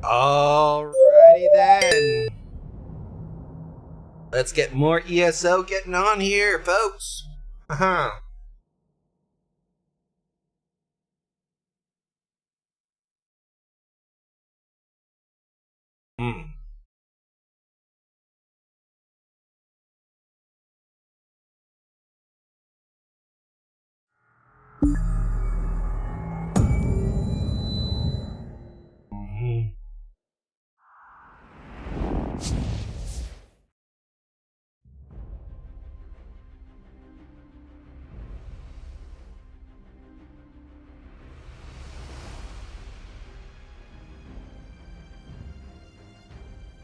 Alrighty then. Let's get more ESO getting on here, folks. Uh-huh. Hmm. Mhm.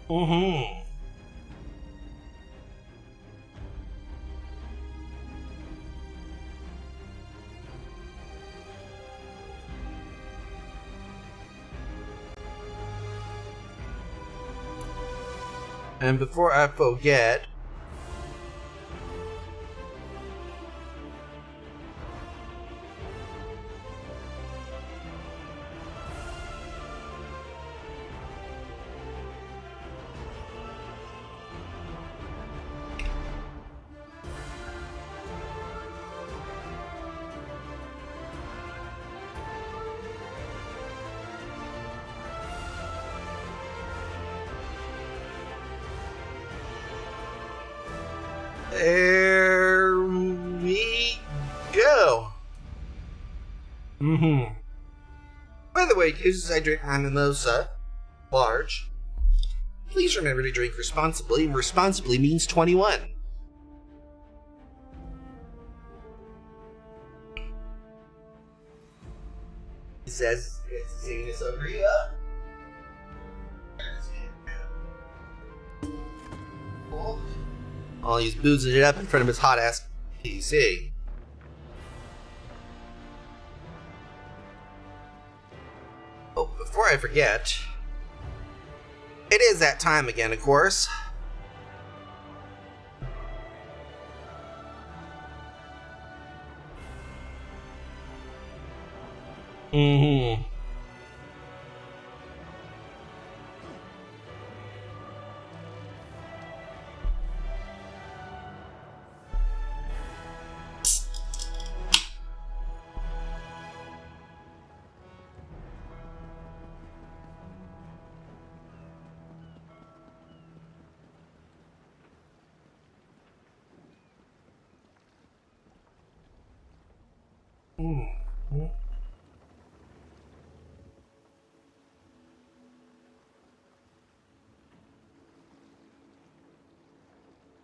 Mhm. And before I forget, there we go. Mm-hmm. By the way, cases I drink mimosa, large, please remember to drink responsibly, and responsibly means 21. He says, it's seeing this over here. While he's boozing it up in front of his hot ass PC. Oh, before I forget, it is that time again, of course. Mm-hmm. Mm-hmm.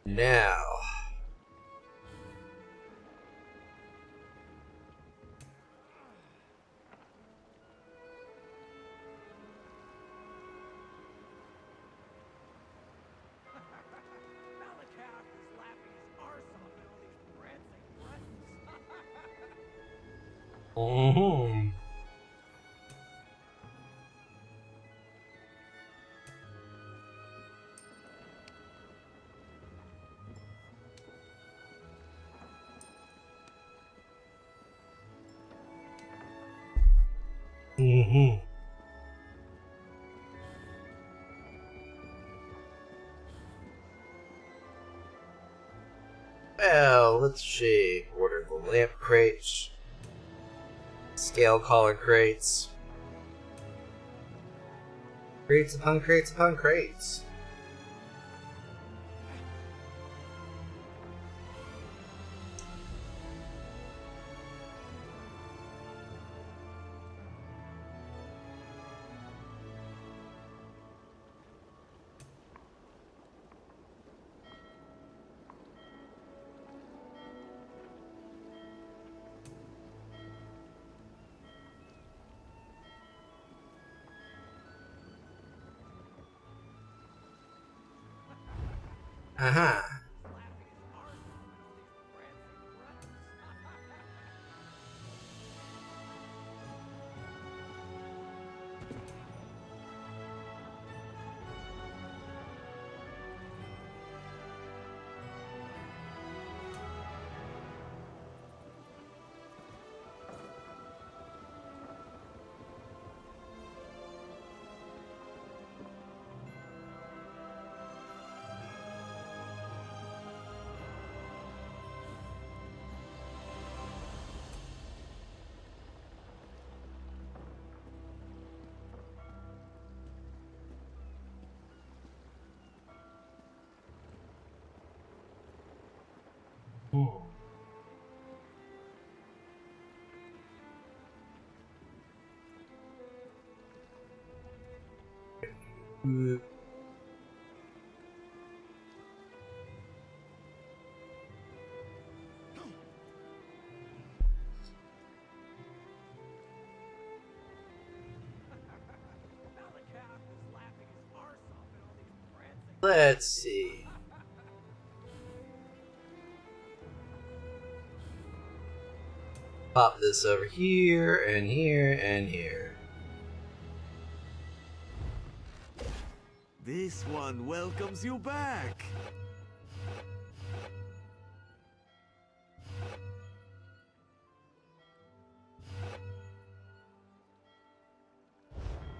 Now. Mm-hmm. Mm-hmm. Well, let's see. Order the lamp crates. Scale collar crates. Crates upon crates upon crates. Uh-huh. Let's see. Pop this over here, and here, and here. This one welcomes you back.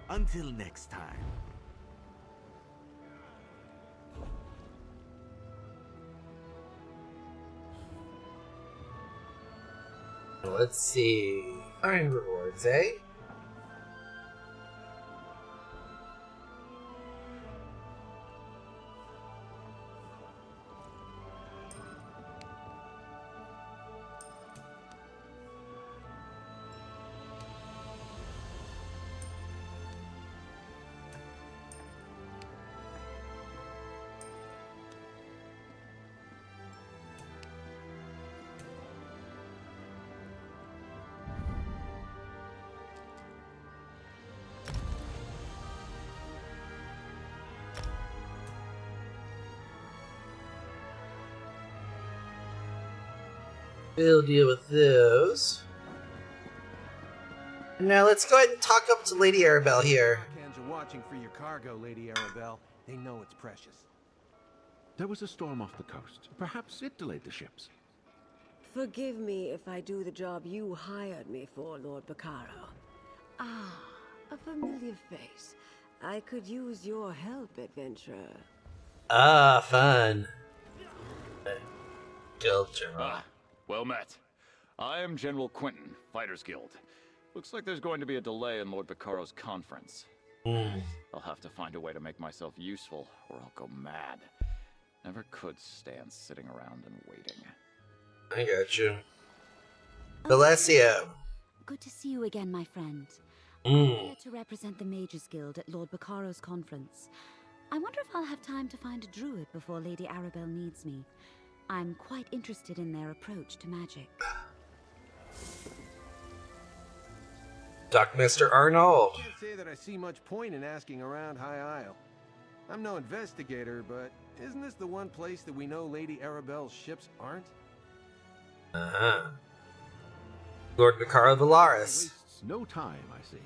Until next time. Let's see. Fine rewards, eh? We'll deal with those. Now let's go ahead and talk up to Lady Arabelle here. Cans are watching for your cargo, Lady Arabelle. They know it's precious. There was a storm off the coast. Perhaps it delayed the ships. Forgive me if I do the job you hired me for, Lord Baccaro. Ah, a familiar face. I could use your help, adventurer. Ah, fun. Guild General. Well met. I am General Quentin, Fighters Guild. Looks like there's going to be a delay in Lord Baccaro's conference. I'll have to find a way to make myself useful, or I'll go mad. Never could stand sitting around and waiting. I got you. Alessio. Good to see you again, my friend. I'm here to represent the Mages Guild at Lord Baccaro's conference. I wonder if I'll have time to find a druid before Lady Arabelle needs me. I'm quite interested in their approach to magic. Dockmaster Arnold. I can't say that I see much point in asking around High Isle. I'm no investigator, but isn't this the one place that we know Lady Arabelle's ships aren't? Lord Baccaro Valaris. Wastes no time, I see.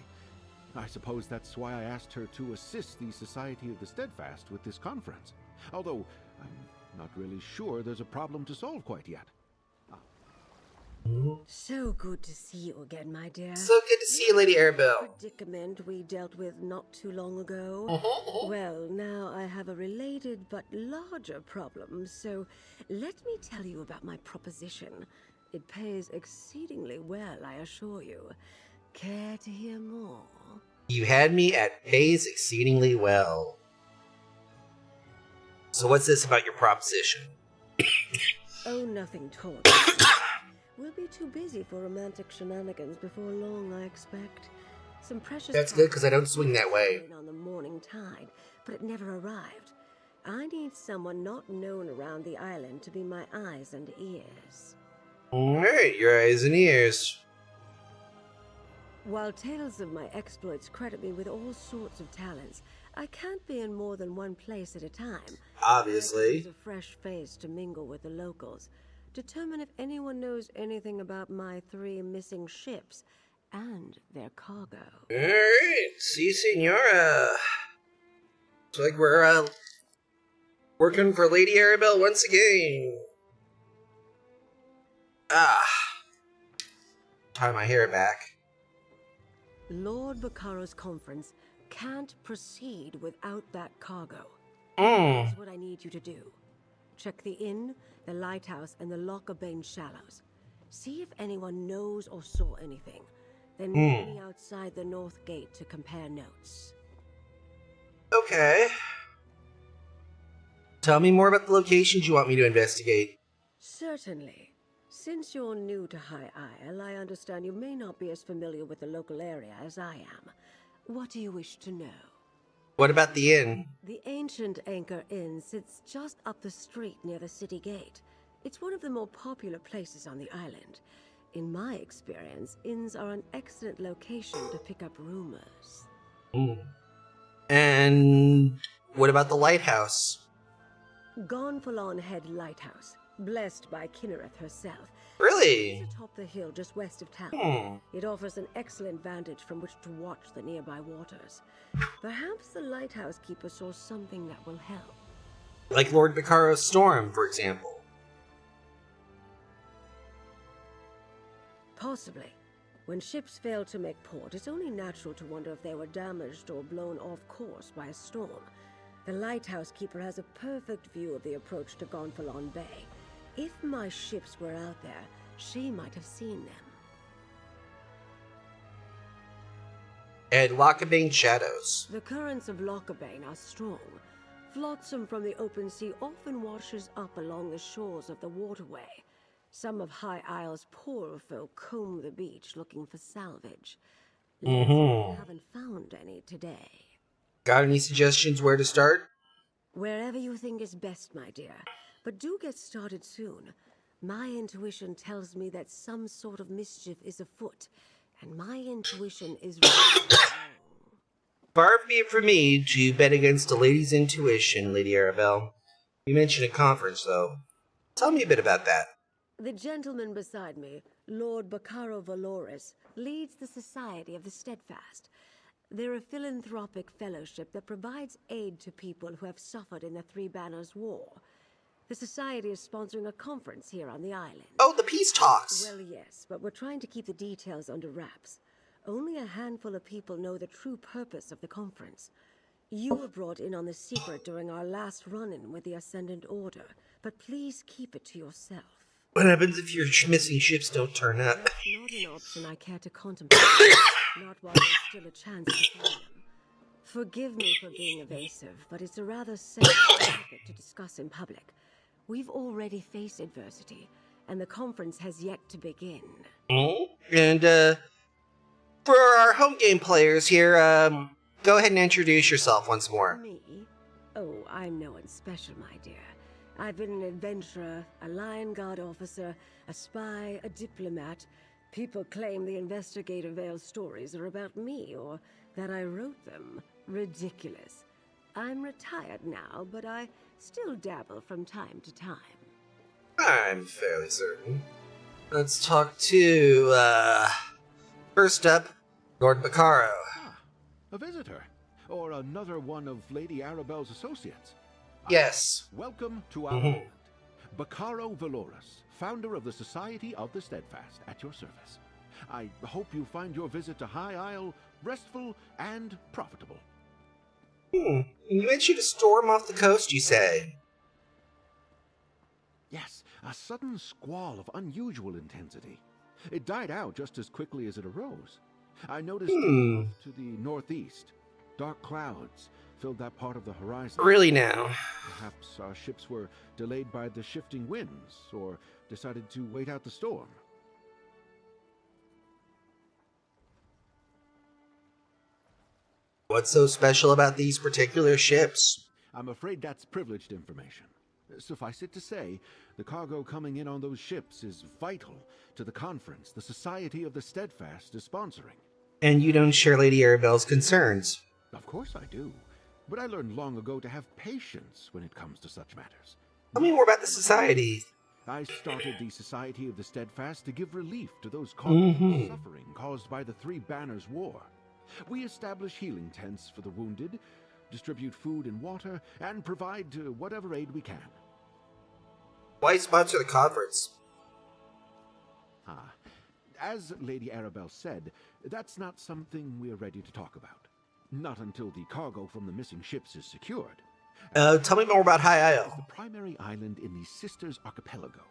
I suppose that's why I asked her to assist the Society of the Steadfast with this conference. Although, I'm not really sure there's a problem to solve quite yet. So good to see you again, my dear. So good to see you, Lady Arabelle. Predicament we dealt with not too long ago. Well, now I have a related but larger problem, so let me tell you about my proposition. It pays exceedingly well, I assure you. Care to hear more? You had me at pays exceedingly well. So what's this about your proposition? Oh, nothing tall. We'll be too busy for romantic shenanigans before long, I expect. Some precious. That's good because I don't swing that way. On the morning tide, but it never arrived. I need someone not known around the island to be my eyes and ears. Alright, your eyes and ears. While tales of my exploits credit me with all sorts of talents, I can't be in more than one place at a time. Obviously. I could use a fresh face to mingle with the locals. Determine if anyone knows anything about my 3 missing ships and their cargo. Alright, si senora. Looks like we're working for Lady Arabelle once again. Tie my hair back. Lord Baccaro's conference can't proceed without that cargo. Mm. That's what I need you to do. Check the inn, the lighthouse, and the Lockabane Shallows. See if anyone knows or saw anything. Then meet me outside the north gate to compare notes. Okay. Tell me more about the locations you want me to investigate. Certainly. Since you're new to High Isle, I understand you may not be as familiar with the local area as I am. What do you wish to know? What about the inn? The ancient Anchor Inn sits just up the street near the city gate. It's one of the more popular places on the island. In my experience, inns are an excellent location to pick up rumors. Ooh. And what about the lighthouse? Gonfalon Head Lighthouse, blessed by Kinnereth herself. Really? It's atop the hill just west of town. It offers an excellent vantage from which to watch the nearby waters. Perhaps the lighthouse keeper saw something that will help. Like Lord Vicaro's storm, for example. Possibly. When ships fail to make port, it's only natural to wonder if they were damaged or blown off course by a storm. The lighthouse keeper has a perfect view of the approach to Gonfalon Bay. If my ships were out there, she might have seen them. And Lockabane shadows. The currents of Lockabane are strong. Flotsam from the open sea often washes up along the shores of the waterway. Some of High Isle's poorer folk comb the beach looking for salvage. They haven't found any today. Got any suggestions where to start? Wherever you think is best, my dear. But do get started soon. My intuition tells me that some sort of mischief is afoot, and my intuition is really wrong. Far be it from me to bet against a lady's intuition, Lady Arabelle. You mentioned a conference, though. Tell me a bit about that. The gentleman beside me, Lord Bacaro Valoris, leads the Society of the Steadfast. They're a philanthropic fellowship that provides aid to people who have suffered in the Three Banners War. The Society is sponsoring a conference here on the island. Oh, the peace talks! Well, yes, but we're trying to keep the details under wraps. Only a handful of people know the true purpose of the conference. You were brought in on the secret during our last run-in with the Ascendant Order, but please keep it to yourself. What happens if your missing ships don't turn up? That's not an option I care to contemplate. Not while there's still a chance to find them. Forgive me for being evasive, but it's a rather sensitive topic to discuss in public. We've already faced adversity, and the conference has yet to begin. And, for our home game players here, go ahead and introduce yourself once more. Me? Oh, I'm no one special, my dear. I've been an adventurer, a Lion Guard officer, a spy, a diplomat. People claim the Investigator Vale stories are about me, or that I wrote them. Ridiculous. I'm retired now, but I still dabble from time to time. I'm fairly certain. Let's talk to, first up, Lord Bacaro. Ah, a visitor. Or another one of Lady Arabelle's associates. Yes. Welcome to our island. Bacaro Valoris, founder of the Society of the Steadfast, at your service. I hope you find your visit to High Isle restful and profitable. You mentioned a storm off the coast, you say? Yes, a sudden squall of unusual intensity. It died out just as quickly as it arose. I noticed off to the northeast, dark clouds filled that part of the horizon. Really now? Perhaps our ships were delayed by the shifting winds, or decided to wait out the storm. What's so special about these particular ships? I'm afraid that's privileged information. Suffice it to say, the cargo coming in on those ships is vital to the conference the Society of the Steadfast is sponsoring. And you don't share Lady Arabelle's concerns? Of course I do. But I learned long ago to have patience when it comes to such matters. Tell me more about the Society. I started the Society of the Steadfast to give relief to those caught in suffering caused by the Three Banners War. We establish healing tents for the wounded, distribute food and water, and provide whatever aid we can. Why sponsor the conference? As Lady Arabelle said, that's not something we're ready to talk about. Not until the cargo from the missing ships is secured. Tell me more about High It's Isle. the primary island in the Sisters Archipelago.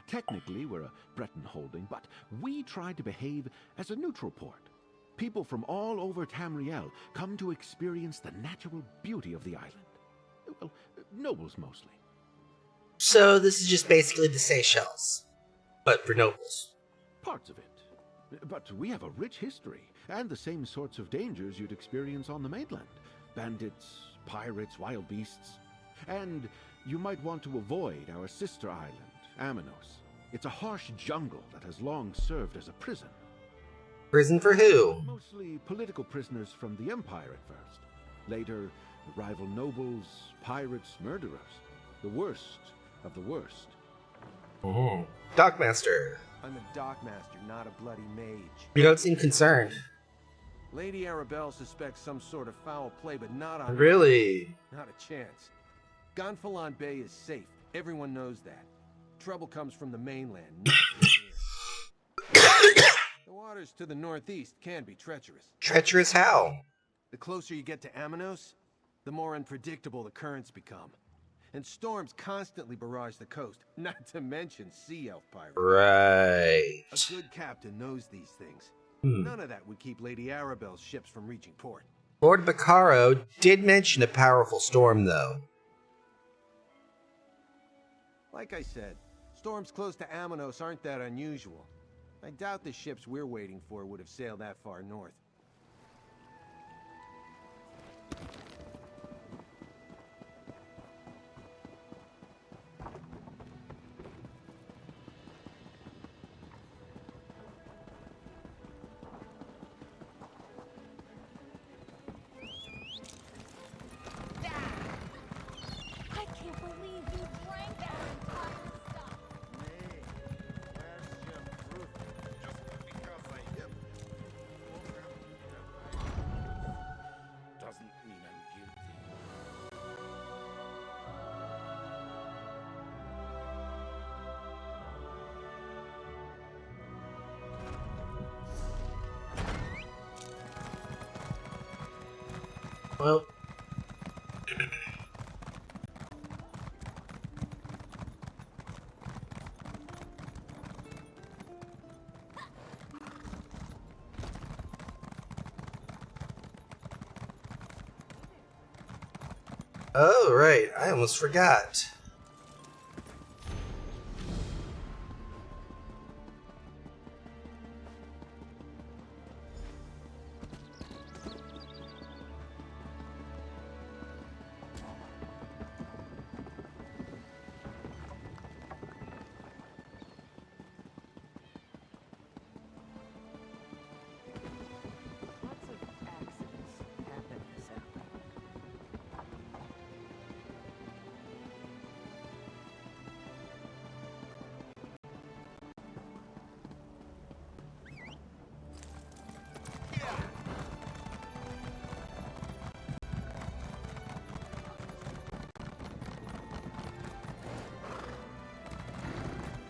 Technically, we're a Breton holding, but we try to behave as a neutral port. People from all over Tamriel come to experience the natural beauty of the island. Well, nobles mostly. So this is just basically the Seychelles, but for nobles. Parts of it. But we have a rich history, and the same sorts of dangers you'd experience on the mainland. Bandits, pirates, wild beasts. And you might want to avoid our sister island, Amanos. It's a harsh jungle that has long served as a prison. Prison for who? Mostly political prisoners from the Empire at first. Later, rival nobles, pirates, murderers. The worst of the worst. Dockmaster. I'm a dockmaster, not a bloody mage. You don't seem concerned. Lady Arabelle suspects some sort of foul play, but not on Really? Not a chance. Gonfalon Bay is safe. Everyone knows that. Trouble comes from the mainland, not from here. The waters to the northeast can be treacherous. Treacherous how? The closer you get to Amanos, the more unpredictable the currents become. And storms constantly barrage the coast, not to mention sea elf pirates. Right. A good captain knows these things. None of that would keep Lady Arabelle's ships from reaching port. Lord Bacaro did mention a powerful storm, though. Like I said, storms close to Amanos aren't that unusual. I doubt the ships we're waiting for would have sailed that far north. I can't believe you drank that entire stuff. Doesn't mean I'm guilty. Well. Oh, right. I almost forgot. Lots of accidents happen this afternoon.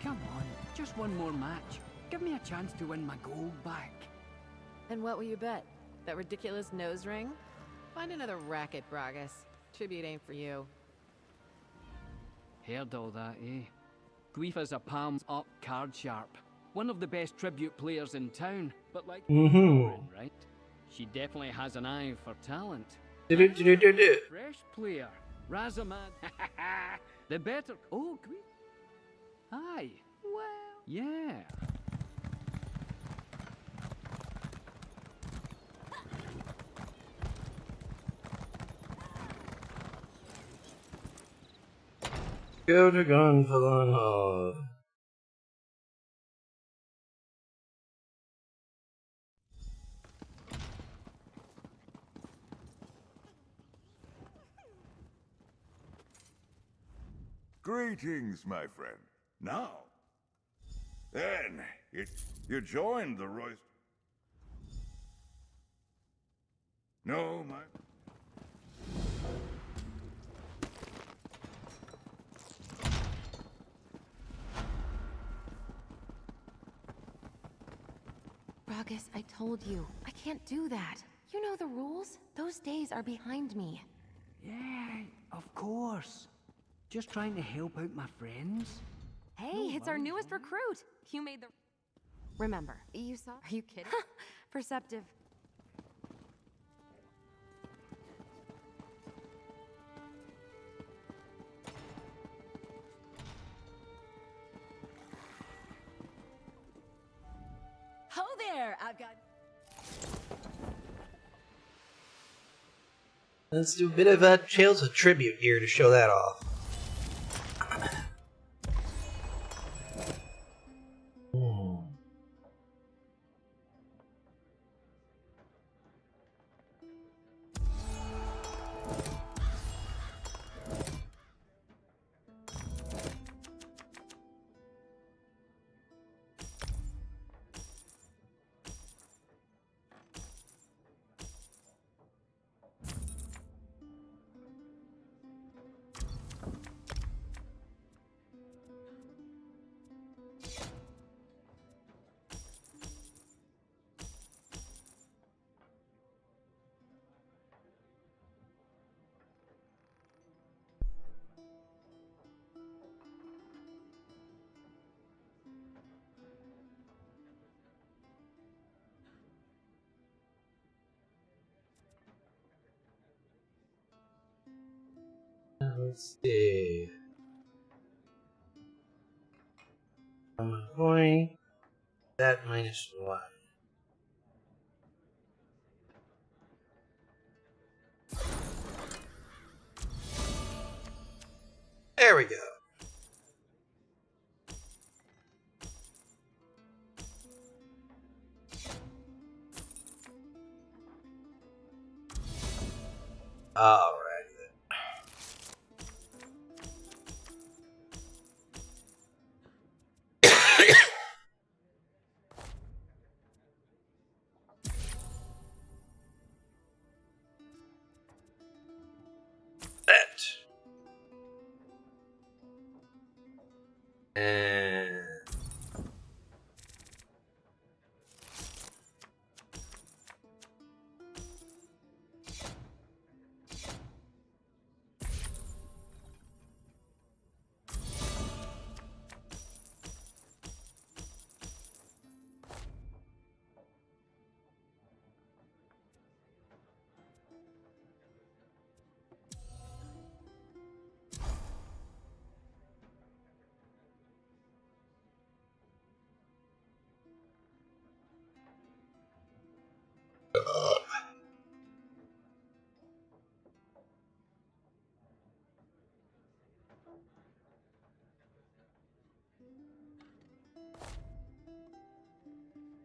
Come on, just one more match. Give me a chance to win my gold back. And what will you bet? That ridiculous nose ring? Find another racket, Bragas. Tribute ain't for you. Heard all that, eh? Guifa's a palms up card sharp. One of the best tribute players in town, but like Lauren, right? She definitely has an eye for talent. Do. Fresh player, Razamad. The better. Oh, Guifa. Aye. Well. Yeah. Go to Gonfalon Hall. Greetings, my friend. Now, then, you joined the Royce. No, my. Bragas, I told you. I can't do that. You know the rules. Those days are behind me. Yeah, of course. Just trying to help out my friends. Hey, it's our newest recruit. You made the... Remember, you saw... Are you kidding? Perceptive. there. I've got. Let's do a bit of a childhood tribute here to show that off. Let's see. Coin. That minus 1. There we go. Alright then.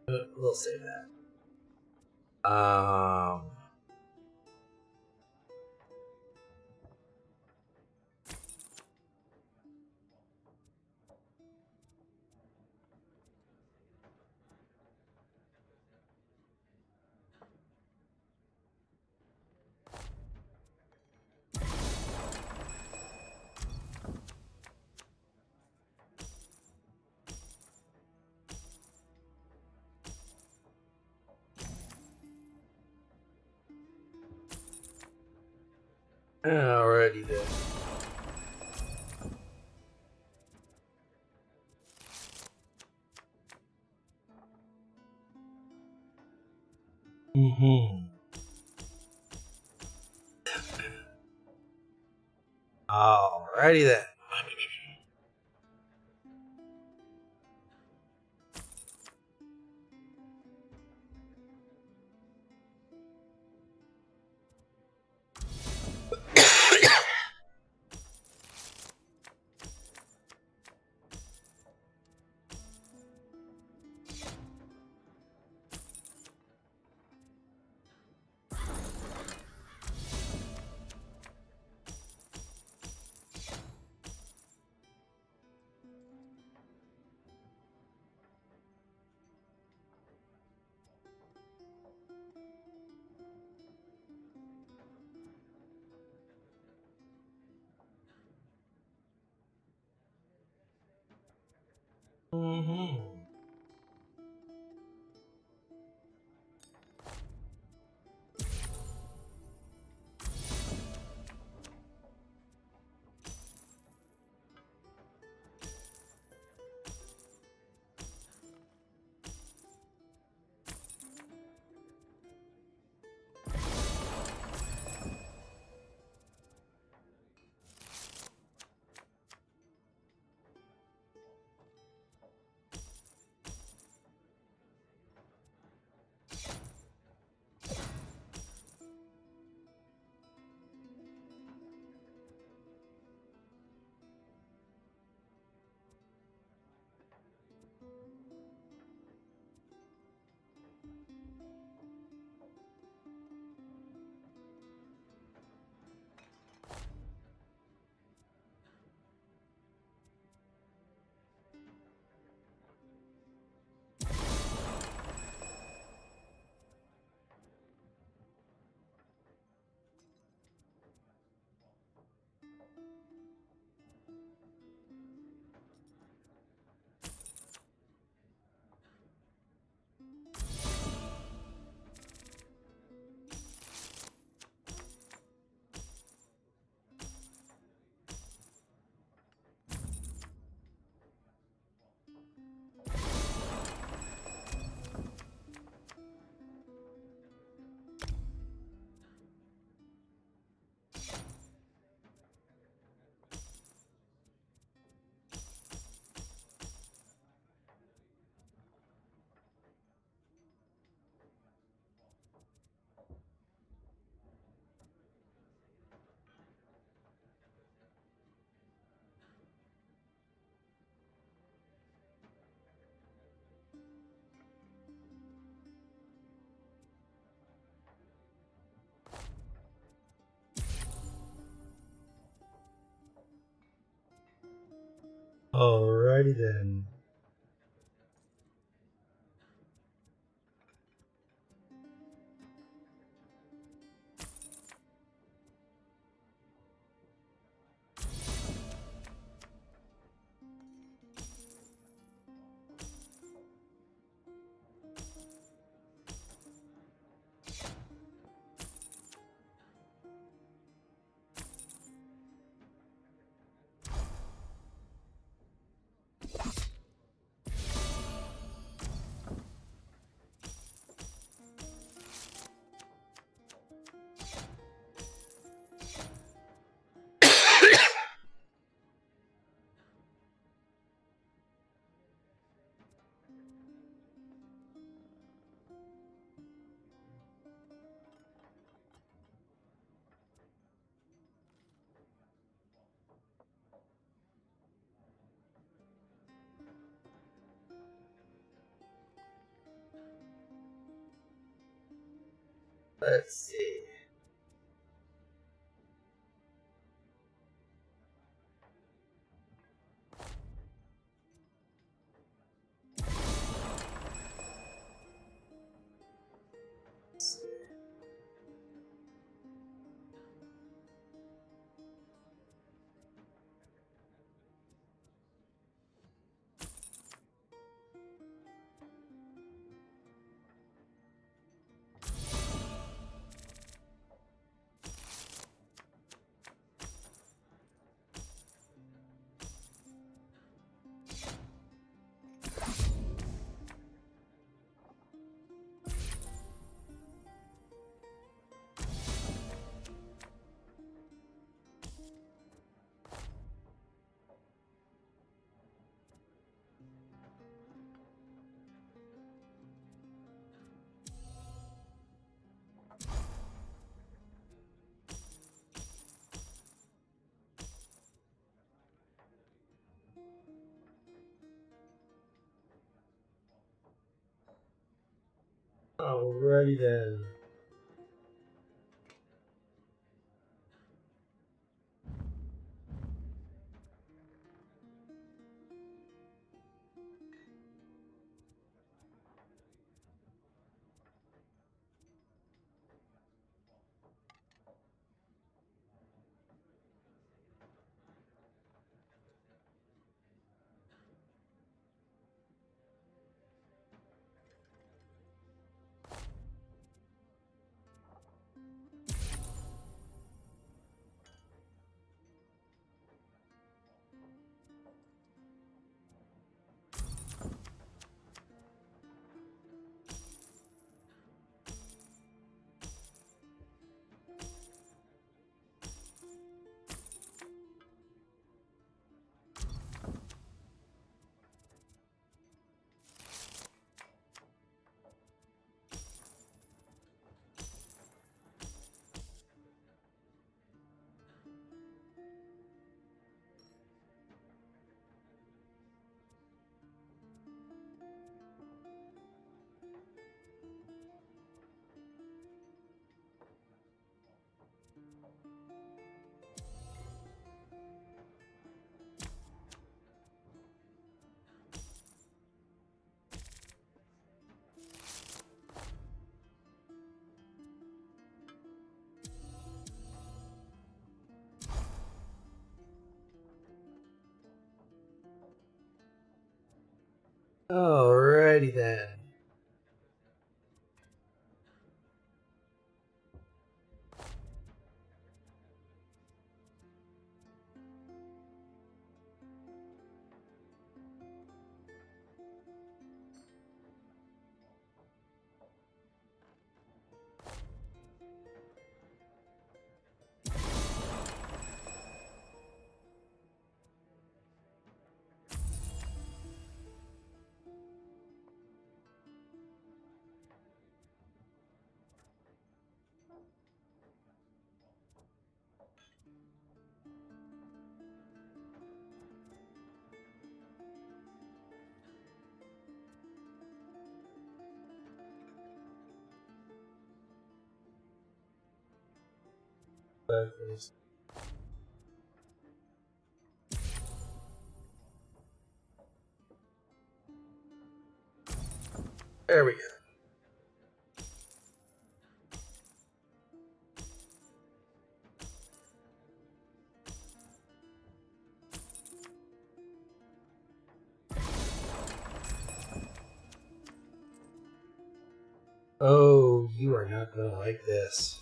And we'll save that. Alrighty then. Alrighty then. Alrighty then. Let's see. Alrighty then. Alrighty then. There we go. Oh, you are not gonna like this.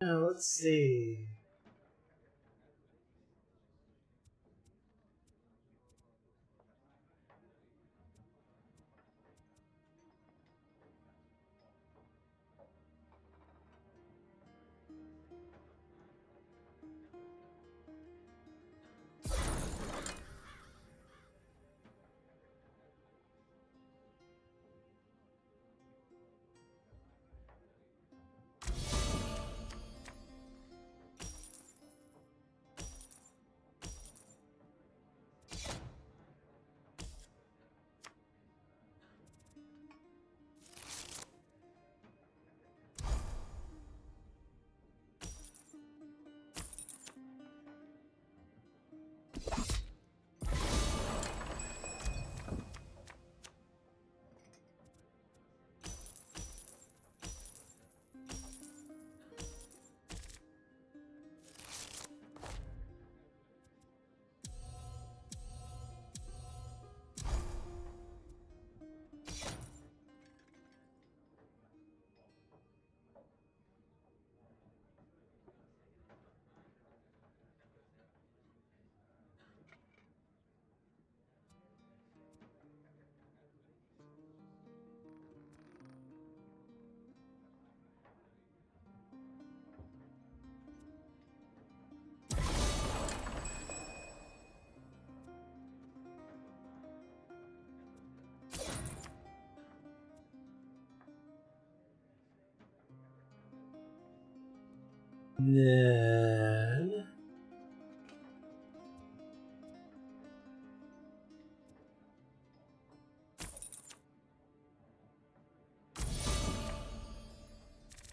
Now, let's see. Then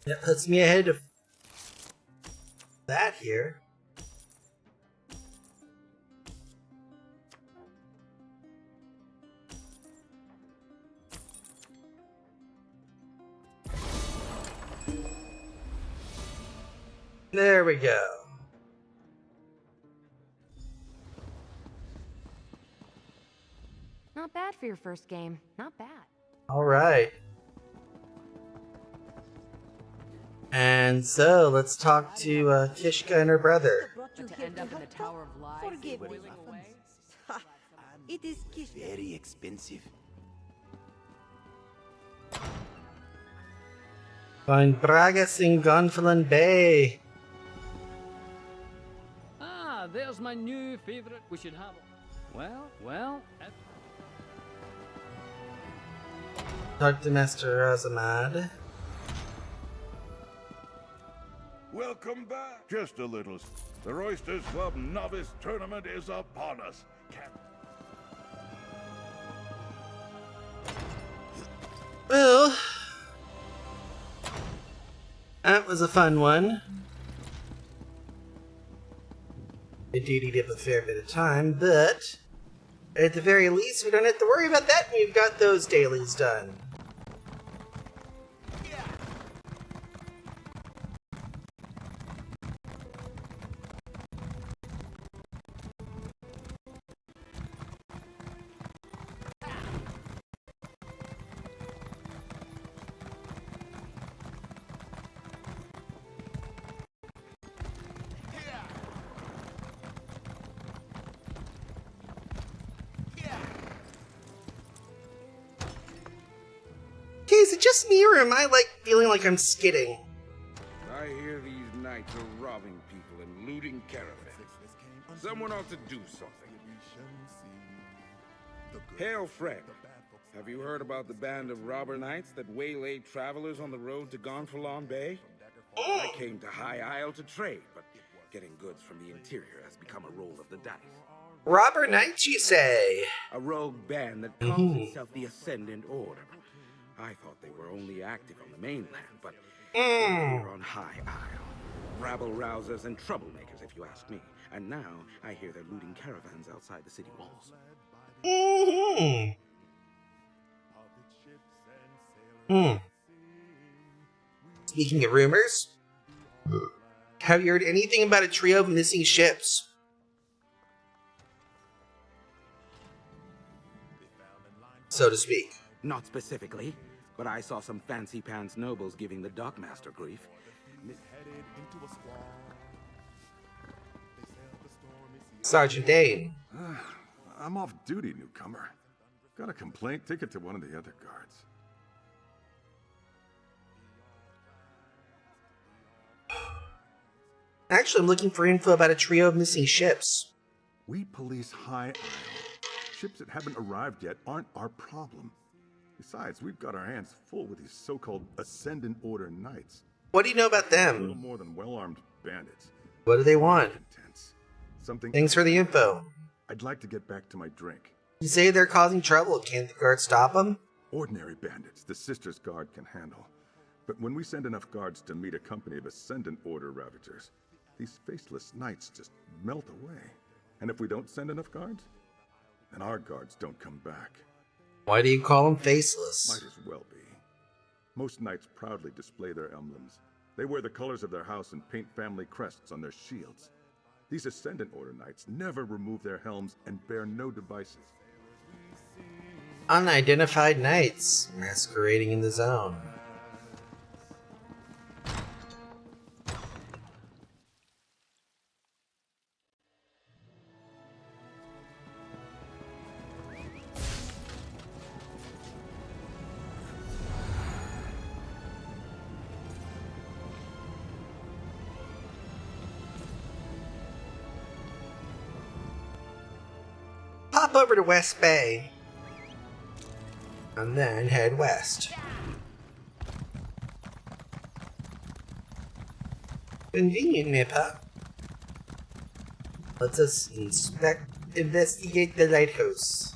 that puts me ahead of that here. There we go. Not bad for your first game. Not bad. All right. And so let's talk to Kishka and her brother. But to end up in the Tower of Lies, Forgive me. boiling away. It is Kishka. Very expensive. Find Bragas in Gonfalon Bay. Ah, there's my new favorite. We should have it. Well. Talk to Master Razamad. Welcome back. Just a little. The Roysters Club Novice Tournament is upon us. Well, That was a fun one. It did eat up a fair bit of time, but at the very least, we don't have to worry about that. We've got those dailies done. Okay, is it just me, or am I, feeling like I'm skidding? I hear these knights are robbing people and looting caravans. Someone ought to do something. Hail, friend. Have you heard about the band of robber knights that waylaid travelers on the road to Gonfalon Bay? I came to High Isle to trade, but getting goods from the interior has become a roll of the dice. Robber Knights, you say? A rogue band that calls itself the Ascendant Order. I thought they were only active on the mainland, but here on High Isle. Rabble-rousers and troublemakers, if you ask me. And now, I hear they're looting caravans outside the city walls. Speaking of rumors, have you heard anything about a trio of missing ships? So to speak. Not specifically, but I saw some fancy-pants nobles giving the dockmaster grief. Sergeant Dane. I'm off duty, newcomer. Got a complaint? Take it to one of the other guards. Actually, I'm looking for info about a trio of missing ships. We police High Isle. Ships that haven't arrived yet aren't our problem. Besides, we've got our hands full with these so-called Ascendant Order Knights. What do you know about them? A little more than well-armed bandits. What do they want? Something. Thanks for the info. I'd like to get back to my drink. You say they're causing trouble. Can't the guards stop them? Ordinary bandits, the Sisters Guard can handle. But when we send enough guards to meet a company of Ascendant Order Ravagers, these faceless knights just melt away. And if we don't send enough guards, then our guards don't come back. Why do you call them faceless? Might as well be. Most knights proudly display their emblems. They wear the colors of their house and paint family crests on their shields. These Ascendant Order Knights never remove their helms and bear no devices. Unidentified knights masquerading in the zone. Pop over to West Bay. And then head west. Convenient, Nipper. Let us investigate the lighthouse.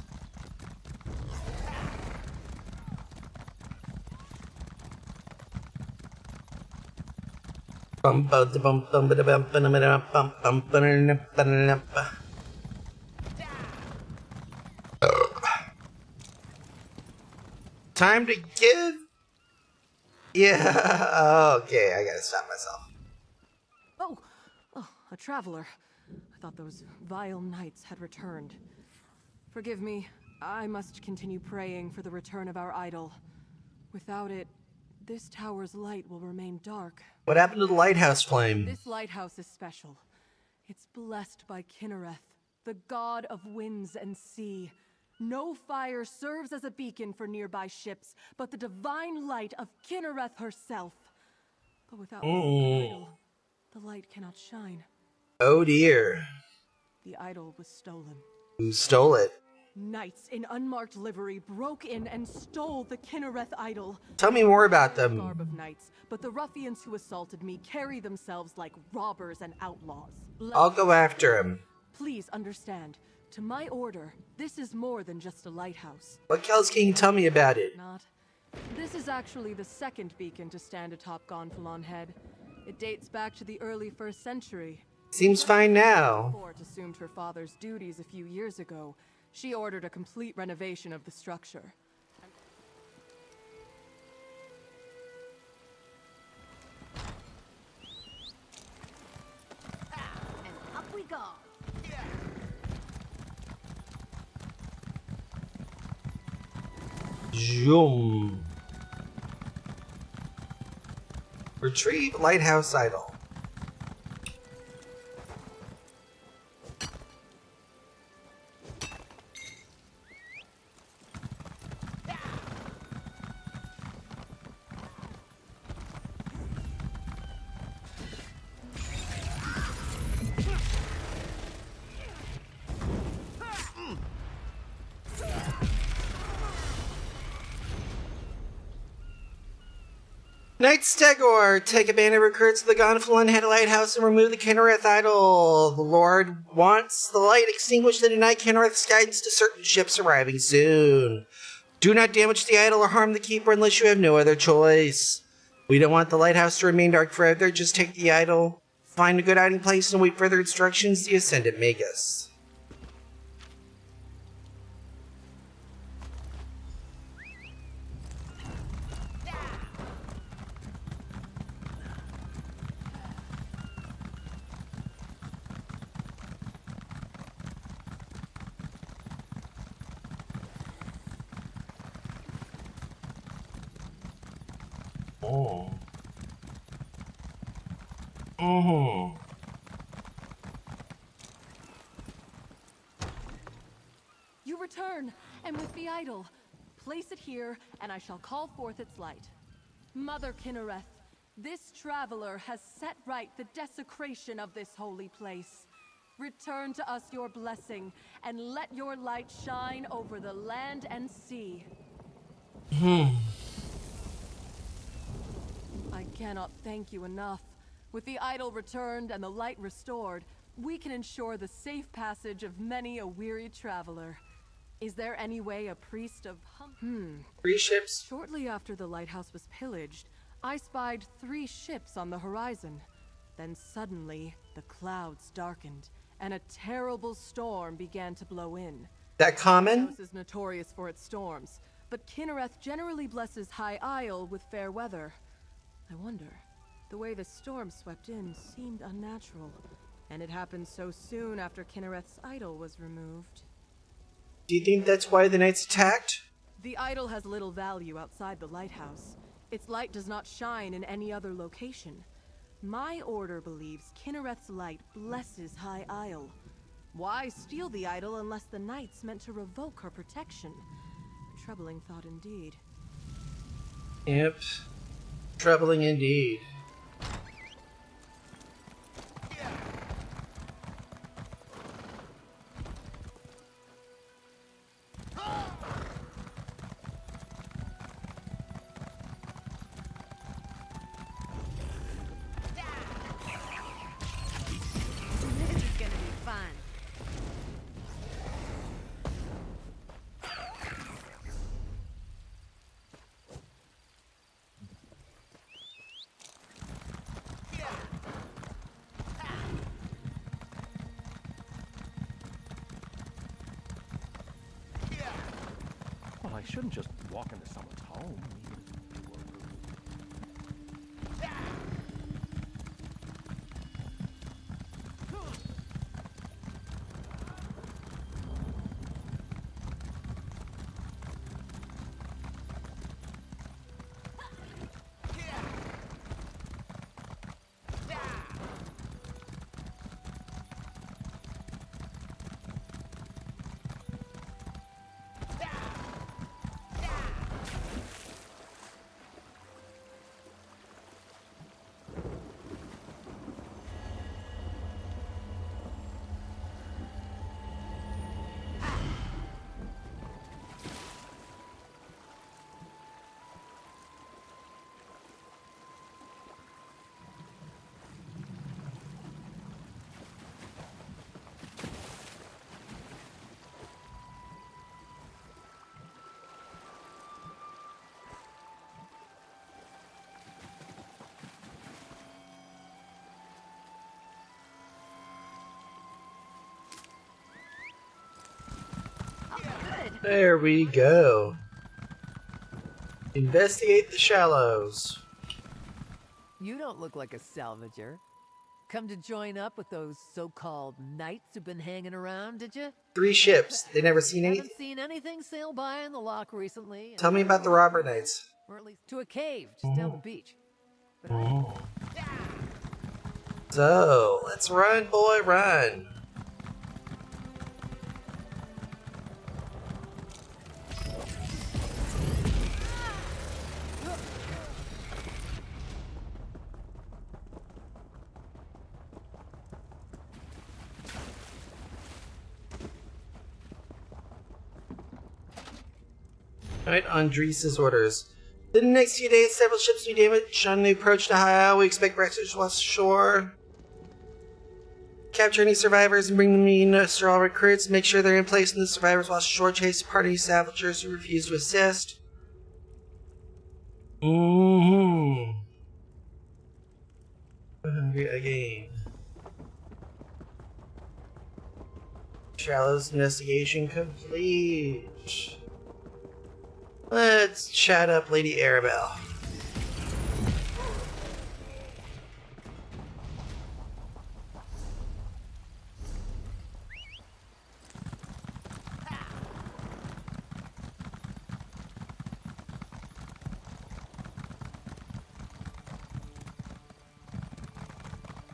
Time to give? Yeah, okay, I gotta stop myself. Oh, a traveler. I thought those vile knights had returned. Forgive me, I must continue praying for the return of our idol. Without it, this tower's light will remain dark. What happened to the lighthouse flame? This lighthouse is special. It's blessed by Kinnereth, the god of winds and sea. No fire serves as a beacon for nearby ships, but the divine light of Kinnereth herself. But without the idol, the light cannot shine. Oh dear. The idol was stolen. Who stole it? Knights in unmarked livery broke in and stole the Kinnereth idol. Tell me more about them. Garb of knights, but the ruffians who assaulted me carry themselves like robbers and outlaws. I'll go after him. Please understand. To my order, this is more than just a lighthouse. What else can you tell me about it? Not This is actually the second beacon to stand atop Gonfalon Head. It dates back to the early 1st century. Seems fine now. Fort assumed her father's duties a few years ago. She ordered a complete renovation of the structure. And up we go. Zoom. Retrieve lighthouse idol. Knight Stegor, take a band of recruits to the Gonfalon Head Lighthouse and remove the Kinnereth idol. The Lord wants the light extinguished to deny Kinnereth's guidance to certain ships arriving soon. Do not damage the idol or harm the Keeper unless you have no other choice. We don't want the lighthouse to remain dark forever, just take the idol, find a good hiding place, and wait further instructions the Ascendant Magus. Oh. Oh. You return, and with the idol. Place it here, and I shall call forth its light. Mother Kinnereth, this traveler has set right the desecration of this holy place. Return to us your blessing, and let your light shine over the land and sea. I cannot thank you enough. With the idol returned and the light restored, we can ensure the safe passage of many a weary traveler. Is there any way a priest of 3 ships? Shortly after the lighthouse was pillaged, I spied 3 ships on the horizon. Then suddenly, the clouds darkened, and a terrible storm began to blow in. That common? This is notorious for its storms, but Kinnereth generally blesses High Isle with fair weather. I wonder, the way the storm swept in seemed unnatural, and it happened so soon after Kinnereth's idol was removed. Do you think that's why the knights attacked? The idol has little value outside the lighthouse. Its light does not shine in any other location. My order believes Kinnereth's light blesses High Isle. Why steal the idol unless the knights meant to revoke her protection? A troubling thought indeed. Yep. Troubling indeed. This is gonna be fun. Well, I shouldn't just walk into someone's home. There we go. Investigate the shallows. You don't look like a salvager. Come to join up with those so-called knights who've been hanging around, did you? 3 ships. They never seen anything. Haven't seen anything sail by in the lock recently. Tell me about the robber knights. Or at least to a cave just down the beach. But So, let's run, boy, run. Right, Andres' orders. In the next few days, several ships will be damaged on the approach to High. We expect rescuers west shore. Capture any survivors and bring them in to all recruits. Make sure they're in place in the survivors while shore chase party salvagers who refuse to assist. Again. Shallows investigation complete. Let's chat up Lady Arabelle.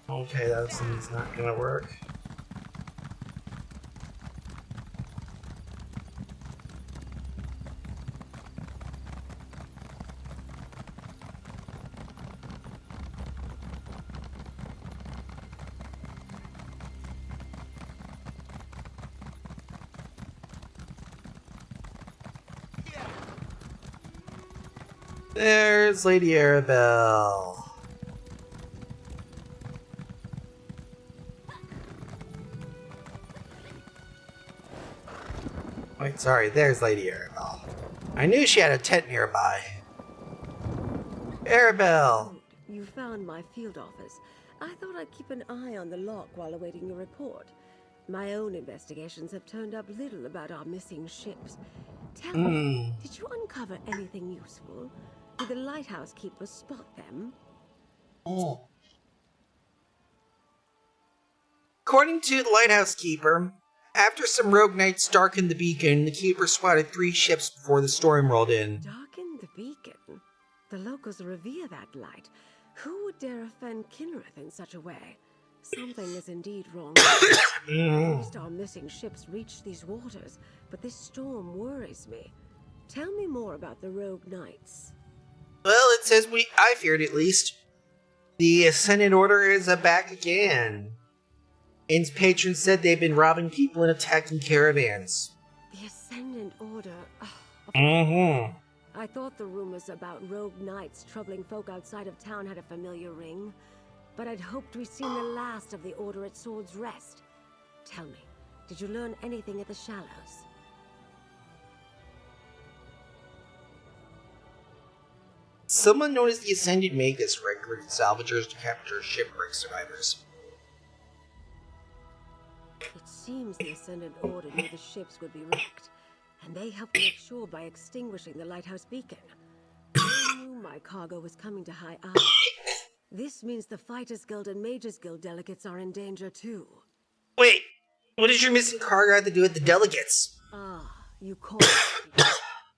Okay, that's not gonna work. There's Lady Arabelle. Wait, sorry, there's Lady Arabelle. I knew she had a tent nearby. Arabelle! You found my field office. I thought I'd keep an eye on the lock while awaiting your report. My own investigations have turned up little about our missing ships. Tell me, did you uncover anything useful? Did the lighthouse keeper spot them? According to the lighthouse keeper, after some rogue knights darkened the beacon, the keeper spotted 3 ships before the storm rolled in. Darkened the beacon? The locals revere that light. Who would dare offend Kinnereth in such a way? Something is indeed wrong. At least our missing ships reached these waters, but this storm worries me. Tell me more about the rogue knights. Well, it says I feared at least. The Ascendant Order is back again. Its patrons said they've been robbing people and attacking caravans. The Ascendant Order? I thought the rumors about rogue knights troubling folk outside of town had a familiar ring, but I'd hoped we'd seen the last of the Order at Sword's Rest. Tell me, did you learn anything at the Shallows? Someone known as the Ascended Magus recruited salvagers to capture shipwreck survivors. It seems the Ascendant Order knew the ships would be wrecked, and they helped make sure by extinguishing the lighthouse beacon. They knew my cargo was coming to High Isle. This means the Fighters Guild and Mages Guild delegates are in danger too. Wait, what does your missing cargo have to do with the delegates? Ah, you called it.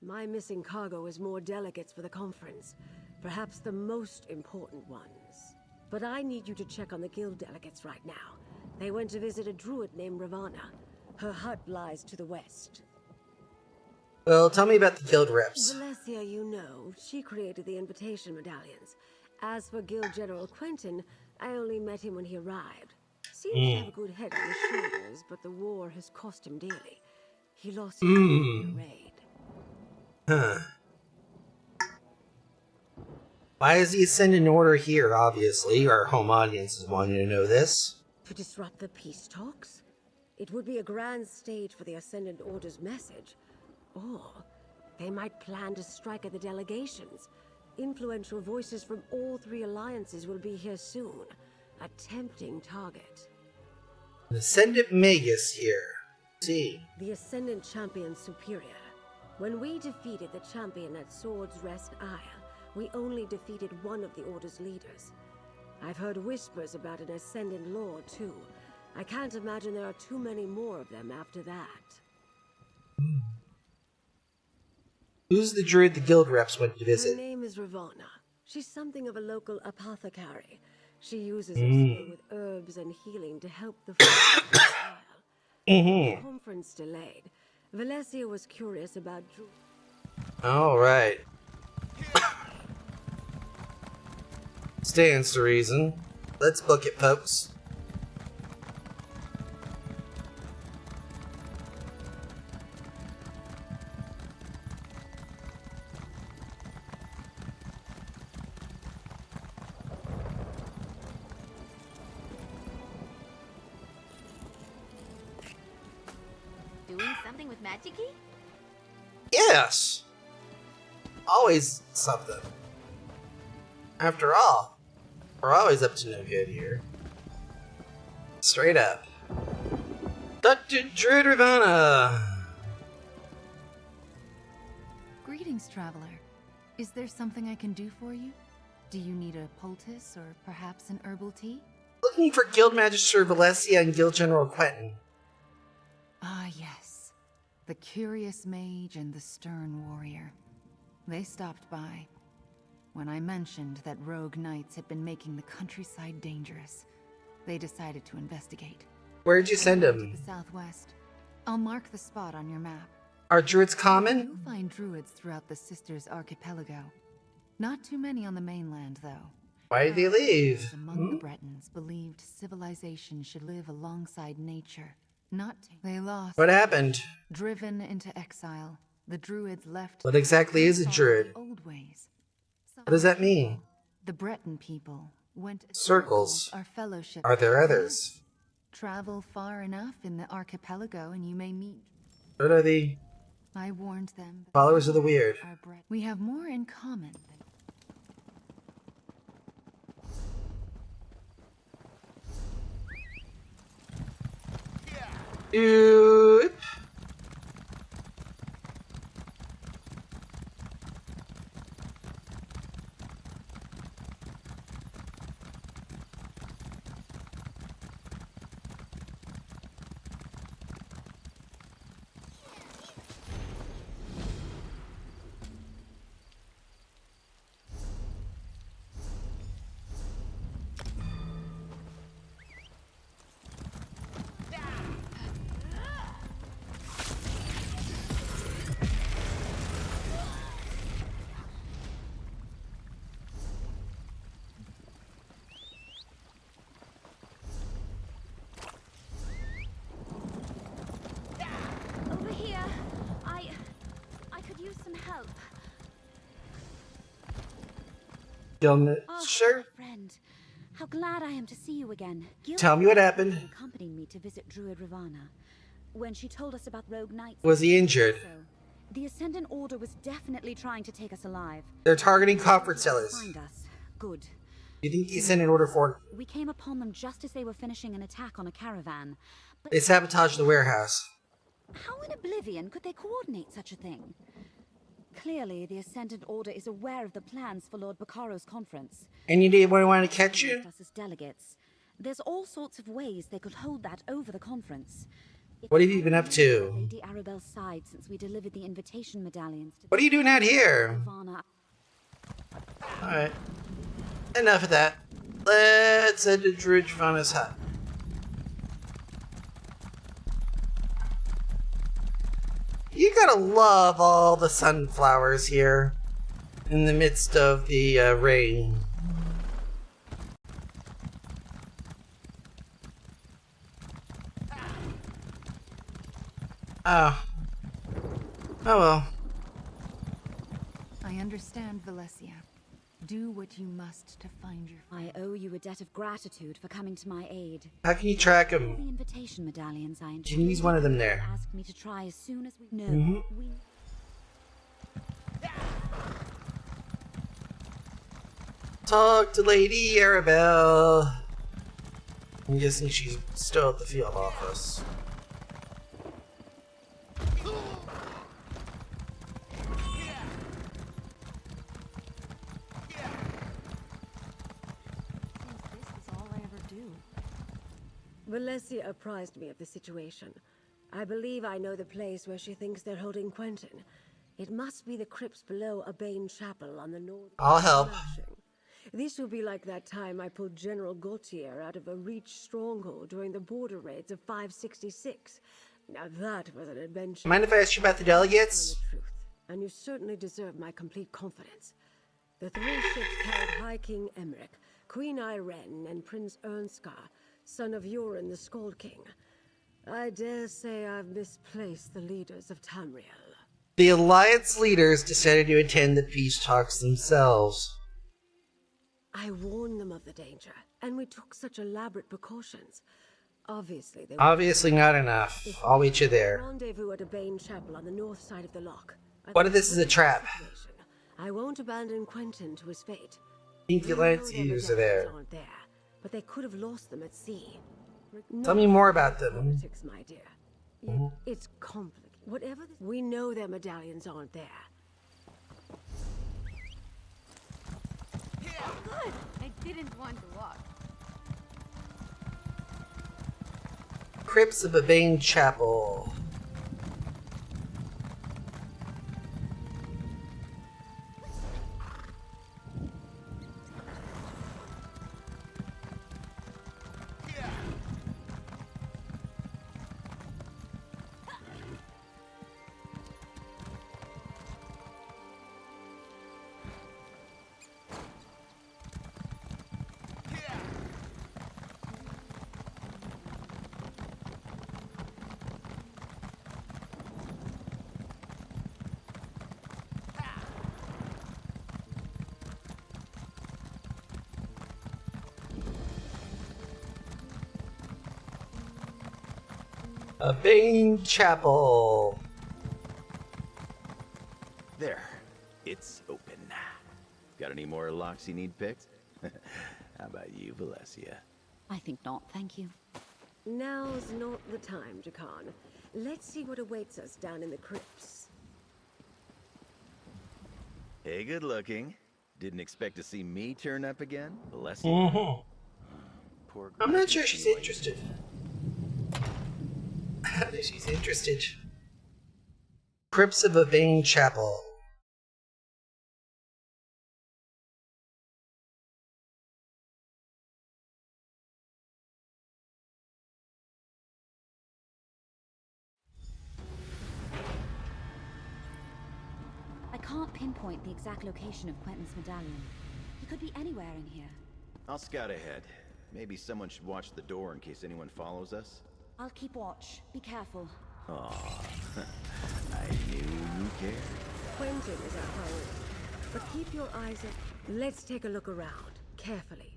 My missing cargo is more delegates for the conference, perhaps the most important ones. But I need you to check on the guild delegates right now. They went to visit a druid named Ravana. Her hut lies to the west. Well, tell me about the guild reps. Valencia, you know, she created the invitation medallions. As for Guild General Quentin, I only met him when he arrived. Seems to have a good head on his shoulders, but the war has cost him dearly. He lost his in the raid. Huh. Why is the Ascendant Order here, obviously? Our home audience is wanting to know this. To disrupt the peace talks? It would be a grand stage for the Ascendant Order's message. Or they might plan to strike at the delegations. Influential voices from all 3 alliances will be here soon. A tempting target. The Ascendant Magus here. See. The Ascendant Champion Superior. When we defeated the champion at Swords Rest Isle, we only defeated one of the Order's leaders. I've heard whispers about an Ascendant Lord, too. I can't imagine there are too many more of them after that. Who's the druid the guild reps went to Her visit? name is Ravana. She's something of a local apothecary. She uses her skill with herbs and healing to help the folks of the Isle. The conference delayed. Valencia was curious about druids. Alright. Stands to reason. Let's book it, folks. Doing something with magic-y? Yes. Always something. After all, we're always up to no good here. Straight up. Dr. Druid Ravana. Greetings, traveler. Is there something I can do for you? Do you need a poultice or perhaps an herbal tea? Looking for Guild Magister Valencia and Guild General Quentin. Ah, yes. The curious mage and the stern warrior. They stopped by. When I mentioned that rogue knights had been making the countryside dangerous, they decided to investigate. Where'd you send To him? the southwest. I'll mark the spot on your map. Are druids common? You'll find druids throughout the Sisters Archipelago. Not too many on the mainland, though. Why did they leave? Among the Bretons believed civilization should live alongside nature, not they lost. What happened? Driven into exile, the druids left. What exactly is a druid? Old ways. What does that mean? The Breton people went Circles. Our fellowship. Are there others? Travel far enough in the archipelago and you may meet. What are the I warned them. followers of the weird? We have more in common. Oop. Over here. I could use some help. Sure. Friend, how glad I am to see you again. Tell me what happened. Accompanied me to visit Druid Ravana. When she told us about rogue knights. Was he injured? The Ascendant Order was definitely trying to take us alive. They're targeting coffer sellers. Find us. Good. You think the Ascendant Order for? We came upon them just as they were finishing an attack on a caravan. But They sabotaged the warehouse. how in oblivion could they coordinate such a thing? Clearly, the Ascendant Order is aware of the plans for Lord Baccaro's conference. And you didn't want to catch you? Us as delegates. There's all sorts of ways they could hold that over the conference. What have you been up to? Lady Arabelle's side since we delivered the invitation medallions to What are you doing out here? Ravana. Alright. Enough of that. Let's head to Druid Ravana's hut. You gotta love all the sunflowers here in the midst of the rain. Oh. Oh well. I understand, Valencia. Do what you must to find your. I owe you a debt of gratitude for coming to my aid. How can you track The him? invitation medallions I You can use one of them there. asked me to try as soon as we know. Mhm. We Talk to Lady Arabelle. I'm guessing she's still at the field office. Valencia apprised me of the situation. I believe I know the place where she thinks they're holding Quentin. It must be the crypts below Abane Chapel on the north. I'll help. This will be like that time I pulled General Gautier out of a Reach stronghold during the border raids of 566. Now that was an adventure. Mind if I ask you about the delegates? And you certainly deserve my complete confidence. The three ships carried High King Emmerich, Queen Irene, and Prince Ernskar, son of Yoren the Skald King. I dare say I've misplaced the leaders of Tamriel. The Alliance leaders decided to attend the peace talks themselves. I warned them of the danger, and we took such elaborate precautions. Obviously, they Obviously not enough. I'll meet you there. Rendezvous at Abane Chapel on the north side of the lock. What if this is a trap? I won't abandon Quentin to his fate. I think the Alliance leaders are there. Aren't there, but they could have lost them at sea. Tell me more about them. Politics, my dear. It's complicated. Whatever we know, their medallions aren't there. Good. I didn't want to walk. Crypts of Abane Chapel. Abane Chapel. There. It's open. Got any more locks you need picked? How about you, Valencia? I think not, thank you. Now's not the time, Jakan. Let's see what awaits us down in the crypts. Hey, good looking. Didn't expect to see me turn up again, Valencia? Poor I'm not sure she's interested. I don't think she's interested. Crypts of Abane Chapel. I can't pinpoint the exact location of Quentin's medallion. He could be anywhere in here. I'll scout ahead. Maybe someone should watch the door in case anyone follows us. I'll keep watch. Be careful. Aw, I knew you cared. Quentin is our priority, but keep your eyes up. Let's take a look around, carefully.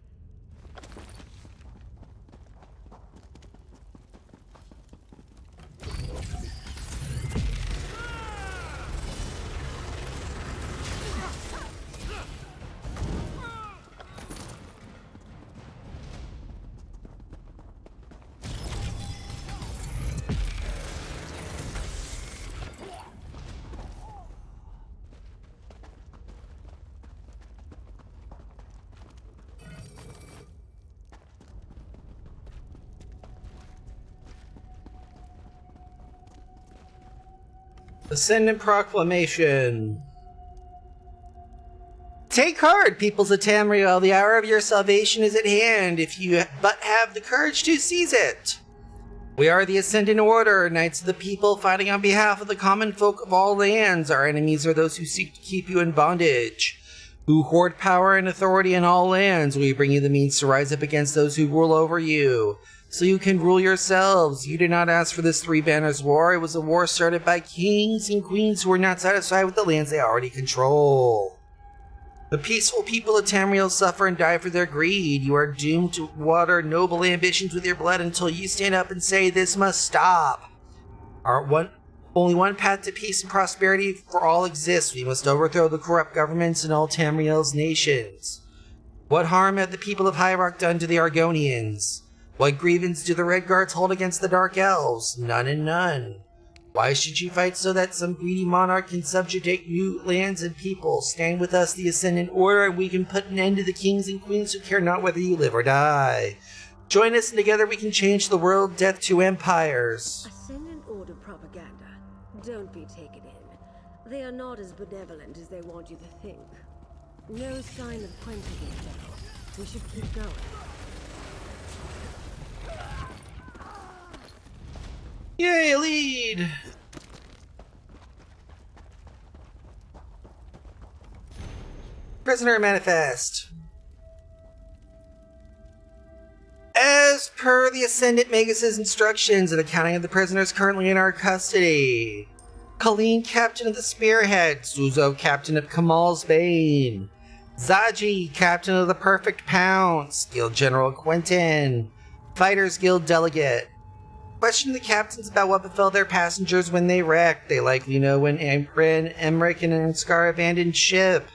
Ascendant Proclamation. Take heart, peoples of Tamriel. The hour of your salvation is at hand, if you but have the courage to seize it. We are the Ascendant Order, Knights of the People, fighting on behalf of the common folk of all lands. Our enemies are those who seek to keep you in bondage, who hoard power and authority in all lands. We bring you the means to rise up against those who rule over you, so you can rule yourselves. You did not ask for this Three Banners War. It was a war started by kings and queens who were not satisfied with the lands they already control. The peaceful people of Tamriel suffer and die for their greed. You are doomed to water noble ambitions with your blood until you stand up and say, this must stop. Only one path to peace and prosperity for all exists. We must overthrow the corrupt governments in all Tamriel's nations. What harm have the people of High Rock done to the Argonians? What grievance do the Red Guards hold against the Dark Elves? None and none. Why should you fight so that some greedy monarch can subjugate new lands and people? Stand with us, the Ascendant Order, and we can put an end to the kings and queens who care not whether you live or die. Join us and together we can change the world. Death to empires. Ascendant Order propaganda. Don't be taken in. They are not as benevolent as they want you to think. No sign of Quentin yet, though. We should keep going. Yay, lead! Prisoner manifest. As per the Ascendant Magus' instructions, an accounting of the prisoners currently in our custody. Colleen, Captain of the Spearhead. Suzo, Captain of Kamal's Bane. Zaji, Captain of the Perfect Pounce. Guild General Quentin. Fighters Guild Delegate. Question the captains about what befell their passengers when they wrecked. They likely know when Amrin, Emmerich, and Ansgar abandoned ship.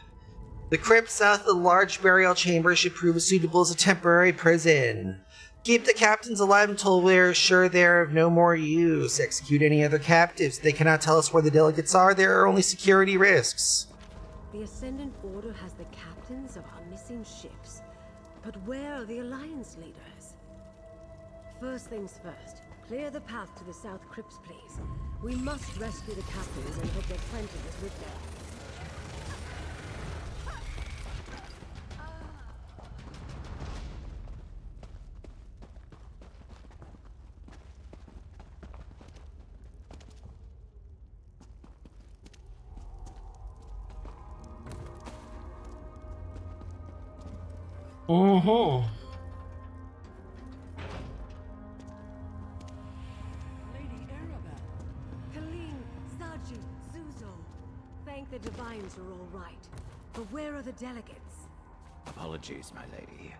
The crypt south of the large burial chamber should prove suitable as a temporary prison. Keep the captains alive until we're sure they're of no more use. Execute any other captives. They cannot tell us where the delegates are. There are only security risks. The Ascendant Order has the captains of our missing ships. But where are the Alliance leaders? First things first. Clear the path to the South Crypts, please. We must rescue the captains and hope that Quentin is with them. Lady Arabelle. Colleen, Zaji, Suzo. Thank the Divines are all right. But where are the delegates? Apologies, my lady.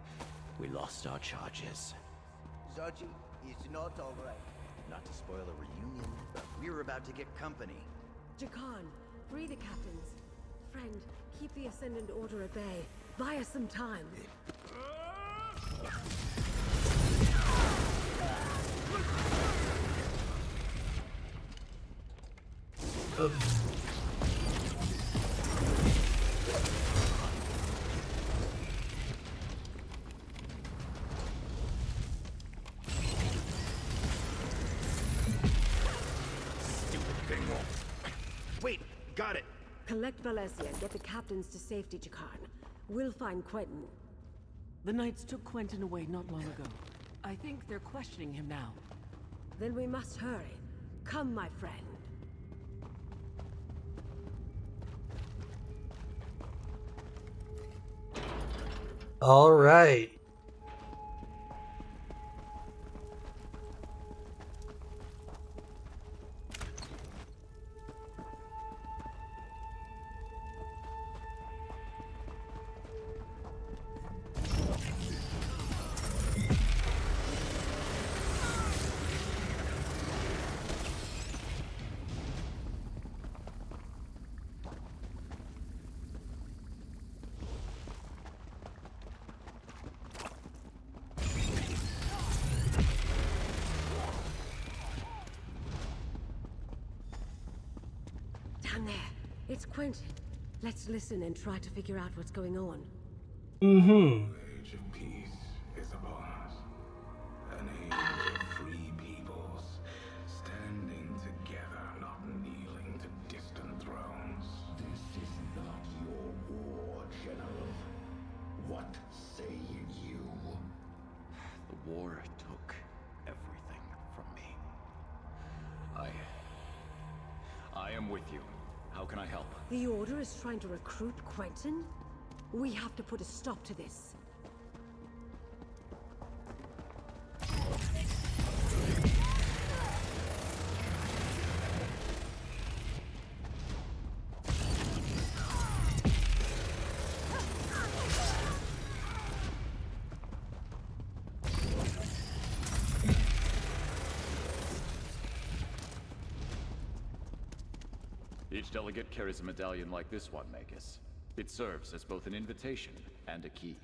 We lost our charges. Zaji is not all right. Not to spoil a reunion, but we're about to get company. Jakan, free the captains. Friend, keep the Ascendant Order at bay. Buy us some time. Wait, got it. Collect Valencia and get the captains to safety, Jakan. We'll find Quentin. The Knights took Quentin away not long ago. I think they're questioning him now. Then we must hurry. Come, my friend. All right. Down there. It's Quentin. Let's listen and try to figure out what's going on. Age of peace is upon us. An age of free peoples, standing together, not kneeling to distant thrones. This is not your war, General. What say you? The war took everything from me. I am with you. How can I help? The Order is trying to recruit Quentin? We have to put a stop to this. Each delegate carries a medallion like this one, Magus. It serves as both an invitation and a key.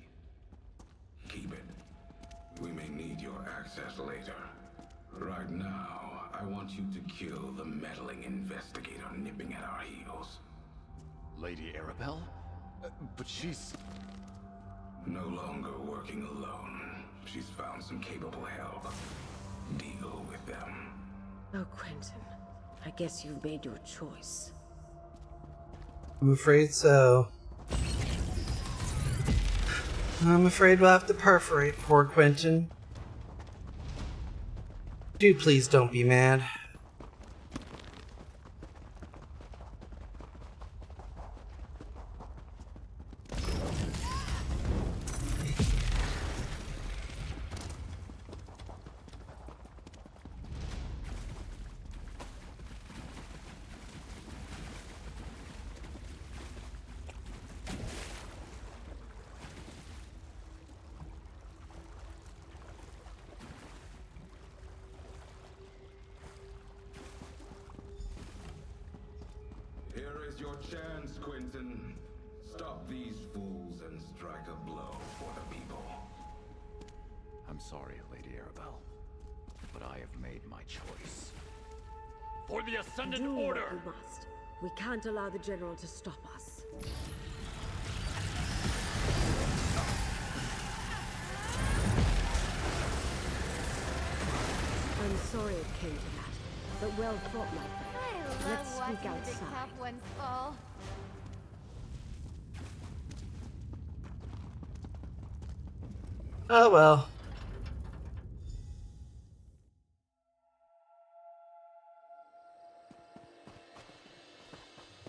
Keep it. We may need your access later. Right now, I want you to kill the meddling investigator nipping at our heels. Lady Arabelle? But she's... No longer working alone. She's found found some capable help. Deal with them. Oh, Quentin, I guess you've made your choice. I'm afraid so. I'm afraid we'll have to perforate poor Quentin. Do please don't be mad. Here is your chance, Quentin. Stop these fools and strike a blow for the people. I'm sorry, Lady Arabelle, but I have made my choice. For the Ascendant Do Order! what you must. We can't allow the General to stop us. I'm sorry it came to that, but well fought, my friend. I Let's love speak watching the big outside. tough ones fall. Oh well.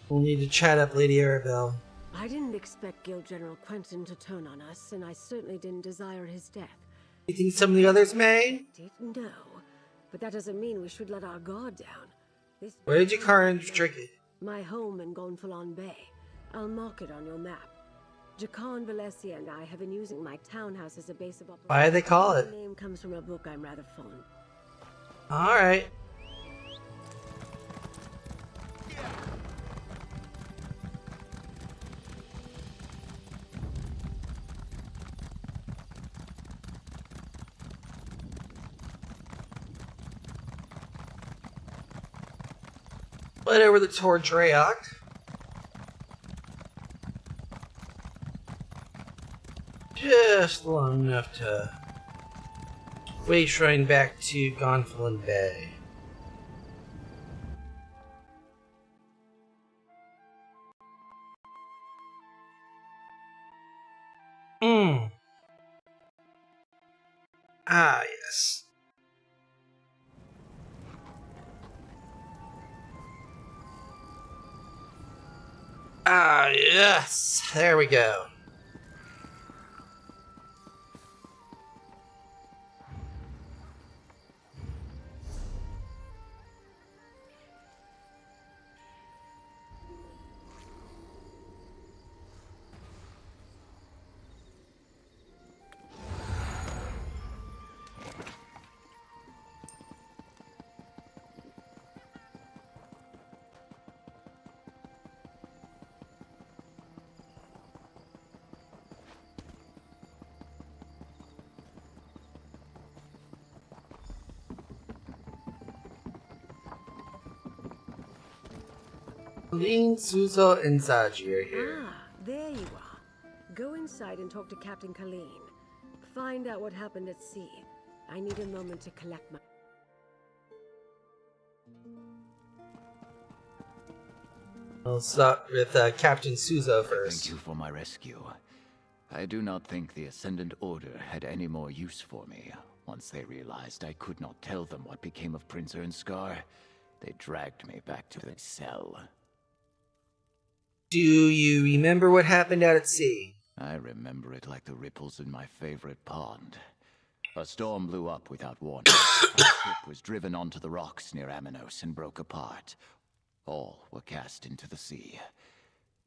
We'll need to chat up Lady Arabelle. I didn't expect Guild General Quentin to turn on us, and I certainly didn't desire his death. You think some of the others may? No, but that doesn't mean we should let our guard down. This Where did you car and drink it? my home in Gonfalon Bay. I'll mark it on your map. Jacan, Valencia, and I have been using my townhouse as a base of operations. Why do they call it? The name comes from a book I'm rather fond. Alright. Right over the Tor Draok. Just long enough to way shrine back to Gonfalon Bay. Ah, yes. Ah, yes. There we go. Lean, Suzo, and Zaji are here. Ah, there you are. Go inside and talk to Captain Colleen. Find out what happened at sea. I need a moment to collect my... We'll start with Captain Suzo first. Thank you for my rescue. I do not think the Ascendant Order had any more use for me. Once they realized I could not tell them what became of Prince Ernskar, they dragged me back to the cell. Do you remember what happened out at sea? I remember it like the ripples in my favorite pond. A storm blew up without warning. Our ship was driven onto the rocks near Aminos and broke apart. All were cast into the sea.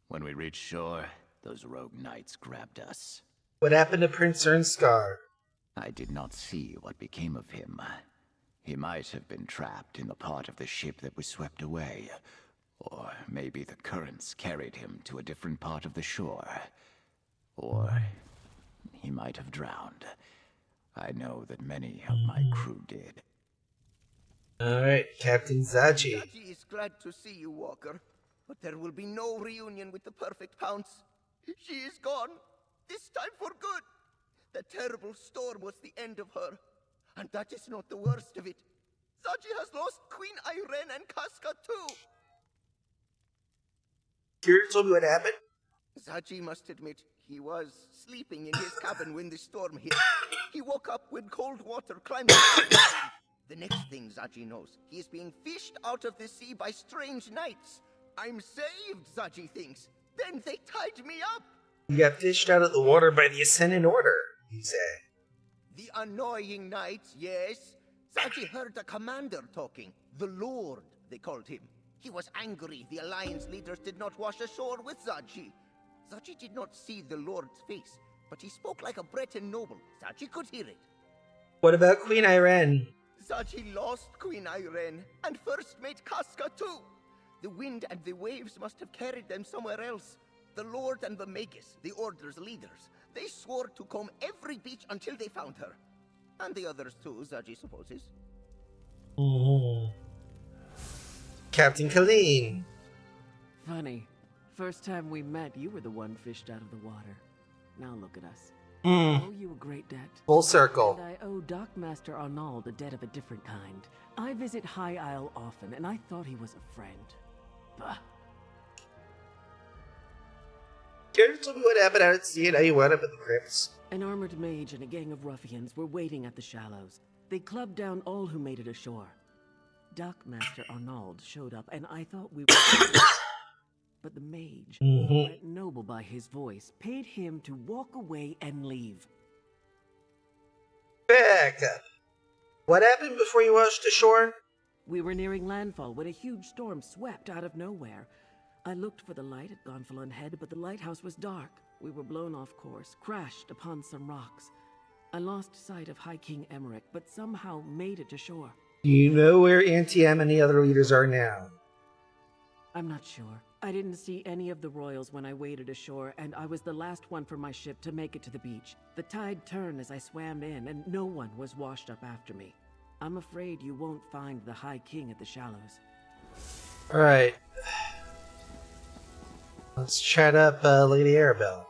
When we reached shore, those rogue knights grabbed us. What happened to Prince Ernskar? I did not see what became of him. He might have been trapped in the part of the ship that was swept away. Or maybe the currents carried him to a different part of the shore. Or he might have drowned. I know that many of my crew did. Alright, Captain Zaji. Zaji is glad to see you, Walker. But there will be no reunion with the perfect Pounce. She is gone. This time for good. The terrible storm was the end of her. And that is not the worst of it. Zaji has lost Queen Irene and Casca too. Curious told me what happened? Zaji must admit he was sleeping in his cabin when the storm hit. He woke up when cold water climbed up his skin. The next thing Zaji knows, he is being fished out of the sea by strange knights. I'm saved, Zaji thinks. Then they tied me up. You got fished out of the water by the Ascendant Order, you say. The annoying knights, yes. Zaji heard the commander talking. The Lord, they called him. He was angry the Alliance leaders did not wash ashore with Zaji. Zaji did not see the Lord's face, but he spoke like a Breton noble. Zaji could hear it. What about Queen Irene? Zaji lost Queen Irene, and First Mate Casca too. The wind and the waves must have carried them somewhere else. The Lord and the Magus, the Order's leaders, they swore to comb every beach until they found her. And the others too, Zaji supposes. Captain Colleen. Funny. First time we met, you were the one fished out of the water. Now look at us. Mm. I owe you a great debt. Full circle. And I owe Dockmaster Arnauld a debt of a different kind. I visit High Isle often, and I thought he was a friend. Bah. Care to tell me what happened out at sea and how you wound up in the crypts? An armored mage and a gang of ruffians were waiting at the shallows. They clubbed down all who made it ashore. Dockmaster Arnauld showed up, and I thought we were... But the mage, let noble by his voice, paid him to walk away and leave. Back up. What happened before you washed ashore? We were nearing landfall when a huge storm swept out of nowhere. I looked for the light at Gonfalon Head, but the lighthouse was dark. We were blown off course, crashed upon some rocks. I lost sight of High King Emmerich, but somehow made it to shore. Do you know where Auntie Em and the other leaders are now? I'm not sure. I didn't see any of the royals when I waded ashore, and I was the last one from my ship to make it to the beach. The tide turned as I swam in, and no one was washed up after me. I'm afraid you won't find the High King at the shallows. Alright. Let's chat up Lady Arabelle.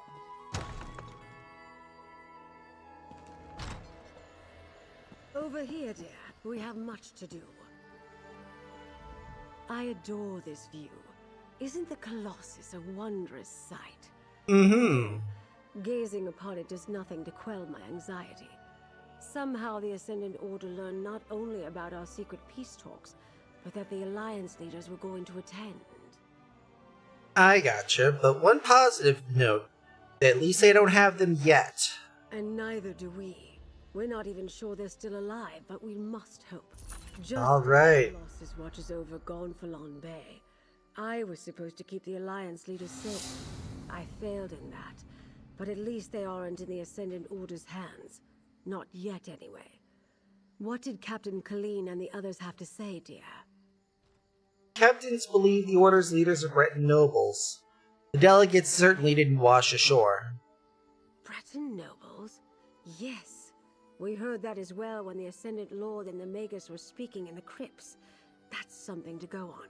Over here, dear. We have much to do. I adore this view. Isn't the Colossus a wondrous sight? Mm-hmm. Gazing upon it does nothing to quell my anxiety. Somehow the Ascendant Order learned not only about our secret peace talks, but that the Alliance leaders were going to attend. I gotcha, but one positive note. At least they don't have them yet. And neither do we. We're not even sure they're still alive, but we must hope. Just all right. Colossus watches over Gonfalon Bay. I was supposed to keep the Alliance leaders safe. I failed in that, but at least they aren't in the Ascendant Order's hands. Not yet, anyway. What did Captain Colleen and the others have to say, dear? Captains believe the Order's leaders are Breton nobles. The delegates certainly didn't wash ashore. Breton nobles? Yes. We heard that as well when the Ascendant Lord and the Magus were speaking in the crypts. That's something to go on.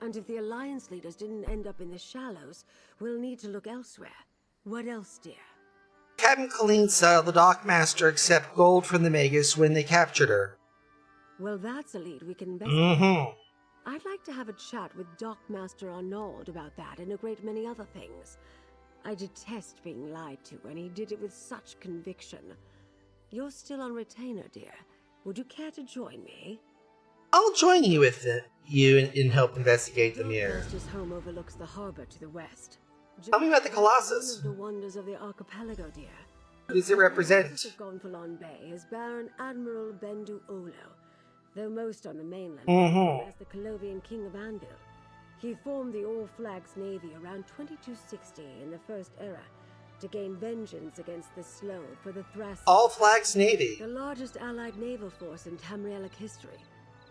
And if the Alliance leaders didn't end up in the shallows, we'll need to look elsewhere. What else, dear? Captain Colleen saw the Dockmaster accept gold from the Magus when they captured her. Well, that's a lead we can investigate. Mm-hmm. I'd like to have a chat with Dockmaster Arnauld about that and a great many other things. I detest being lied to, and he did it with such conviction. You're still on retainer, dear. Would you care to join me? I'll join you with you and help investigate the mirror. Dockmaster's home overlooks the harbor to the west. Tell me about the Colossus. One of the wonders of the archipelago, dear. What does it represent? The Gonfalon Bay is Baron Admiral Bendu Olo, though most on the mainland as the Colovian King of Anvil. He formed the All Flags Navy around 2260 in the First Era to gain vengeance against the Slow for the Thracians. All Flags Navy. The largest allied naval force in Tamrielic history.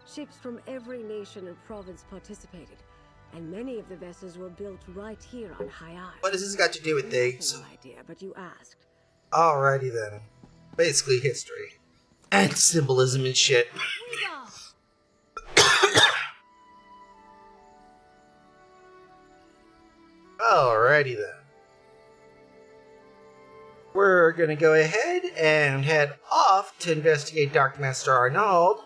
Ships from every nation and province participated, and many of the vessels were built right here on High Isle. What has this got to do with things? No idea, but you asked. Alrighty then. Basically history. And symbolism and shit. Alrighty then. We're gonna go ahead and head off to investigate Dark Master Arnold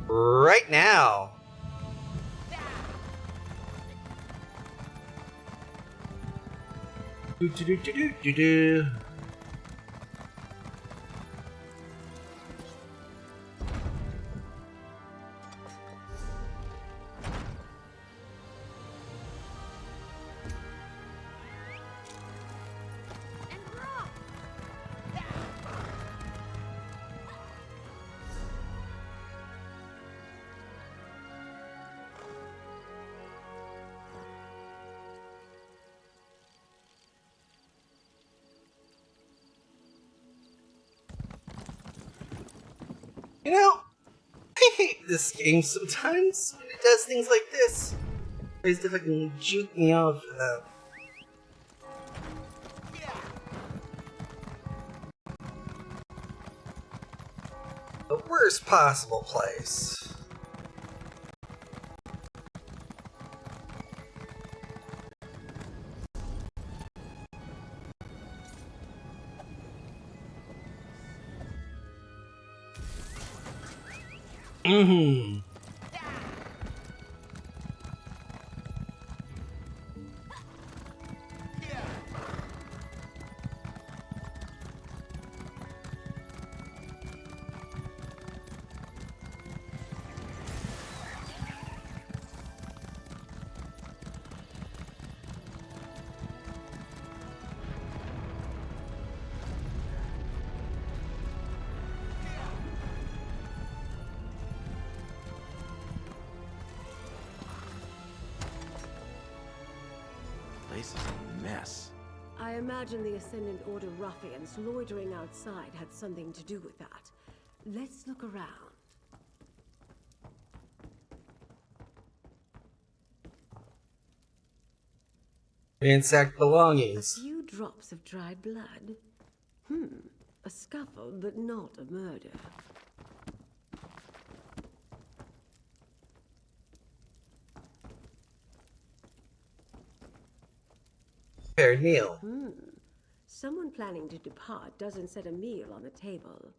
right now. Do. You know, I hate this game sometimes when it does things like this. Tries to fucking juke me off for that. The worst possible place. Mm-hmm. Place is a mess. I imagine the Ascendant Order ruffians loitering outside had something to do with that. Let's look around. Ransack belongings. A few drops of dried blood. A scuffle, but not a murder. Prepared meal. Someone planning to depart doesn't set a meal on the table.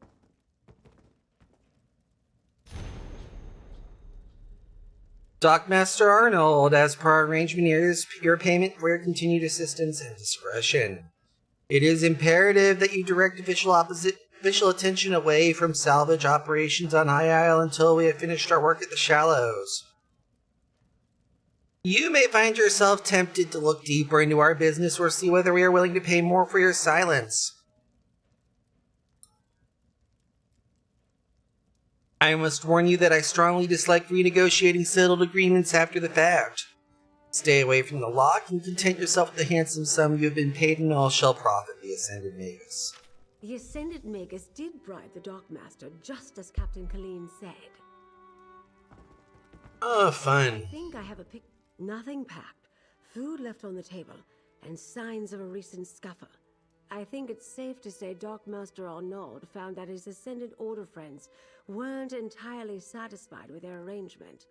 Dockmaster Arnold, as per our arrangement, here is your payment for your continued assistance and discretion. It is imperative that you direct official attention away from salvage operations on High Isle until we have finished our work at the Shallows. You may find yourself tempted to look deeper into our business or see whether we are willing to pay more for your silence. I must warn you that I strongly dislike renegotiating settled agreements after the fact. Stay away from the lock and content yourself with the handsome sum you have been paid, and all shall profit the Ascended Magus. The Ascended Magus did bribe the Dockmaster, just as Captain Colleen said. Oh, fun. I think I have a pic. Nothing packed, food left on the table, and signs of a recent scuffle. I think it's safe to say Dockmaster Arnold found that his Ascended Order friends weren't entirely satisfied with their arrangement.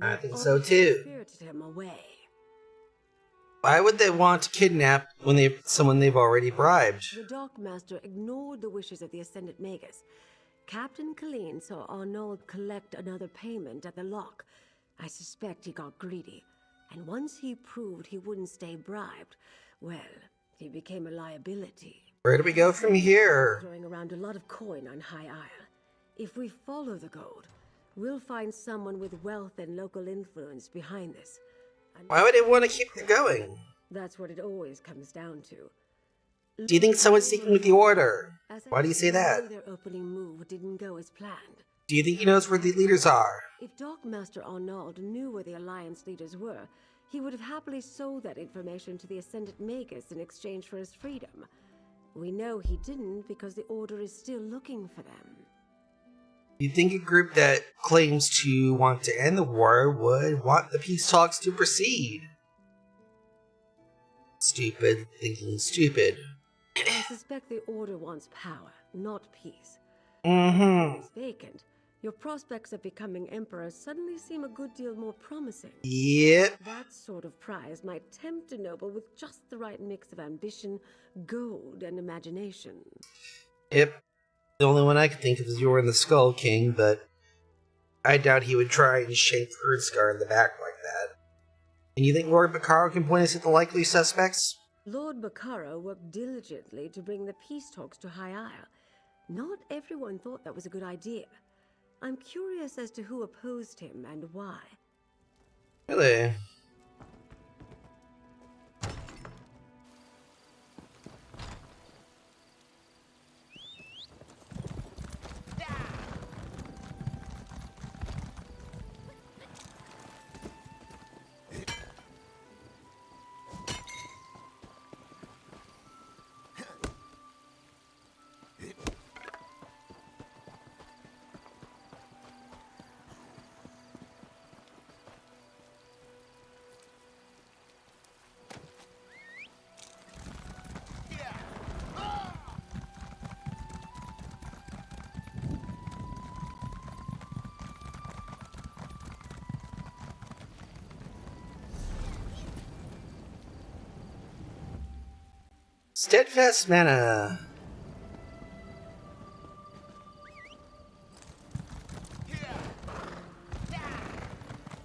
I think so too. Spirited him away. Why would they want to kidnap someone they've already bribed? The Dockmaster ignored the wishes of the Ascended Magus. Captain Colleen saw Arnold collect another payment at the lock. I suspect he got greedy. And once he proved he wouldn't stay bribed, well, he became a liability. Where do we go from here? Throwing around a lot of coin on High Isle. If we follow the gold, we'll find someone with wealth and local influence behind this. And Why would they want to keep it going? that's what it always comes down to. Do you think someone's sticking with the Order? Why do you say that? Their opening move didn't go as planned. Do you think he knows where the leaders are? If Dockmaster Arnold knew where the Alliance leaders were, he would have happily sold that information to the Ascended Magus in exchange for his freedom. We know he didn't because the Order is still looking for them. You'd think a group that claims to want to end the war would want the peace talks to proceed. Stupid thinking stupid. I suspect the Order wants power, not peace. Mm-hmm. It's vacant. Your prospects of becoming emperor suddenly seem a good deal more promising. Yep. That sort of prize might tempt a noble with just the right mix of ambition, gold, and imagination. Yep. The only one I could think of is Yoren the Skull King, but I doubt he would try and shank Urdscar in the back like that. And you think Lord Bacaro can point us at the likely suspects? Lord Bacaro worked diligently to bring the peace talks to High Isle. Not everyone thought that was a good idea. I'm curious as to who opposed him and why. Really? Steadfast mana.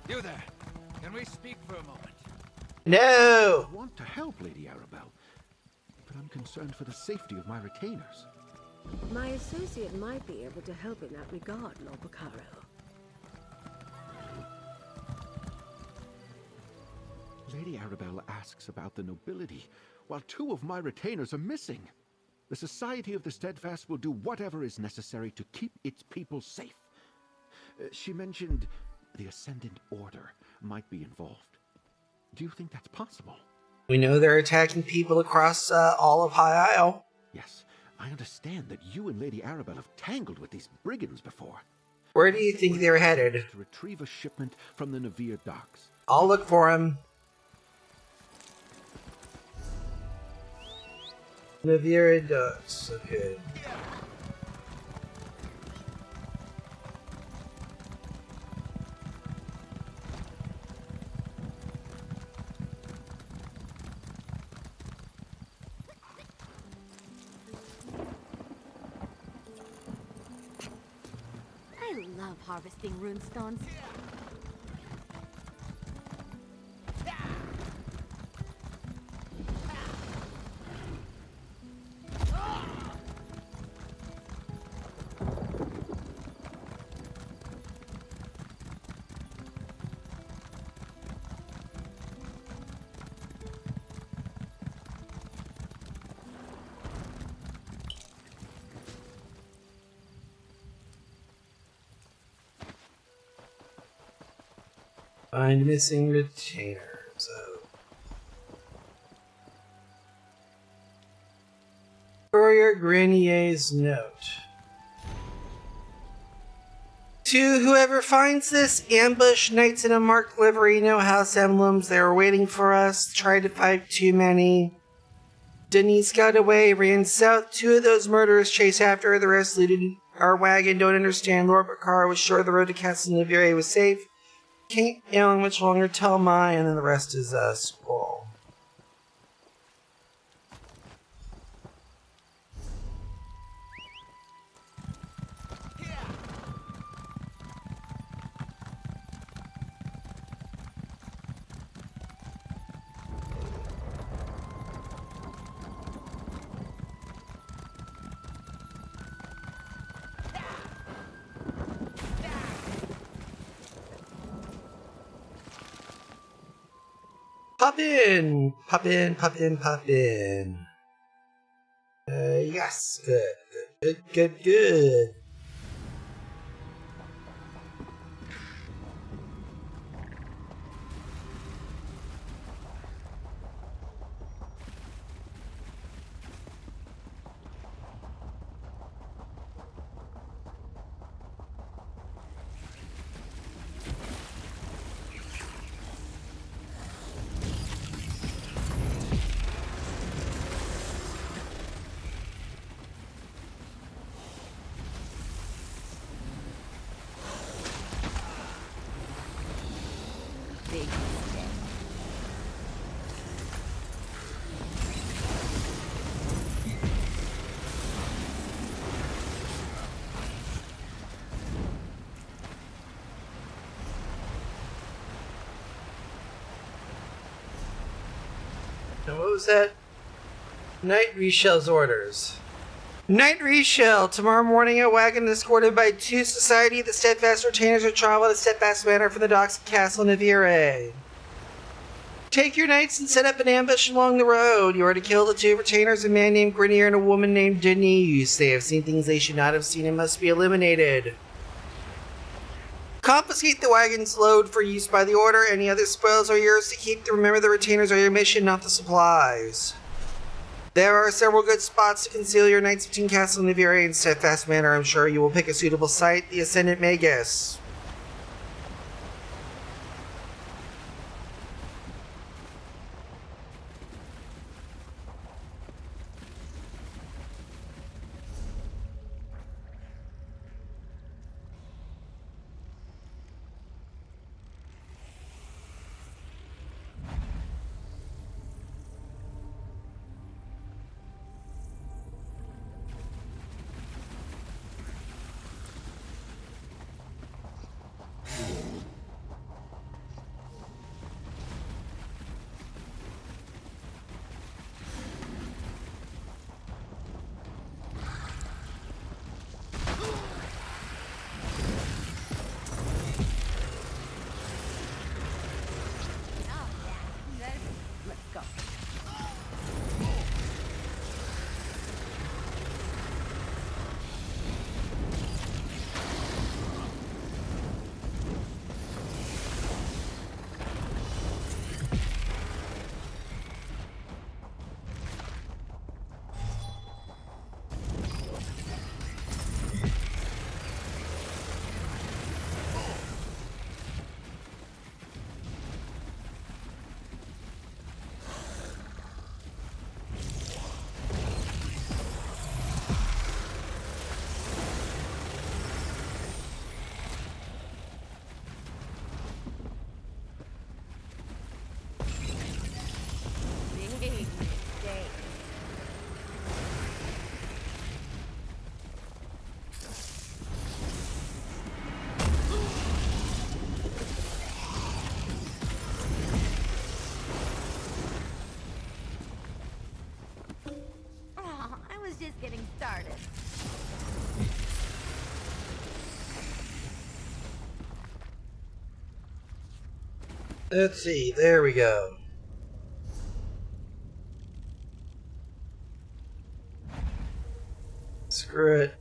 You there. Can we speak for a moment? No! I want to help, Lady Arabelle, but I'm concerned for the safety of my retainers. My associate might be able to help in that regard, Lord Bacaro. Lady Arabelle asks about the nobility, while 2 of my retainers are missing. The Society of the Steadfast will do whatever is necessary to keep its people safe. She mentioned the Ascendant Order might be involved. Do you think that's possible? We know they're attacking people across all of High Isle. Yes, I understand that you and Lady Arabelle have tangled with these brigands before. Where do you think they're headed? To retrieve a shipment from the Navir docks. I'll look for him. Navira Ducks, okay. I love harvesting runestones. Find missing retainers. Oh. Courier Grenier's note. To whoever finds this, ambush knights in a marked livery, no house emblems. They were waiting for us. Tried to fight too many. Denise got away, ran south. 2 of those murderers chased after her. The rest looted our wagon. Don't understand. Lord Bacaro was sure the road to Castle Navire was safe. Can't yell much longer. Tell mine, and then the rest is scroll. Pop in! Pop in, pop in, pop in. Yes, good. And what was that? Night Reshell's orders. Night Reshell! Tomorrow morning, a wagon escorted by 2 Society of the Steadfast Retainers will travel at a steadfast manner from the docks of Castle Navire. Take your knights and set up an ambush along the road. You are to kill the 2 retainers, a man named Grenier and a woman named Denise. They have seen things they should not have seen and must be eliminated. Confiscate the wagon's load for use by the order. Any other spoils are yours to keep. Remember, the retainers are your mission, not the supplies. There are several good spots to conceal your knights between Castle Navire and Steadfast Manor. I'm sure you will pick a suitable site. The Ascendant may guess. Oh, I was just getting started. Let's see, there we go. Screw it.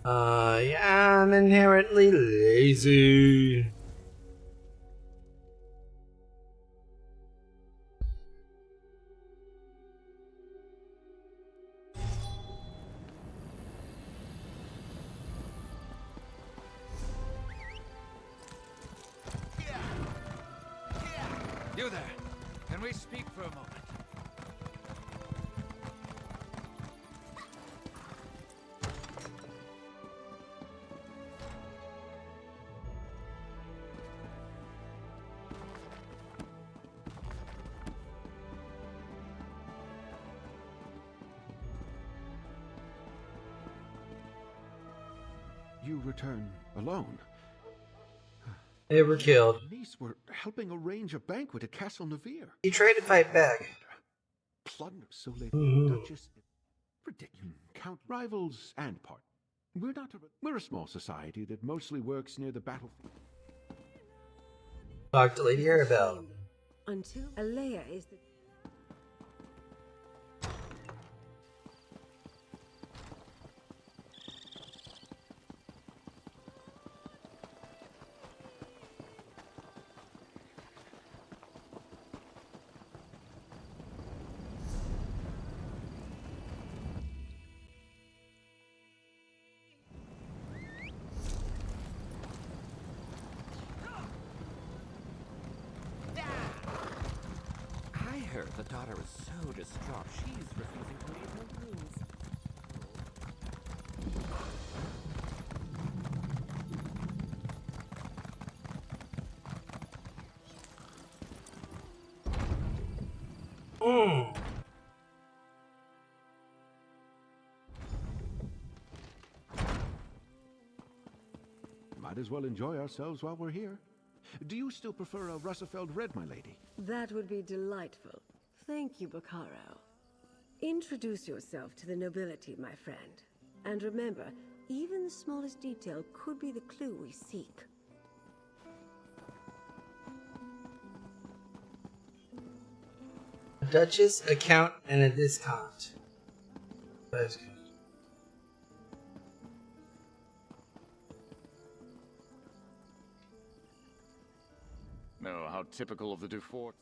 I am inherently lazy. You there. Can we speak for a moment? You return alone. They were killed. Niece were helping arrange a banquet at Castle Navire. He tried to fight back. Plunder so late. Mhm. Duchess. Ridiculous. Count rivals and part. We're a small society that mostly works near the battlefield. Talk to Lady Arabelle. Until Alea is the... I heard the daughter is so distraught she's refusing to leave her rooms. Might as well enjoy ourselves while we're here. Do you still prefer a Russefeld Red, my lady? That would be delightful. Thank you, Baccaro. Introduce yourself to the nobility, my friend. And remember, even the smallest detail could be the clue we seek. A Duchess, account, and a discount. That's good. No, how typical of the Dufort.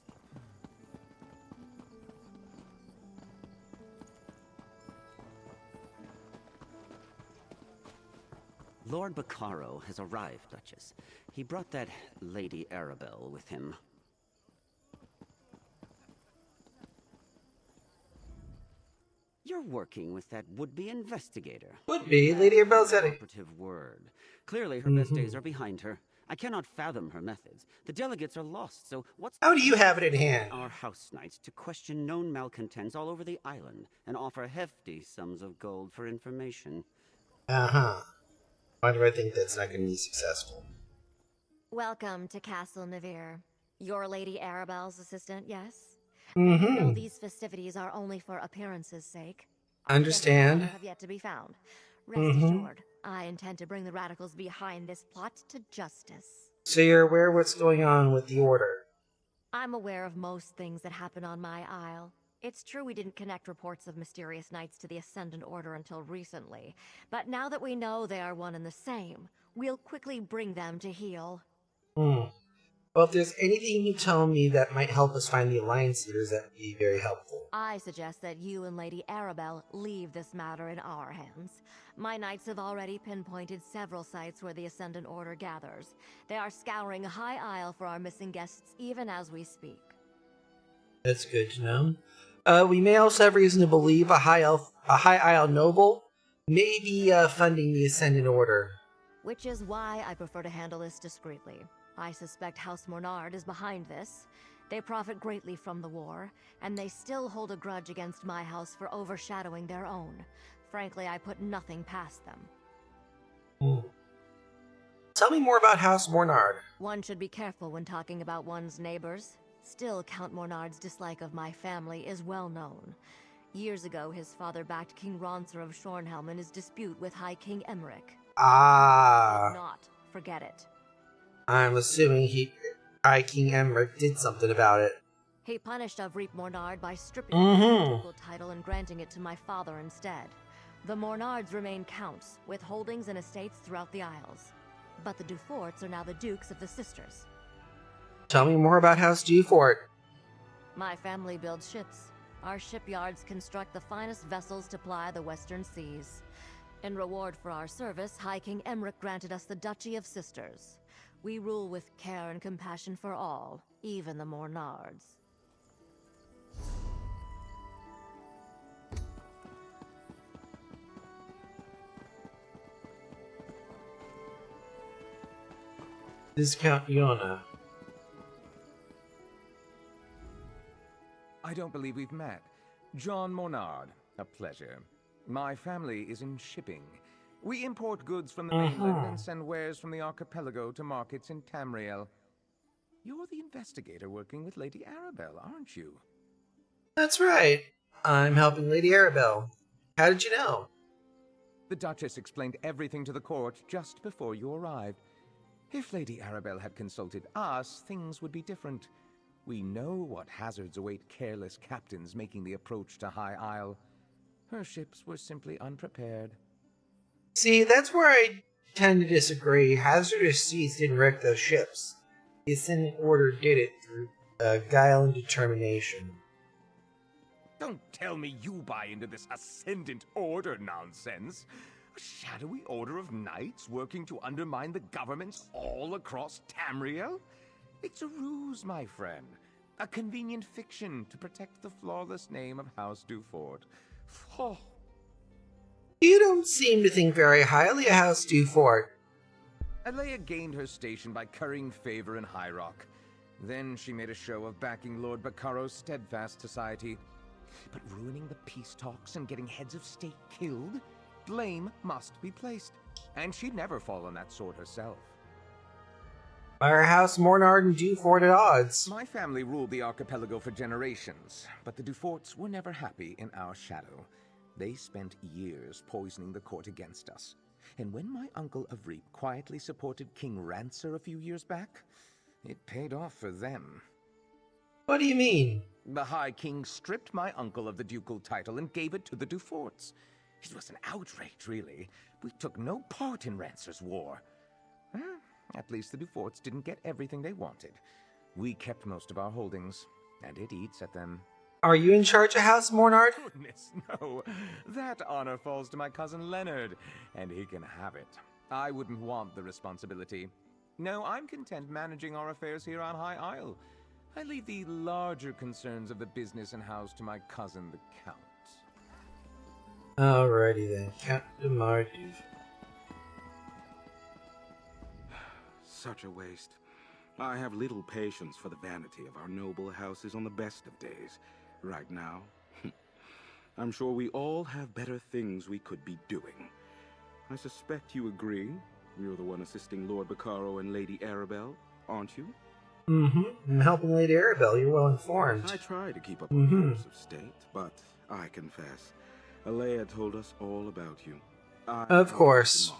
Lord Baccaro has arrived, Duchess. He brought that Lady Arabelle with him. You're working with that would-be investigator. Would-be? Lady Arabelle's at a... Operative word. Clearly her best days are behind her. I cannot fathom her methods. The delegates are lost, so what's... How do you have it in hand? Our house knights to question known malcontents all over the island and offer hefty sums of gold for information. Uh-huh. Why do I think that's not going to be successful? Welcome to Castle Navir. You're Lady Arabelle's assistant, yes? Mm-hmm. Though these festivities are only for appearances' sake. Understand. Have yet to be found. Rest assured, I intend to bring the radicals behind this plot to justice. So you're aware of what's going on with the Order? I'm aware of most things that happen on my isle. It's true we didn't connect reports of mysterious knights to the Ascendant Order until recently, but now that we know they are one and the same, we'll quickly bring them to heel. Well, if there's anything you tell me that might help us find the Alliance leaders, that would be very helpful. I suggest that you and Lady Arabelle leave this matter in our hands. My knights have already pinpointed several sites where the Ascendant Order gathers. They are scouring High Isle for our missing guests even as we speak. That's good to know. We may also have reason to believe a High Isle noble may be funding the Ascendant Order. Which is why I prefer to handle this discreetly. I suspect House Mornard is behind this. They profit greatly from the war, and they still hold a grudge against my house for overshadowing their own. Frankly, I put nothing past them. Tell me more about House Mornard. One should be careful when talking about one's neighbors. Still, Count Mornard's dislike of my family is well known. Years ago, his father backed King Ronser of Shornhelm in his dispute with High King Emmerich. Ah. Did not forget it. I'm assuming High King Emmerich did something about it. He punished Avreep Mornard by stripping his ducal title and granting it to my father instead. The Mornards remain counts, with holdings and estates throughout the Isles. But the Duforts are now the dukes of the sisters. Tell me more about House Dufort. My family builds ships. Our shipyards construct the finest vessels to ply the western seas. In reward for our service, High King Emmerich granted us the Duchy of Sisters. We rule with care and compassion for all, even the Mornards. Discount Yona. I don't believe we've met. John Mornard, a pleasure. My family is in shipping. We import goods from the mainland and send wares from the archipelago to markets in Tamriel. You're the investigator working with Lady Arabelle, aren't you? That's right. I'm helping Lady Arabelle. How did you know? The Duchess explained everything to the court just before you arrived. If Lady Arabelle had consulted us, things would be different. We know what hazards await careless captains making the approach to High Isle. Her ships were simply unprepared. See, that's where I tend to disagree. Hazardous seas didn't wreck those ships. The Ascendant Order did it through guile and determination. Don't tell me you buy into this Ascendant Order nonsense. A shadowy order of knights working to undermine the governments all across Tamriel? It's a ruse, my friend. A convenient fiction to protect the flawless name of House Dufort. Oh. You don't seem to think very highly of House Dufort. Alea gained her station by currying favor in High Rock. Then she made a show of backing Lord Baccaro's steadfast society. But ruining the peace talks and getting heads of state killed? Blame must be placed. And she'd never fall on that sword herself. Our house Mornard and Dufort at odds. My family ruled the archipelago for generations, but the Duforts were never happy in our shadow. They spent years poisoning the court against us. And when my uncle Avreep quietly supported King Rancer a few years back, it paid off for them. What do you mean? The High King stripped my uncle of the ducal title and gave it to the Duforts. It was an outrage, really. We took no part in Rancer's war. Well, at least the Duforts didn't get everything they wanted. We kept most of our holdings, and it eats at them. Are you in charge of House Mornard? Goodness, no. That honor falls to my cousin Leonard, and he can have it. I wouldn't want the responsibility. No, I'm content managing our affairs here on High Isle. I leave the larger concerns of the business and house to my cousin, the Count. Alrighty then, Count de Mardu. Such a waste. I have little patience for the vanity of our noble houses on the best of days. Right now, I'm sure we all have better things we could be doing. I suspect you agree. You're the one assisting Lord Bacaro and Lady Arabelle, aren't you? I'm helping Lady Arabelle, you're well informed. I try to keep up with affairs of state, but I confess, Alea told us all about you. Of course.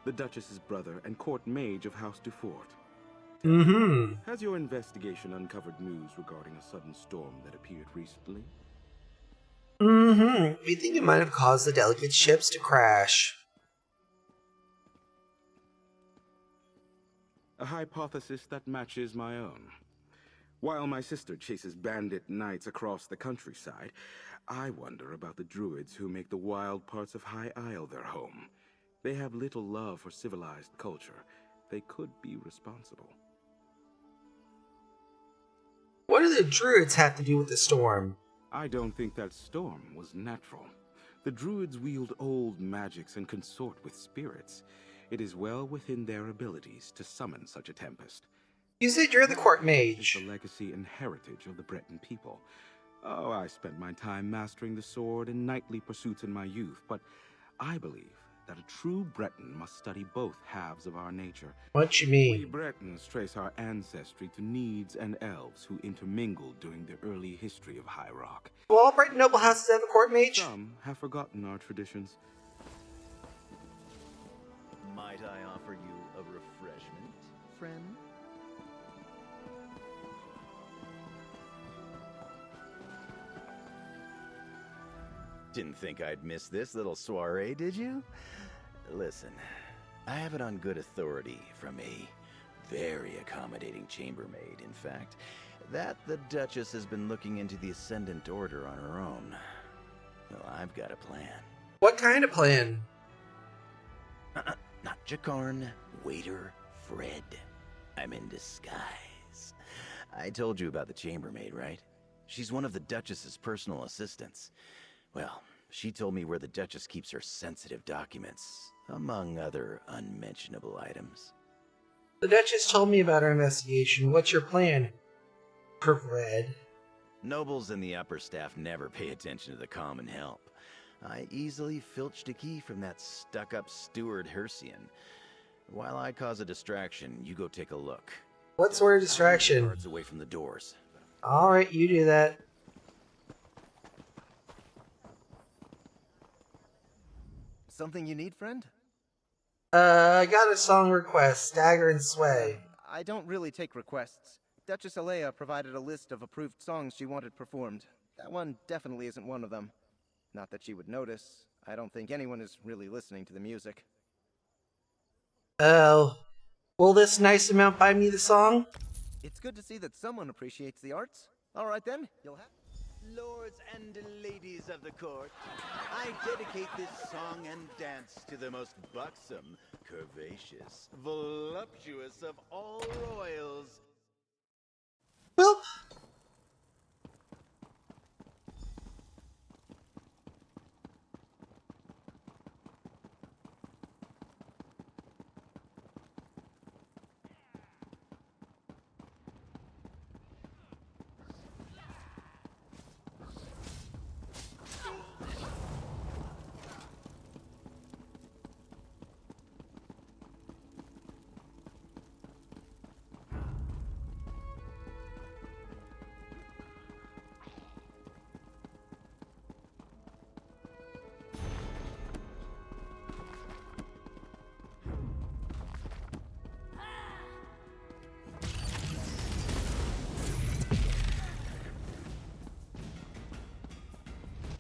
The Duchess's brother and court mage of House Dufort. Has your investigation uncovered news regarding a sudden storm that appeared recently? We think it might have caused the delicate ships to crash. A hypothesis that matches my own. While my sister chases bandit knights across the countryside, I wonder about the druids who make the wild parts of High Isle their home. They have little love for civilized culture. They could be responsible. What do the druids have to do with the storm? I don't think that storm was natural. The druids wield old magics and consort with spirits. It is well within their abilities to summon such a tempest. You said you're the court mage. It's the legacy and heritage of the Breton people. Oh, I spent my time mastering the sword and knightly pursuits in my youth, but I believe that a true Breton must study both halves of our nature. What you mean? We Bretons trace our ancestry to Needs and Elves who intermingled during the early history of High Rock. Do all Breton noble houses have a court mage? Some have forgotten our traditions. Might I offer you a refreshment, friend? Didn't think I'd miss this little soiree, did you? Listen, I have it on good authority from a very accommodating chambermaid, in fact, that the Duchess has been looking into the Ascendant Order on her own. Well, I've got a plan. What kind of plan? Not Jakarn, waiter, Fred. I'm in disguise. I told you about the chambermaid, right? She's one of the Duchess's personal assistants. Well, she told me where the Duchess keeps her sensitive documents, among other unmentionable items. The Duchess told me about her investigation. What's your plan, Fred? Nobles and the upper staff never pay attention to the common help. I easily filched a key from that stuck-up steward Hercian. While I cause a distraction, you go take a look. What sort of distraction? Guards away from the doors. Alright, you do that. Something you need, friend? I got a song request, Stagger and Sway. I don't really take requests. Duchess Alea provided a list of approved songs she wanted performed. That one definitely isn't one of them. Not that she would notice. I don't think anyone is really listening to the music. Oh. Will this nice amount buy me the song? It's good to see that someone appreciates the arts. Alright then, you'll have... Lords and ladies of the court, I dedicate this song and dance to the most buxom, curvaceous, voluptuous of all royals. Boop.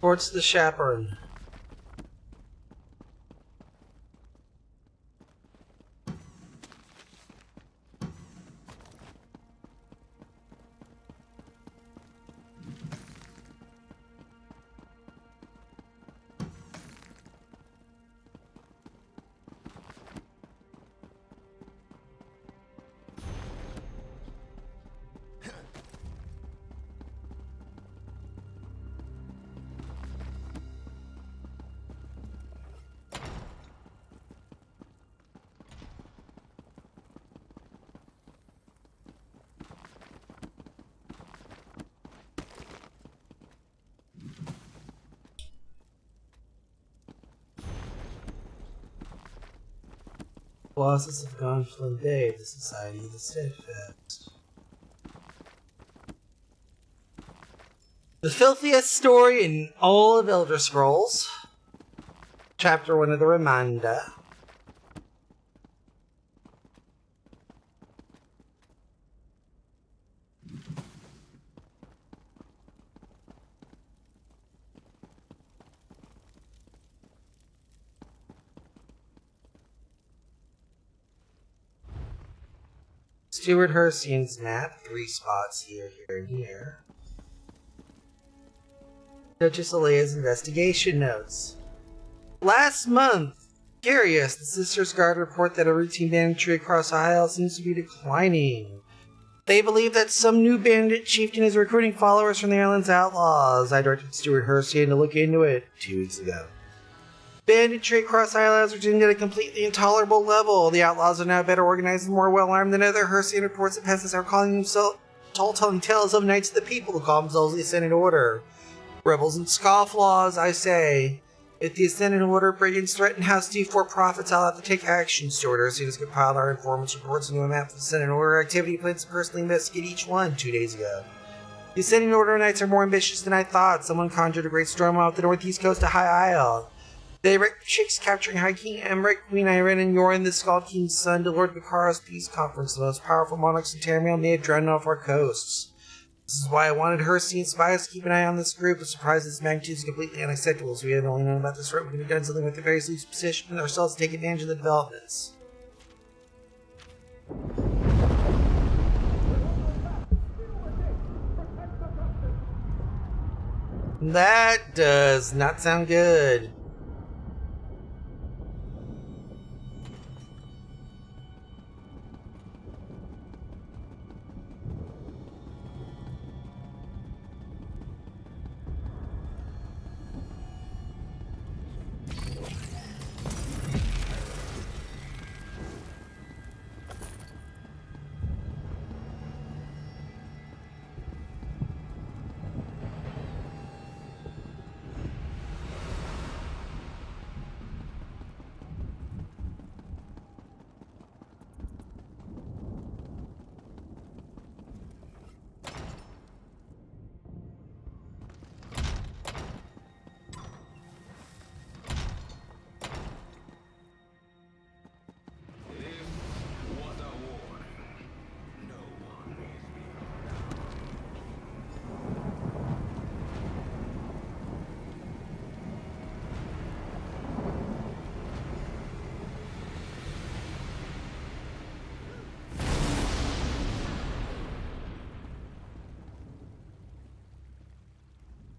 Reports to the chaperone. Colossus of Gonfalon Bay, the Society of the Steadfast. The filthiest story in all of Elder Scrolls. Chapter 1 of the Remanda. Stuart Hersian's map, 3 spots here, here, and here. Duchess Alea's investigation notes. Last month, curious, the Sisters Guard report that a routine banditry across Ohio seems to be declining. They believe that some new bandit chieftain is recruiting followers from the island's outlaws. I directed Stuart Hersian to look into it 2 weeks ago. Banditry across Isle has resumed at a completely intolerable level. The outlaws are now better organized and more well-armed than ever. Hersian reports that peasants are calling themselves, telling tales of Knights of the People who call themselves the Ascendant Order. Rebels and scofflaws, I say. If the Ascendant Order brigands threaten House D for profits, I'll have to take action. Stuart Hersian has compiled our informants' reports into a map of the Ascendant Order activity plans to personally investigate each one 2 days ago. The Ascendant Order Knights are more ambitious than I thought. Someone conjured a great storm off the northeast coast of High Isle. They wrecked ships capturing High King Emmerich, Queen Irene, and Yorin, the Scald King's son, to Lord Vicaro's peace conference. The most powerful monarchs in Tamriel may have drowned off our coasts. This is why I wanted Hersian spies to keep an eye on this group. The surprise of this magnitude is completely unacceptable, so we haven't only known about this threat. We could have done something with the very least position ourselves to take advantage of the developments. That does not sound good.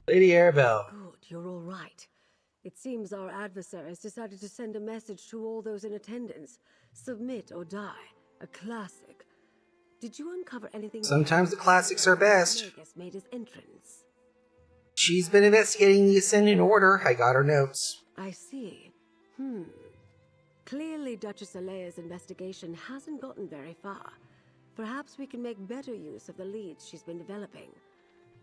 Lady Arabelle. Good, you're all right. It seems our adversary has decided to send a message to all those in attendance. Submit or die. A classic. Did you uncover anything? Sometimes the classics are best. Magus made his entrance. She's been investigating the Ascendant Order. I got her notes. I see. Clearly Duchess Alea's investigation hasn't gotten very far. Perhaps we can make better use of the leads she's been developing.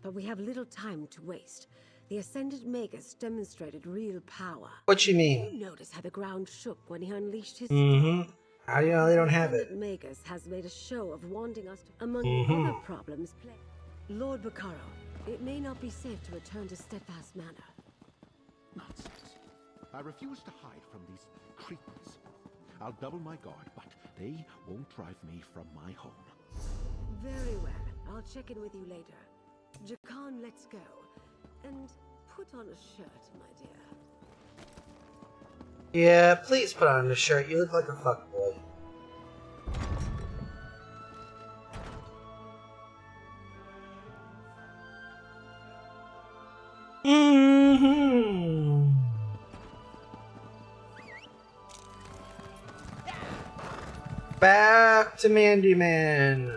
But we have little time to waste. The Ascendant Magus demonstrated real power. What you mean? You notice how the ground shook when he unleashed his How do you know they don't have it? The Magus has made a show of wanting us to, among other problems, Lord Bacaro, it may not be safe to return to Steadfast Manor. Nonsense. I refuse to hide from these creepers. I'll double my guard, but they won't drive me from my home. Very well. I'll check in with you later. Jakan, let's go. And put on a shirt, my dear? Yeah, please put on a shirt. You look like a fuckboy. Back to Mandy Man.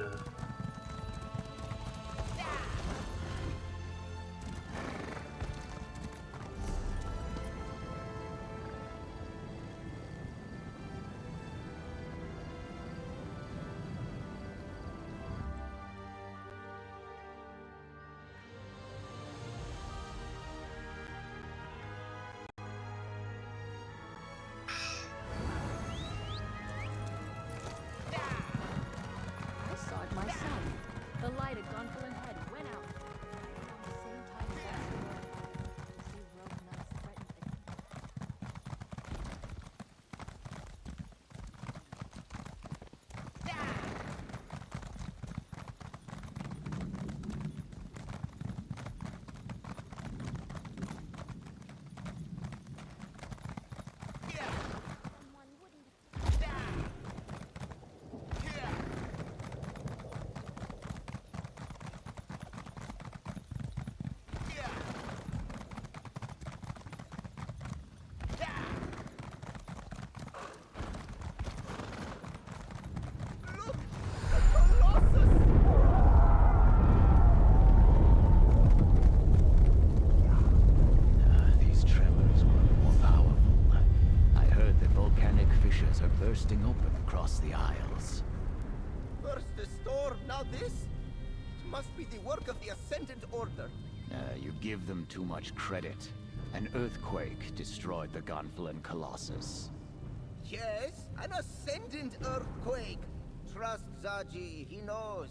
I saw it myself. The light at Gonfalon Head went out. Right around the same time as that door. You see rogue knights threatened the... These tremors were more powerful. I heard that volcanic fissures are bursting open across the Isles. First the storm, now this? It must be the work of the Ascendant Order. You give them too much credit. An earthquake destroyed the Gonfalon Colossus. Yes, an Ascendant Earthquake. Trust Zaji, he knows.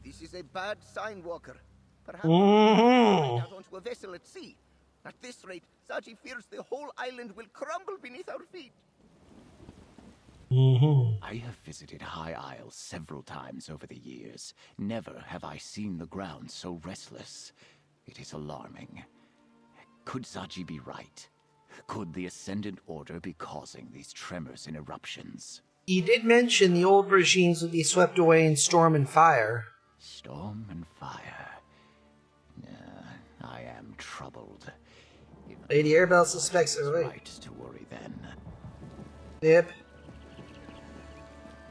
This is a bad sign, Walker. Perhaps we ride out onto a vessel at sea. At this rate, Zaji fears the whole island will crumble beneath our feet. I have visited High Isle several times over the years. Never have I seen the ground so restless. It is alarming. Could Zaji be right? Could the Ascendant Order be causing these tremors and eruptions? He did mention the old regimes would be swept away in storm and fire. Storm and fire. I am troubled. Lady Arabelle suspects her. Right to worry then. Yep.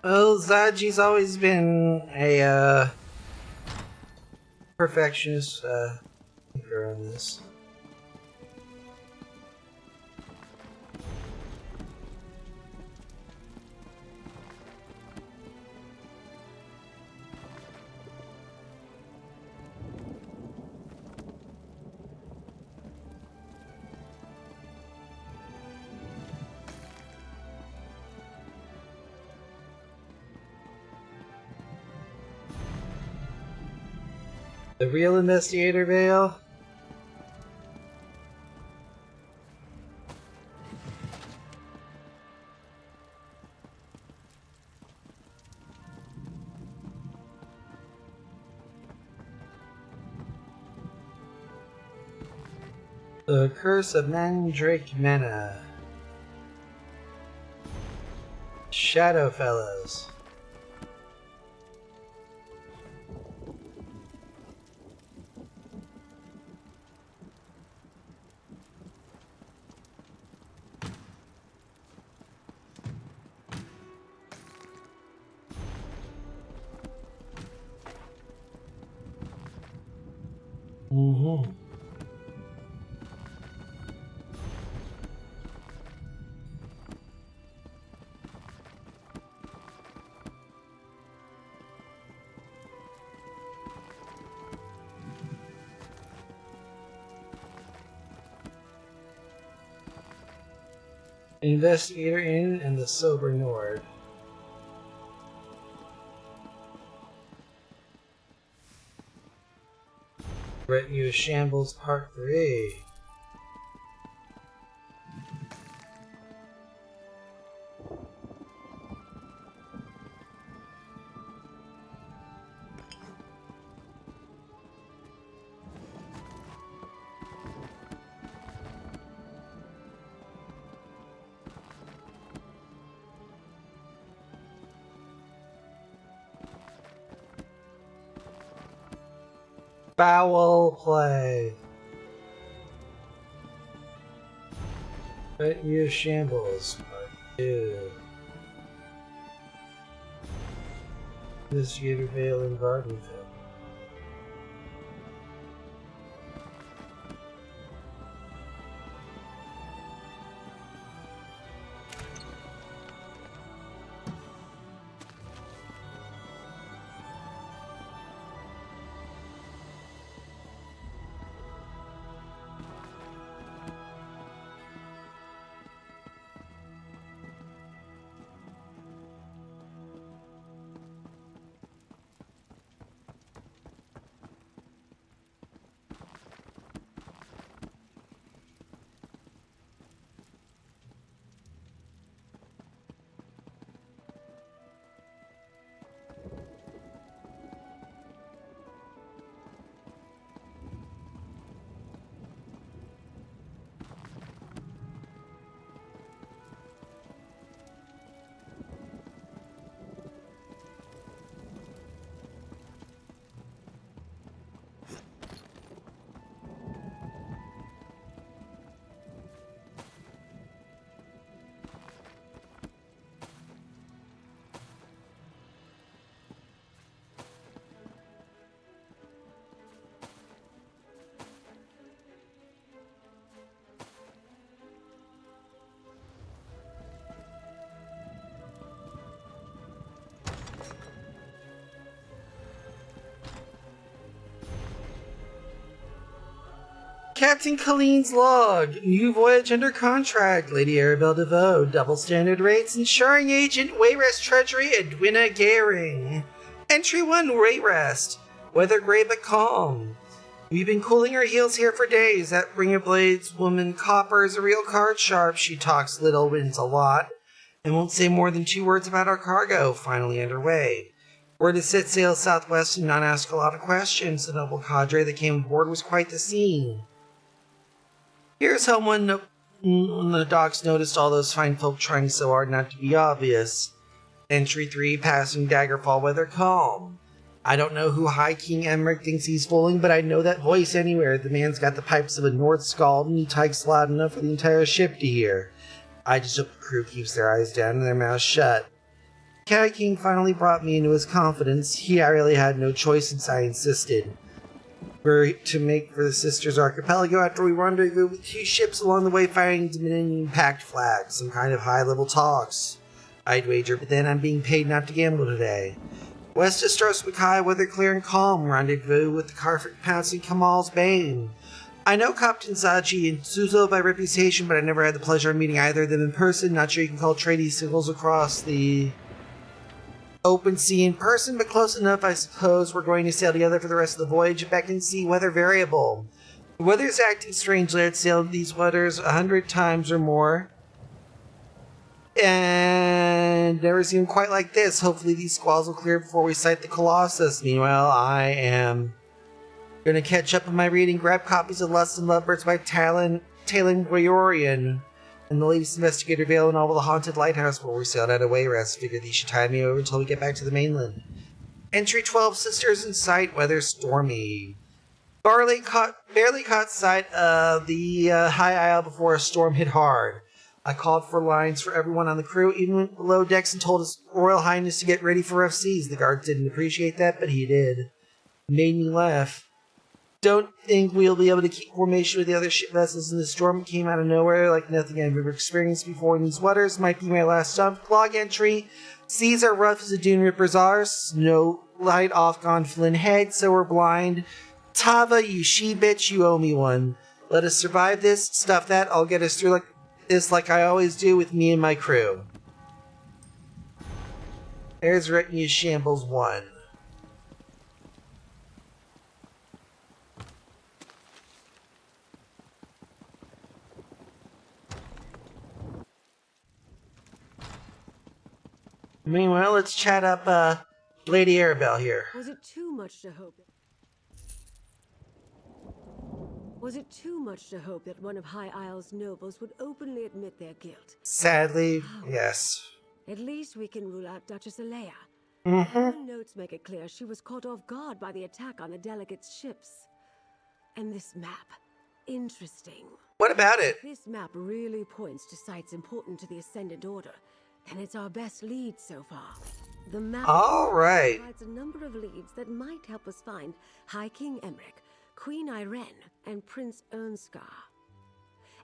Well, Zaji's always been a perfectionist thinker on this. The real investigator, Vale? The Curse of Mandrake Manor. Shadow Fellows. Investigator Inn and the Sober Nord. Retinue of Shambles Part 3. Foul play. But you shambles. Part 2. Investigator Vale and Gardenville. Captain Colleen's log. New voyage under contract. Lady Arabelle DeVoe. Double standard rates. Insuring agent Wayrest Treasury Edwina Gehring. Entry 1 Wayrest. Weather gray but calm. We've been cooling our heels here for days. That Bringer Blades woman Copper is a real card sharp. She talks little, wins a lot, and won't say more than 2 words about our cargo. Finally underway. We're to set sail southwest and not ask a lot of questions. The noble cadre that came aboard was quite the scene. Here's how one on the docks noticed all those fine folk trying so hard not to be obvious. Entry 3, passing Daggerfall weather calm. I don't know who High King Emmerich thinks he's fooling, but I'd know that voice anywhere. The man's got the pipes of a North Scald, and he tykes loud enough for the entire ship to hear. I just hope the crew keeps their eyes down and their mouths shut. High King finally brought me into his confidence. I really had no choice since I insisted. We're to make for the Sisters Archipelago after we rendezvous with 2 ships along the way firing Dominion packed flags, some kind of high-level talks. I'd wager, but then I'm being paid not to gamble today. West of Stroswick, weather clear and calm, rendezvous with the Carford pouncing Kamal's Bane. I know Captain Zaji and Suzo by reputation, but I never had the pleasure of meeting either of them in person. Not sure you can call tradie signals across the open sea in person, but close enough, I suppose. We're going to sail together for the rest of the voyage. Back and sea weather variable. The weather's acting strangely. I'd sailed these waters 100 times or more, and never seen quite like this. Hopefully these squalls will clear before we sight the Colossus. Meanwhile, I am going to catch up on my reading, grab copies of Lust and Lovebirds by Talon Goyorian, and the latest Investigator Vale novel, The Haunted Lighthouse, where we sailed out of Wayrest. Figured these should tide me over until we get back to the mainland. Entry 12, Sisters in sight, weather stormy. Barely caught sight of the high isle before a storm hit hard. I called for lines for everyone on the crew, even went below decks and told His Royal Highness to get ready for rough seas. The guards didn't appreciate that, but he did. Made me laugh. Don't think we'll be able to keep formation with the other ship vessels in the storm. It came out of nowhere like nothing I've ever experienced before in these waters. Might be my last stop. Log entry. Seas are rough as the dune rippers are. Snow light off Gonfalon Head, so we're blind. Tava, you she-bitch, you owe me one. Let us survive this. Stuff that. I'll get us through like this like I always do with me and my crew. There's Retinue Shambles 1. Meanwhile, let's chat up Lady Arabelle here. Was it too much to hope? Was it too much to hope that one of High Isle's nobles would openly admit their guilt? Sadly, yes. At least we can rule out Duchess Alea. Her notes make it clear she was caught off guard by the attack on the delegates' ships. And this map. Interesting. What about it? If this map really points to sites important to the Ascendant Order, then it's our best lead so far. The map provides a number of leads that might help us find High King Emmerich, Queen Irene, and Prince Ernskar.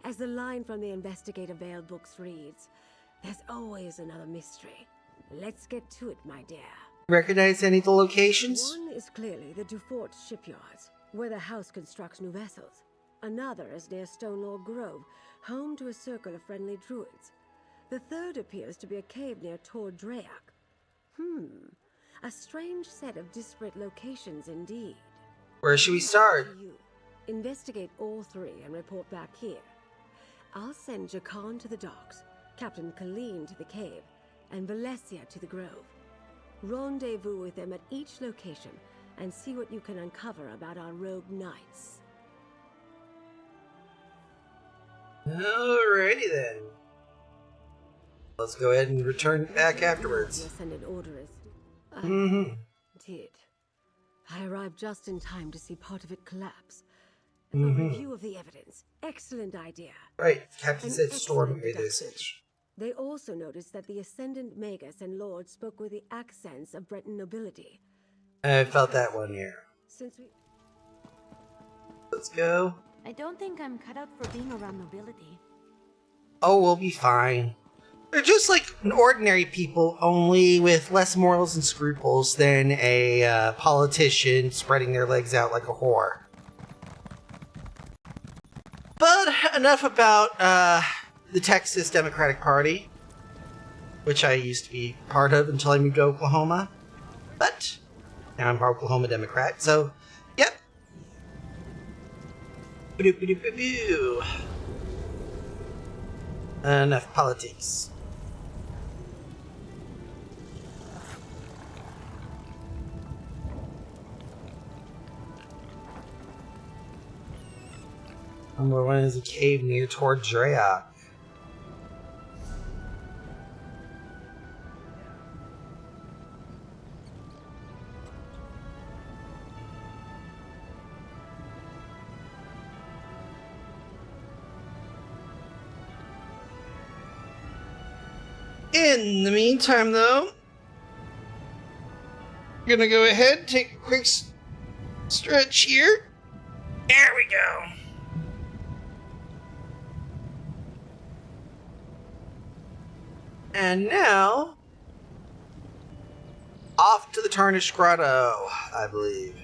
As the line from the Investigator Veil books reads, there's always another mystery. Let's get to it, my dear. Recognize any of the locations? One is clearly the Dufort shipyards, where the house constructs new vessels. Another is near Stonelaw Grove, home to a circle of friendly druids. The third appears to be a cave near Tor Draak. A strange set of disparate locations indeed. Where should we start? Investigate all three and report back here. I'll send Jakan to the docks, Captain Colleen to the cave, and Valencia to the grove. Rendezvous with them at each location and see what you can uncover about our rogue knights. Alrighty then. Let's go ahead and return back afterwards. The Ascendant Order is... did. I arrived just in time to see part of it collapse. A review of the evidence. Excellent idea. Right, Captain An said Storm excellent made deduction. this. They also noticed that the Ascendant Magus and Lords spoke with the accents of Breton nobility. I felt that one here. Since we... Let's go. I don't think I'm cut out for being around nobility. Oh, we'll be fine. They're just like ordinary people, only with less morals and scruples than a politician spreading their legs out like a whore. But enough about the Texas Democratic Party, which I used to be part of until I moved to Oklahoma. But now I'm an Oklahoma Democrat, so yep. Ba-do-ba-do-ba-boo. Enough politics. Number one is a cave near Tor Draak. In the meantime, though, I'm gonna go ahead, take a quick stretch here. There we go. And now, off to the Tarnished Grotto, I believe.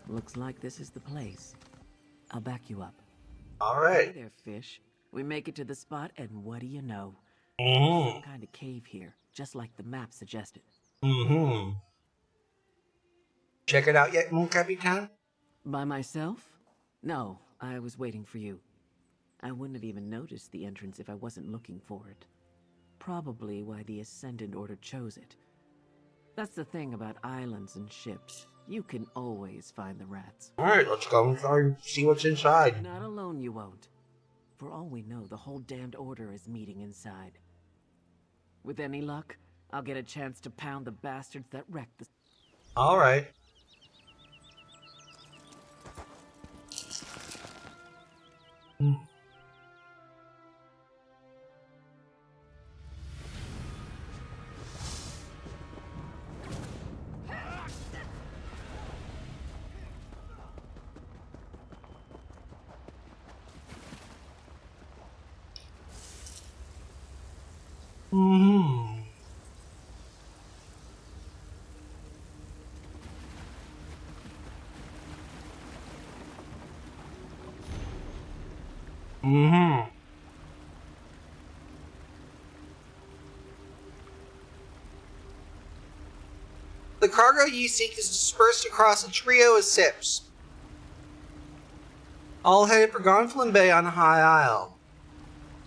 Looks like this is the place. I'll back you up. All right. Hey there, fish. We make it to the spot, and what do you know? Some kind of cave here, just like the map suggested. Check it out yet, Mon Capitan? By myself? No, I was waiting for you. I wouldn't have even noticed the entrance if I wasn't looking for it. Probably why the Ascendant Order chose it. That's the thing about islands and ships. You can always find the rats. Alright, let's go and see what's inside. Not alone you won't. For all we know, the whole damned order is meeting inside. With any luck, I'll get a chance to pound the bastards that wrecked the... Alright. The cargo you seek is dispersed across a trio of ships, all headed for Gonfalon Bay on the High Isle.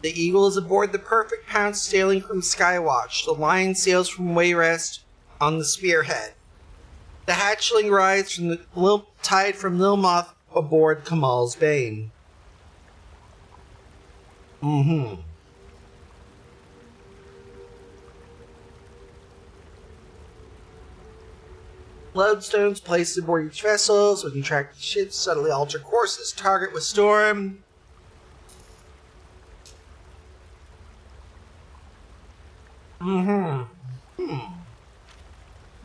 The Eagle is aboard the Perfect Pounce sailing from Skywatch. The Lion sails from Wayrest on the Spearhead. The Hatchling rides from the tide from Lilmoth aboard Kamal's Bane. Lodestones placed aboard each vessel so we can track the ships, subtly alter courses, target with storm. They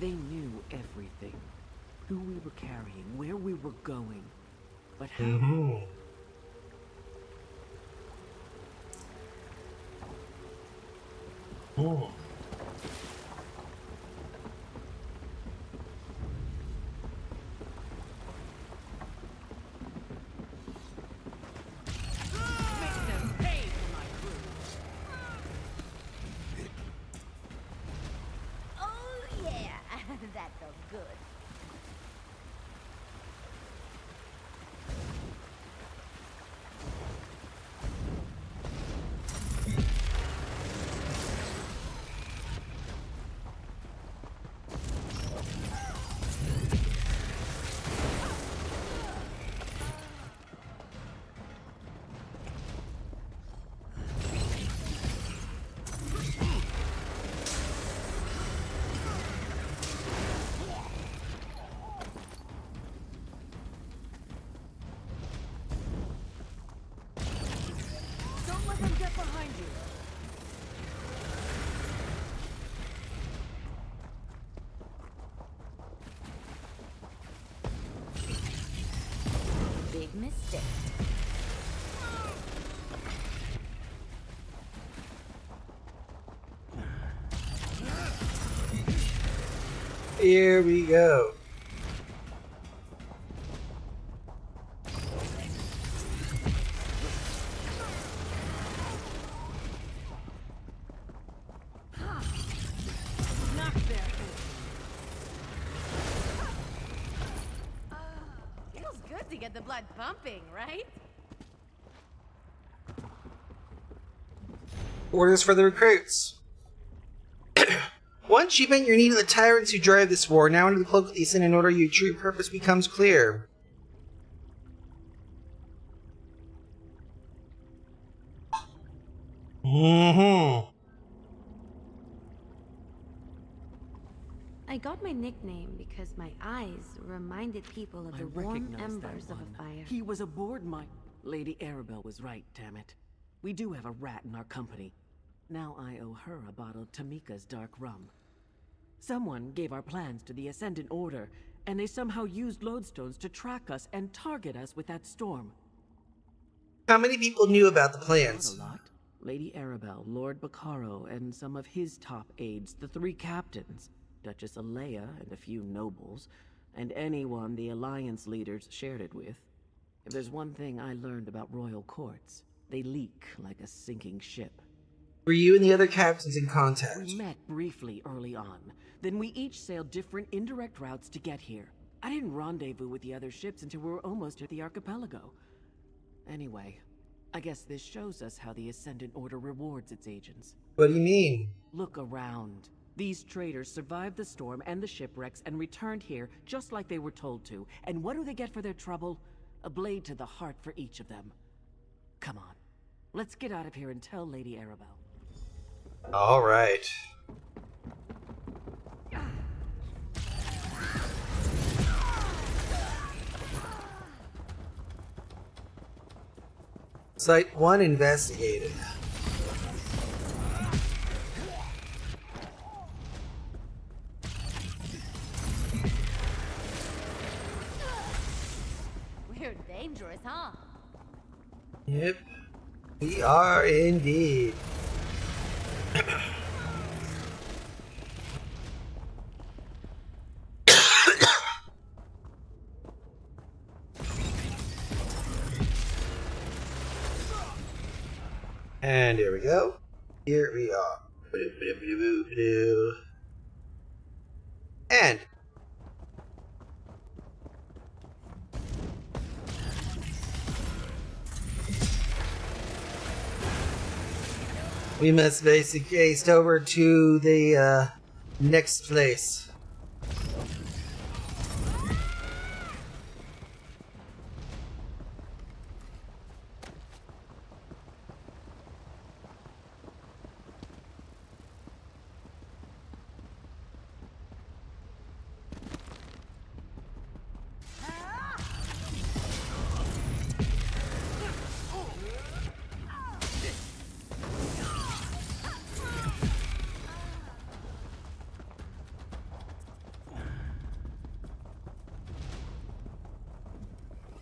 knew everything. Who we were carrying, where we were going. But how? Oh yeah, that felt good. Don't let them get behind you. Big mistake. Here we go. Knock there. Feels good to get the blood pumping, right? Orders for the recruits. One achievement, you're needed the tyrants who drive this war. Now under the cloak of the Ascendant Order, your true purpose becomes clear. I got my nickname because my eyes reminded people of I the warm recognize that embers of one. a fire. He was aboard my... Lady Arabelle was right, damn it. We do have a rat in our company. Now I owe her a bottle of Tamika's dark rum. Someone gave our plans to the Ascendant Order, and they somehow used lodestones to track us and target us with that storm. How many people knew about the plans? Not a lot. Lady Arabelle, Lord Baccaro, and some of his top aides, the 3 captains, Duchess Alea and a few nobles, and anyone the Alliance leaders shared it with. If there's one thing I learned about royal courts, they leak like a sinking ship. Were you and the other captains in contact? We met briefly early on. Then we each sailed different indirect routes to get here. I didn't rendezvous with the other ships until we were almost at the archipelago. Anyway, I guess this shows us how the Ascendant Order rewards its agents. What do you mean? Look around. These traitors survived the storm and the shipwrecks and returned here just like they were told to. And what do they get for their trouble? A blade to the heart for each of them. Come on. Let's get out of here and tell Lady Arabelle. All right. Site 1 investigated. We're dangerous, huh? Yep. We are indeed. And here we go. Here we are. And We must basically haste over to the next place.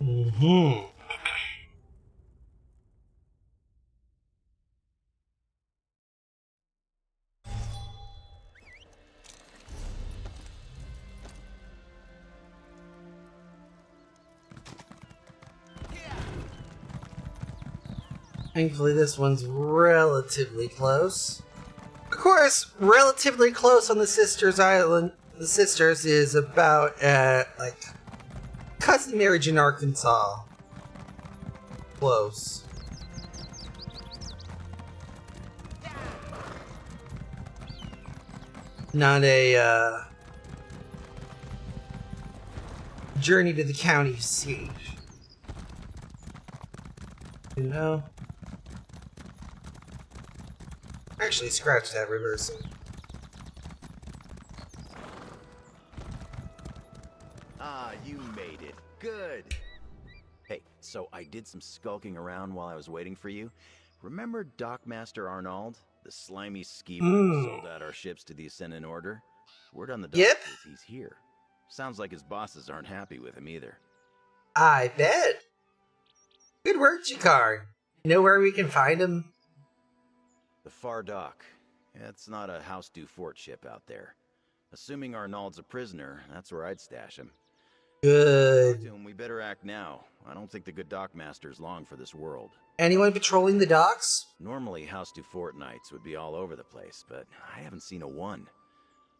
Mm-hmm. Thankfully, this one's relatively close. Of course, relatively close on the Sisters Island. The Sisters is about like cousin marriage in Arkansas. Close. Not a journey to the county seat. You know? Actually, scratch that reversing. Ah, you made it. Good. Hey, so I did some skulking around while I was waiting for you. Remember Dockmaster Arnold? The slimy skeever who sold out our ships to the Ascendant Order? Word on the dock is he's here. Sounds like his bosses aren't happy with him either. I bet. Good work, Jakar. Know where we can find him? The Far Dock. It's not a House du Fort ship out there. Assuming Arnold's a prisoner, that's where I'd stash him. Good. Talk to him, we better act now. I don't think the good Dockmaster's long for this world. Anyone patrolling the docks? Normally, House du Fort Knights would be all over the place, but I haven't seen a one.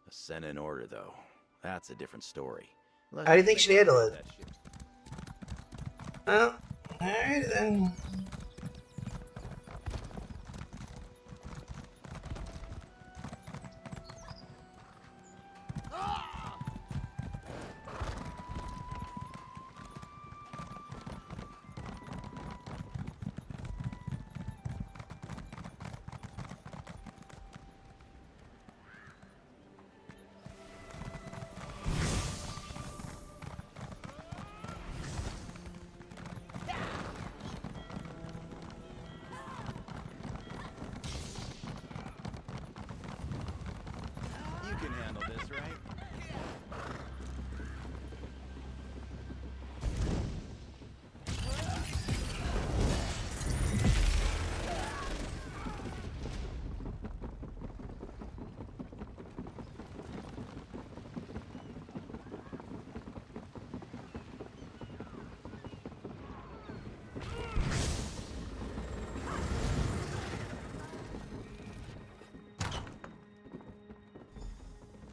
Ascendant Order, though. That's a different story. How do you think she'd handle it? Well, alright then. You can handle this, right?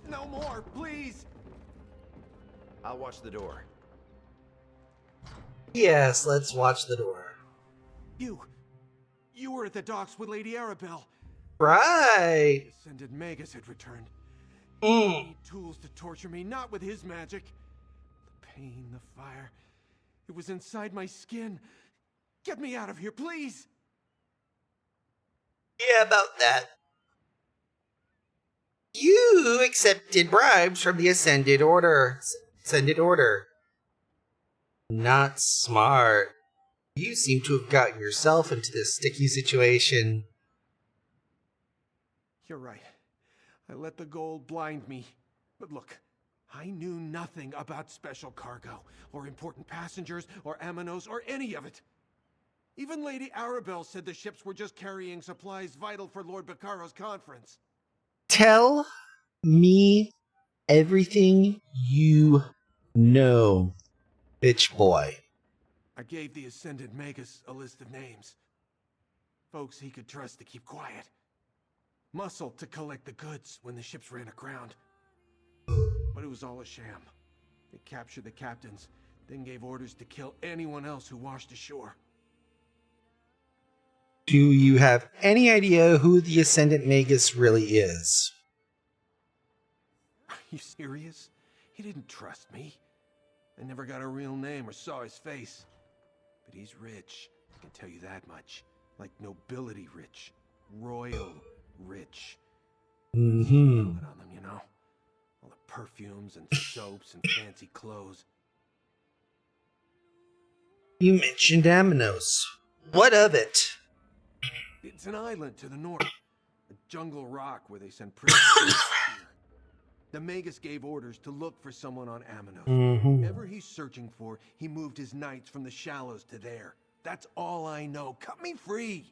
No more, please! I'll watch the door. Yes, let's watch the door. You were at the docks with Lady Arabelle. Right. The Ascended Magus had returned. Mm. He need tools to torture me, not with his magic. The pain, the fire, it was inside my skin. Get me out of here, please! Yeah, about that. You accepted bribes from the Ascended Order. Not smart. You seem to have gotten yourself into this sticky situation. You're right. I let the gold blind me. But look, I knew nothing about special cargo, or important passengers, or Aminos, or any of it. Even Lady Arabelle said the ships were just carrying supplies vital for Lord Baccaro's conference. Tell me everything you know, bitch boy. I gave the Ascended Magus a list of names. Folks he could trust to keep quiet. Muscle to collect the goods when the ships ran aground. But it was all a sham. They captured the captains, then gave orders to kill anyone else who washed ashore. Do you have any idea who the Ascendant Magus really is? Are you serious? He didn't trust me. I never got a real name or saw his face. But he's rich, I can tell you that much. Like nobility rich. Royal rich. Mm-hmm. Put on them, you know? All the perfumes and soaps and fancy clothes. You mentioned Aminos. What of it? It's an island to the north. A jungle rock where they send prisoners. The Magus gave orders to look for someone on Aminos. Mm-hmm. Whoever he's searching for, he moved his knights from the shallows to there. That's all I know. Cut me free!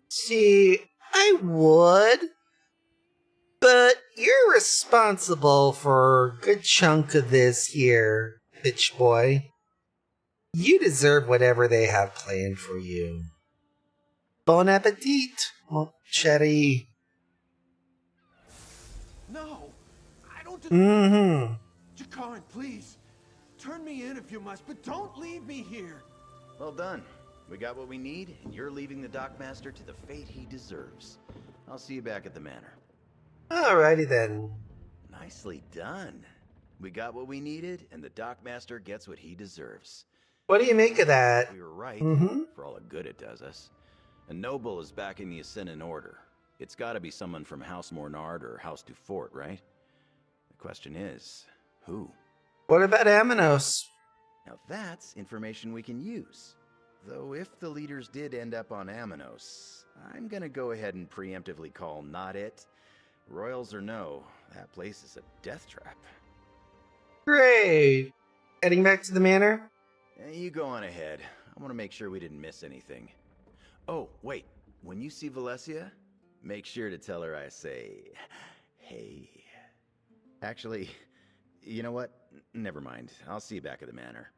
See, I would, but you're responsible for a good chunk of this here, bitch boy. You deserve whatever they have planned for you. Bon appetit, mon chéri. No! I don't Mm-hmm. Jakaran, please! Turn me in if you must, but don't leave me here! Well done. We got what we need, and you're leaving the Dockmaster to the fate he deserves. I'll see you back at the manor. Alrighty then. Nicely done. We got what we needed, and the Dockmaster gets what he deserves. What do you make of that? We were right, Mm-hmm. for all the good it does us. A noble is back in the Ascendant Order. It's gotta be someone from House Mornard or House Dufort, right? The question is, who? What about Aminos? Now that's information we can use. Though if the leaders did end up on Aminos, I'm gonna go ahead and preemptively call not it. Royals or no, that place is a death trap. Great. Heading back to the manor? You go on ahead. I want to make sure we didn't miss anything. Oh, wait. When you see Valencia, make sure to tell her I say, hey. Actually, you know what? Never mind. I'll see you back at the manor.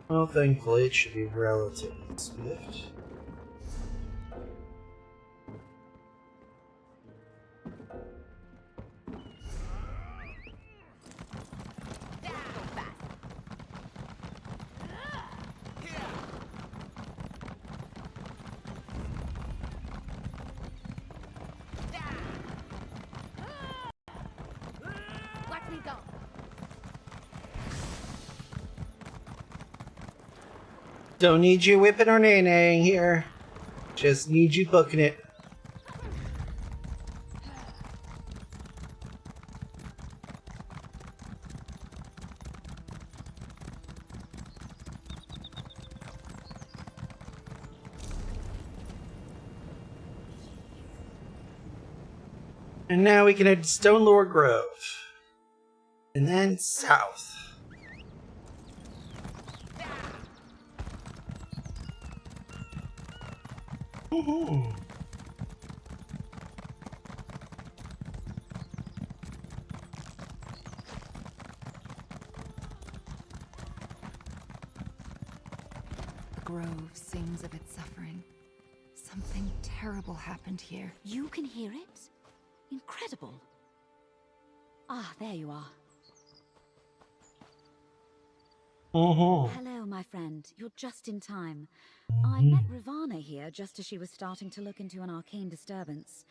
Well, thankfully, it should be relatively swift. Let me go. Don't need you whipping or nay-naying here. Just need you booking it. And now we can head to Stone Lord Grove. And then south. Ooh. The grove sings of its suffering. Something terrible happened here. You can hear it? Incredible. Ah, there you are. Hello, my friend. You're just in time. I met Ravana here just as she was starting to look into an arcane disturbance.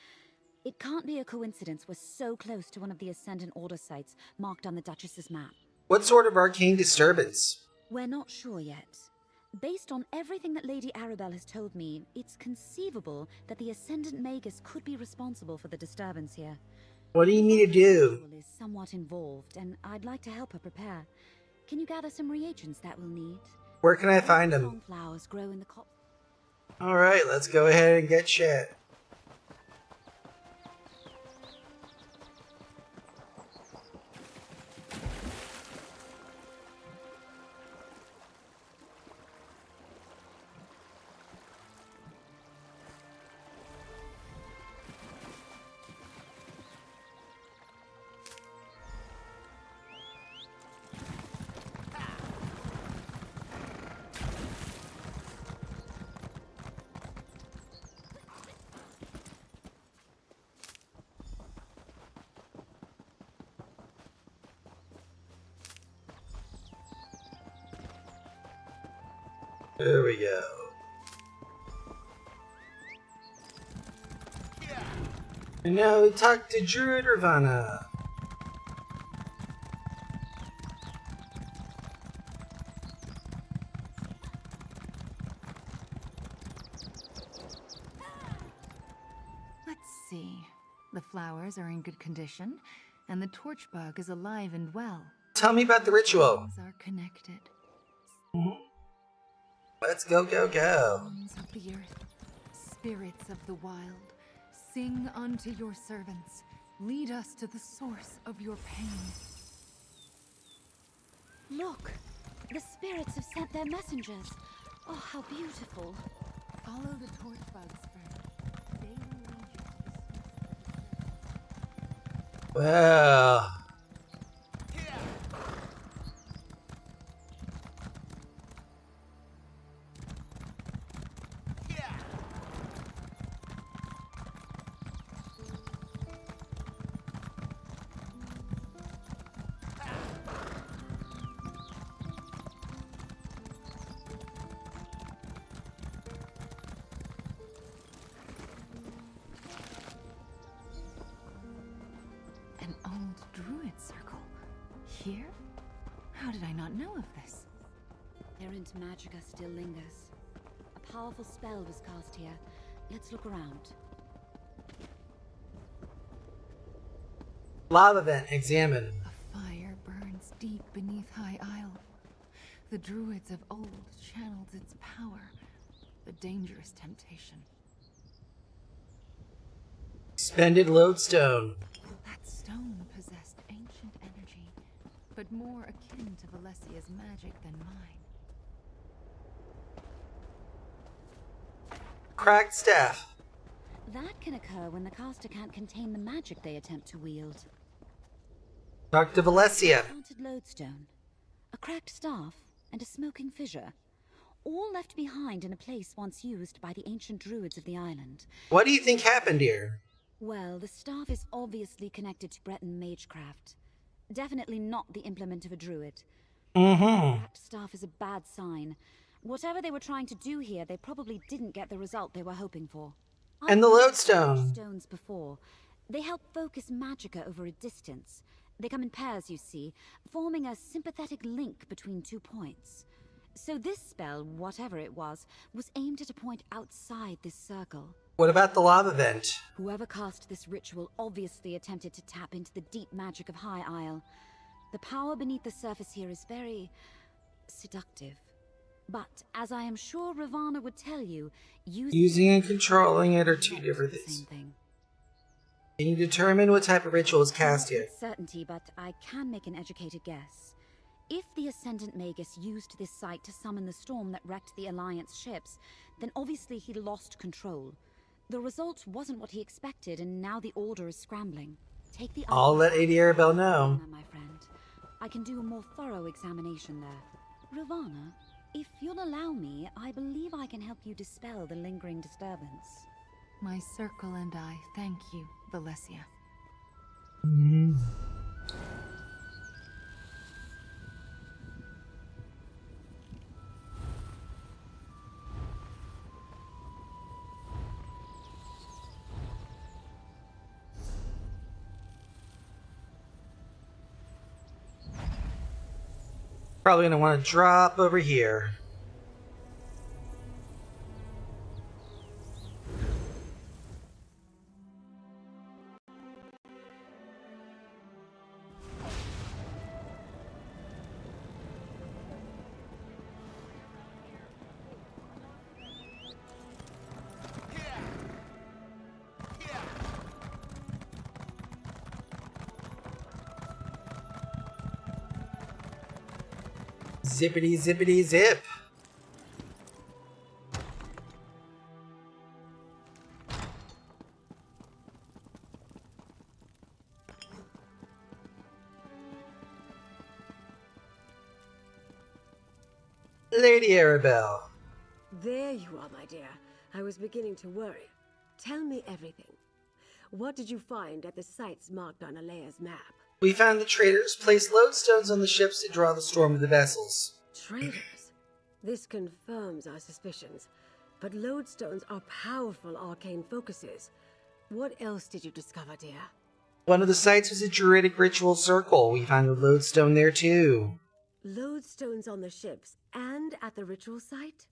It can't be a coincidence we're so close to one of the Ascendant Order sites marked on the Duchess's map. What sort of arcane disturbance? We're not sure yet. Based on everything that Lady Arabelle has told me, it's conceivable that the Ascendant Magus could be responsible for the disturbance here. What do you need to do? Is somewhat involved, and I'd like to help her prepare. Can you gather some reagents that we'll need? Where can I find them? Flowers grow in the cop. Alright, let's go ahead and get shit. There we go. And now we talk to Druid Ravana. Let's see. The flowers are in good condition, and the torch bug is alive and well. Tell me about the ritual. Things are connected. Let's go, go, go. Sons of the earth, spirits of the wild, sing unto your servants. Lead us to the source of your pain. Look, the spirits have sent their messengers. Oh, how beautiful. Follow the torch bug's friend. They will lead you to the Well. An old druid circle. Here? How did I not know of this? Errant magicka still lingers. A powerful spell was cast here. Let's look around. Lava vent examined. A fire burns deep beneath High Isle. The druids of old channeled its power. The dangerous temptation. Suspended lodestone. That stone possessed ancient energy, but more akin to Valesia's magic than mine. Cracked staff. That can occur when the caster can't contain the magic they attempt to wield. Talk to Valesia. Haunted lodestone, a cracked staff, and a smoking fissure. All left behind in a place once used by the ancient druids of the island. What do you think happened here? Well, the staff is obviously connected to Breton magecraft. Definitely not the implement of a druid. Mm-hmm. Cracked staff is a bad sign. Whatever they were trying to do here, they probably didn't get the result they were hoping for. And the I've lodestone. Stones before. They help focus magicka over a distance. They come in pairs, you see, forming a sympathetic link between 2 points. So this spell, whatever it was aimed at a point outside this circle. What about the lava vent? Whoever cast this ritual obviously attempted to tap into the deep magic of High Isle. The power beneath the surface here is very seductive. But, as I am sure Ravana would tell you, using and controlling it are two different things. Can you determine what type of ritual is cast here? Not with certainty, but I can make an educated guess. If the Ascendant Magus used this site to summon the storm that wrecked the Alliance ships, then obviously he lost control. The result wasn't what he expected, and now the Order is scrambling. Take the I'll let Lady Arabelle know. My friend. I can do a more thorough examination there. Ravana, if you'll allow me, I believe I can help you dispel the lingering disturbance. My circle and I thank you, Valesia. Probably gonna want to drop over here. Zippity zippity zip. Lady Arabelle. There you are, my dear. I was beginning to worry. Tell me everything. What did you find at the sites marked on Alea's map? We found the traders placed lodestones on the ships to draw the storm of the vessels. Traders? This confirms our suspicions, but lodestones are powerful arcane focuses. What else did you discover, dear? One of the sites was a druidic ritual circle. We found a lodestone there too. Lodestones on the ships and at the ritual site?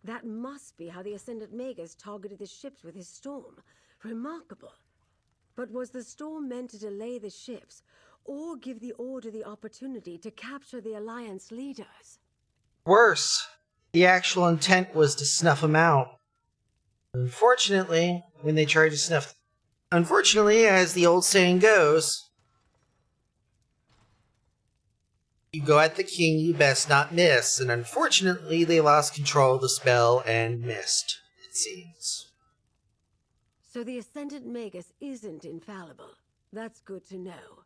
That must be how the Ascendant Magus targeted the ships with his storm. Remarkable. But was the storm meant to delay the ships, or give the Order the opportunity to capture the Alliance leaders? Worse, the actual intent was to snuff them out. Unfortunately, as the old saying goes, you go at the king you best not miss, and unfortunately they lost control of the spell and missed, it seems. So the Ascendant Magus isn't infallible. That's good to know.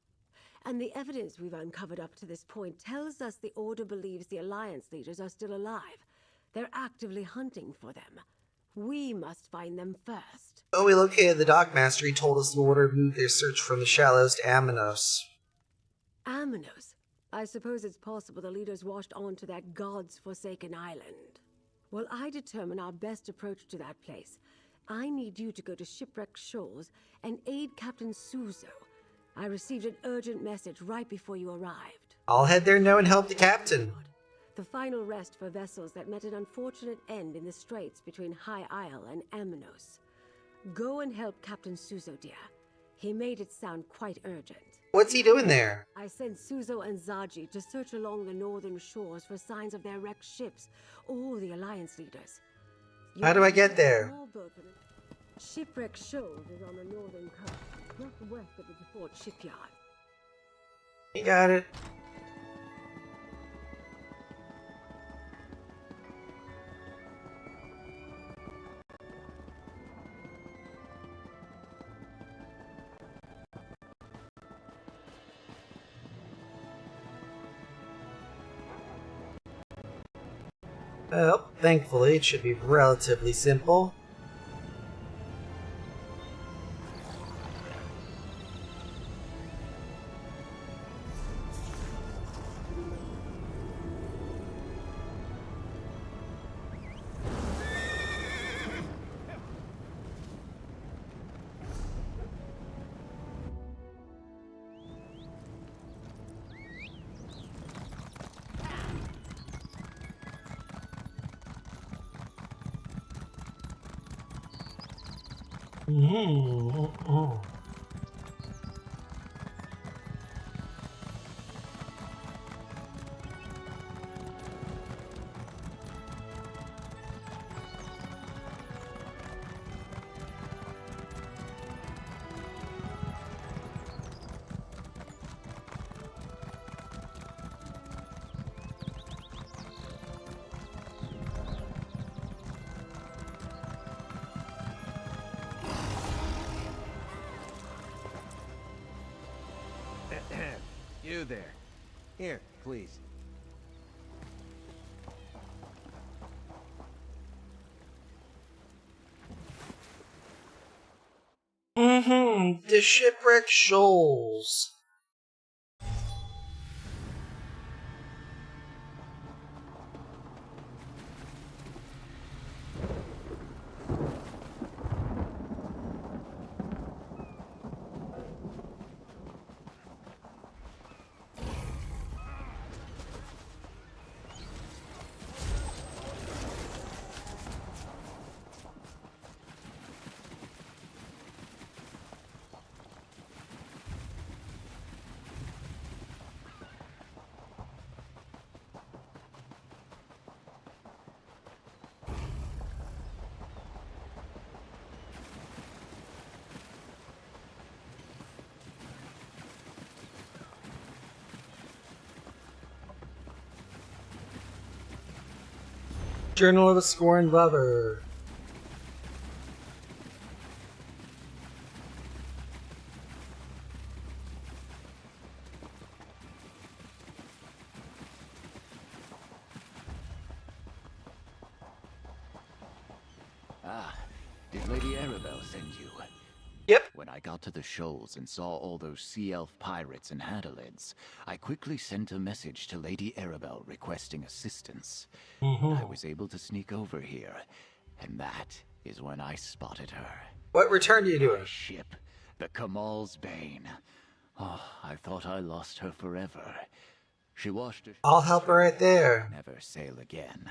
And the evidence we've uncovered up to this point tells us the Order believes the Alliance leaders are still alive. They're actively hunting for them. We must find them first. When we located the Dockmaster, he told us the Order moved their search from the Shallows to Aminos. Aminos? I suppose it's possible the leaders washed onto that God's-forsaken island. While I determine our best approach to that place, I need you to go to Shipwreck Shoals and aid Captain Suzo. I received an urgent message right before you arrived. I'll head there now and help the captain. The final rest for vessels that met an unfortunate end in the straits between High Isle and Aminos. Go and help Captain Suzo, dear. He made it sound quite urgent. What's he doing there? I sent Suzo and Zaji to search along the northern shores for signs of their wrecked ships or the Alliance leaders. How do I get there? Shipwreck Shoals is on the northern coast, just west of the Fort Shipyard. You got it. Well, thankfully it should be relatively simple. You there. Here, please. The Shipwreck Shoals. Journal of a Scorned Lover. Ah, did Lady Arabelle send you? Yep. When I got to the shoals and saw all those sea elf pirates and handalids, I quickly sent a message to Lady Arabelle requesting assistance. I was able to sneak over here, and that is when I spotted her. What return do you do? My ship, the Kamal's Bane. Oh, I thought I lost her forever. She washed her. I'll help her right there. Never sail again.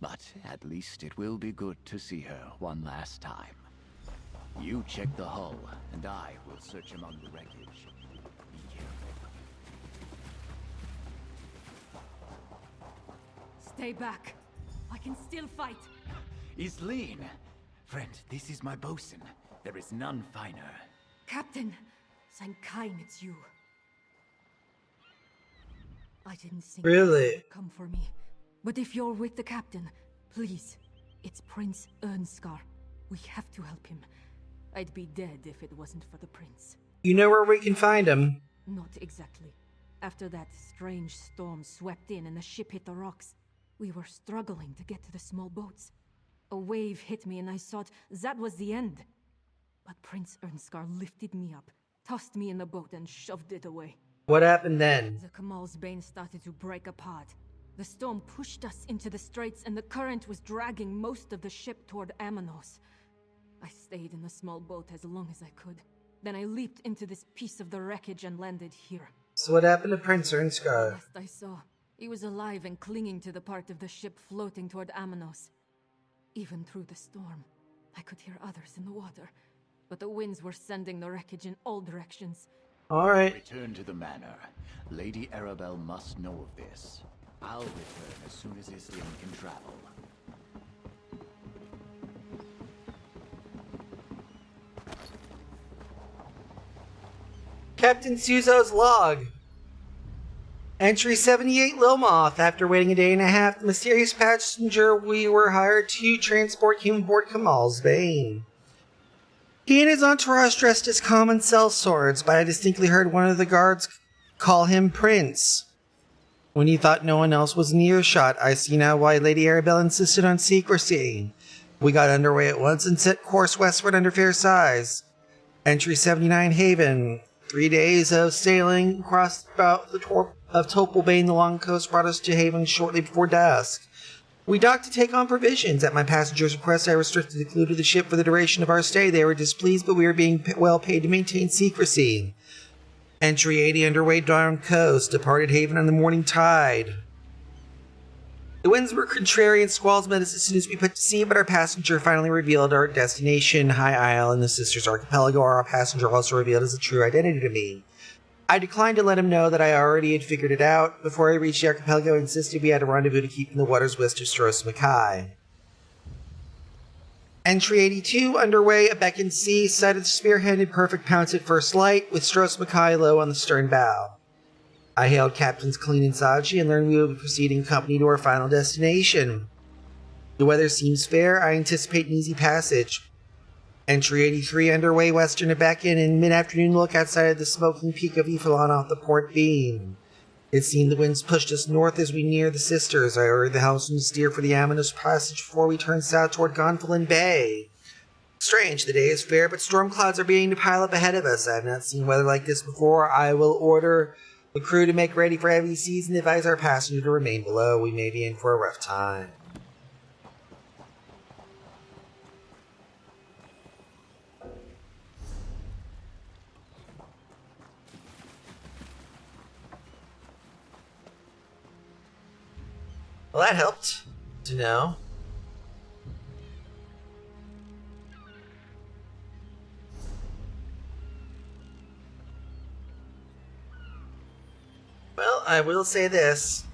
But at least it will be good to see her one last time. You check the hull, and I will search among the wreckage. Be careful. Stay back. I can still fight. Isleen! Friend, this is my bosun. There is none finer. Captain, Sankain, it's you. I didn't think Really? you would come for me. But if you're with the captain, please. It's Prince Ernskar. We have to help him. I'd be dead if it wasn't for the prince. You know where we can find him? Not exactly. After that strange storm swept in and the ship hit the rocks, we were struggling to get to the small boats. A wave hit me and I thought that was the end. But Prince Ernskar lifted me up, tossed me in the boat and shoved it away. What happened then? The Kamal's Bane started to break apart. The storm pushed us into the straits and the current was dragging most of the ship toward Amanos. I stayed in the small boat as long as I could. Then I leaped into this piece of the wreckage and landed here. So what happened to Prince Ernskar? Last I saw, he was alive and clinging to the part of the ship floating toward Amanos. Even through the storm, I could hear others in the water, but the winds were sending the wreckage in all directions. Alright. Return to the manor. Lady Arabelle must know of this. I'll return as soon as Isleen can travel. Captain Suzo's log. Entry 78 Lilmoth. After waiting a day and a half, the mysterious passenger we were hired to transport came aboard Kamal's Bane. He and his entourage dressed as common sellswords, but I distinctly heard one of the guards call him Prince. When he thought no one else was in earshot, I see now why Lady Arabelle insisted on secrecy. We got underway at once and set course westward under fair size. Entry 79 Haven. 3 days of sailing across about the torp of Topelbane, the long coast, brought us to Haven shortly before dusk. We docked to take on provisions. At my passenger's request, I restricted the crew to the ship for the duration of our stay. They were displeased, but we were being well paid to maintain secrecy. Entry 80 underway down coast, departed Haven on the morning tide. The winds were contrary and squalls met us as soon as we put to sea, but our passenger finally revealed our destination, High Isle in the Sisters Archipelago. Our passenger also revealed his true identity to me. I declined to let him know that I already had figured it out. Before I reached the archipelago, I insisted we had a rendezvous to keep in the waters west of Stros Mackay. Entry 82 underway, a beckoned sea, sighted the spearheaded perfect pounce at first light, with Stros Mackay low on the stern bow. I hailed Captains Clean and Saji and learned we will be proceeding company to our final destination. The weather seems fair. I anticipate an easy passage. Entry 83 underway western of Beacon, and mid-afternoon look outside the smoking peak of Ifalon off the port beam. It seemed the winds pushed us north as we neared the Sisters. I ordered the helmsman to steer for the Amanos Passage before we turned south toward Gonfalon Bay. Strange, the day is fair, but storm clouds are beginning to pile up ahead of us. I have not seen weather like this before. I will order the crew to make ready for heavy seas and advise our passenger to remain below. We may be in for a rough time. Well, that helped to know. Well, I will say this.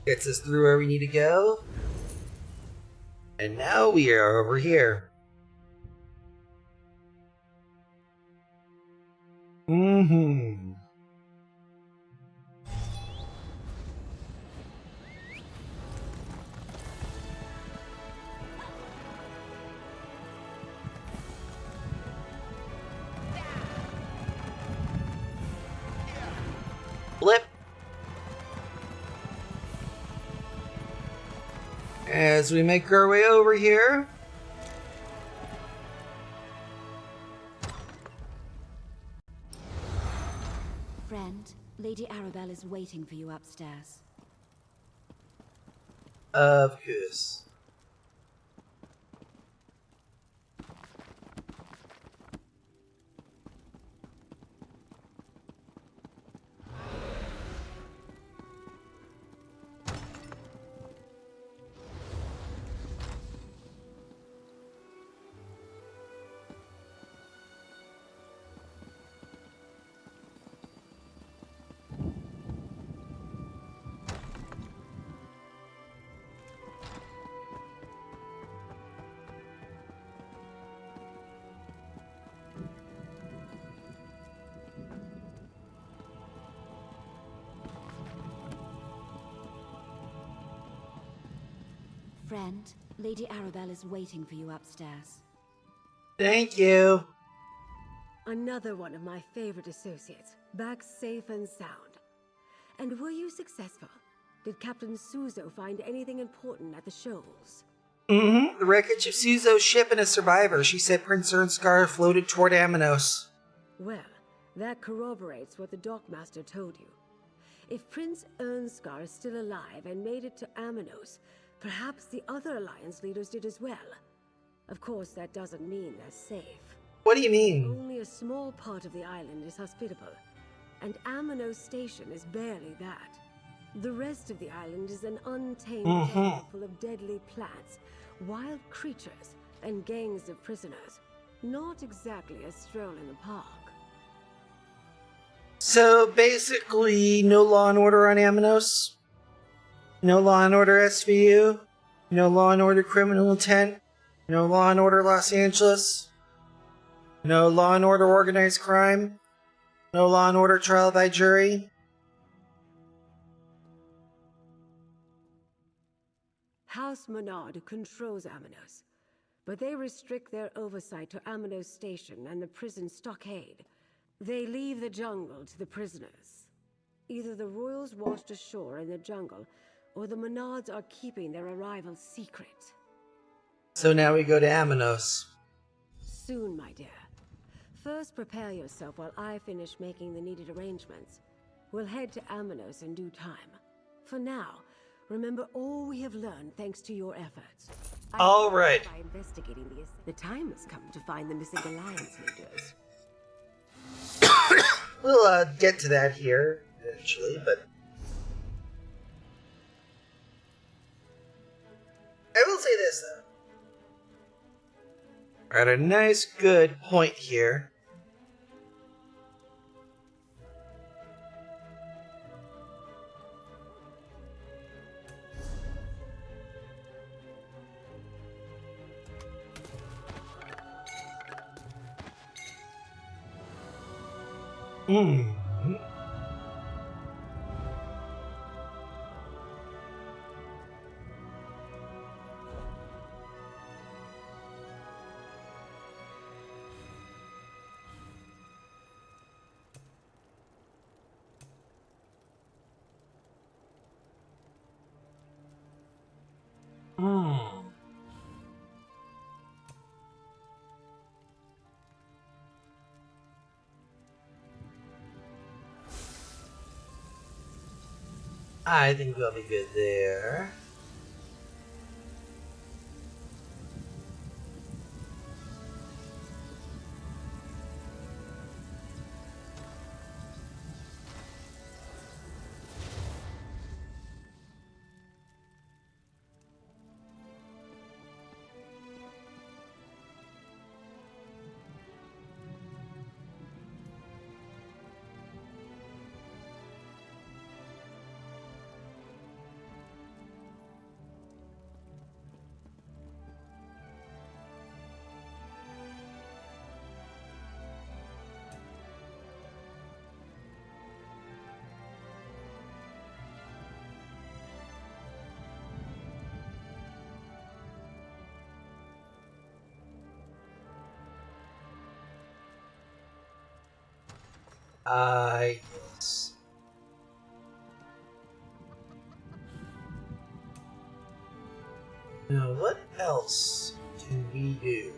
Gets us through where we need to go. And now we are over here. Mm-hmm. Blip. As we make our way over here. Friend, Lady Arabelle is waiting for you upstairs. Of course. Friend, Lady Arabelle is waiting for you upstairs. Thank you. Another one of my favorite associates, back safe and sound. And were you successful? Did Captain Suzo find anything important at the shoals? Mm-hmm. The wreckage of Suzo's ship and a survivor. She said Prince Ernskar floated toward Amanos. Well, that corroborates what the dockmaster told you. If Prince Ernskar is still alive and made it to Amanos, perhaps the other Alliance leaders did as well. Of course, that doesn't mean they're safe. What do you mean? Only a small part of the island is hospitable, and Amanos Station is barely that. The rest of the island is an untamed jungle full of deadly plants, wild creatures, and gangs of prisoners. Not exactly a stroll in the park. So basically, no law and order on Amanos? No law and order SVU? No law and order criminal intent? No law and order Los Angeles? No law and order organized crime? No law and order trial by jury? House Menard controls Amanos, but they restrict their oversight to Amanos Station and the prison stockade. They leave the jungle to the prisoners. Either the royals washed ashore in the jungle, or the Menards are keeping their arrival secret. So now we go to Amanos. Soon, my dear. First, prepare yourself while I finish making the needed arrangements. We'll head to Amanos in due time. For now, remember all we have learned thanks to your efforts. All right. By investigating the time has come to find the missing Alliance leaders. We'll get to that here eventually, but I will say this though. We're at a nice, good point here. I think we'll be good there. Yes. Now, what else can we do?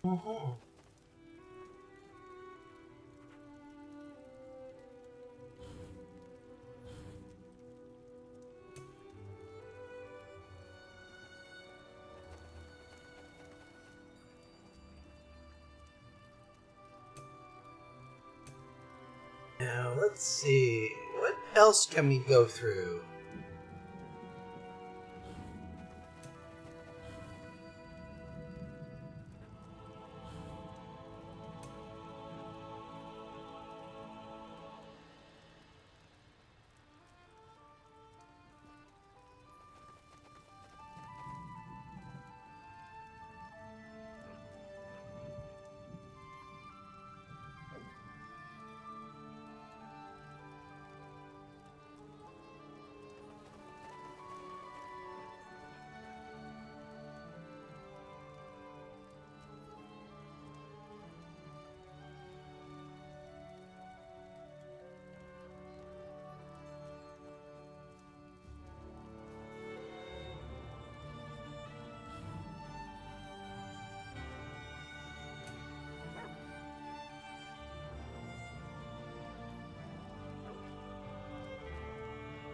Mm-hmm. Now, let's see. What else can we go through?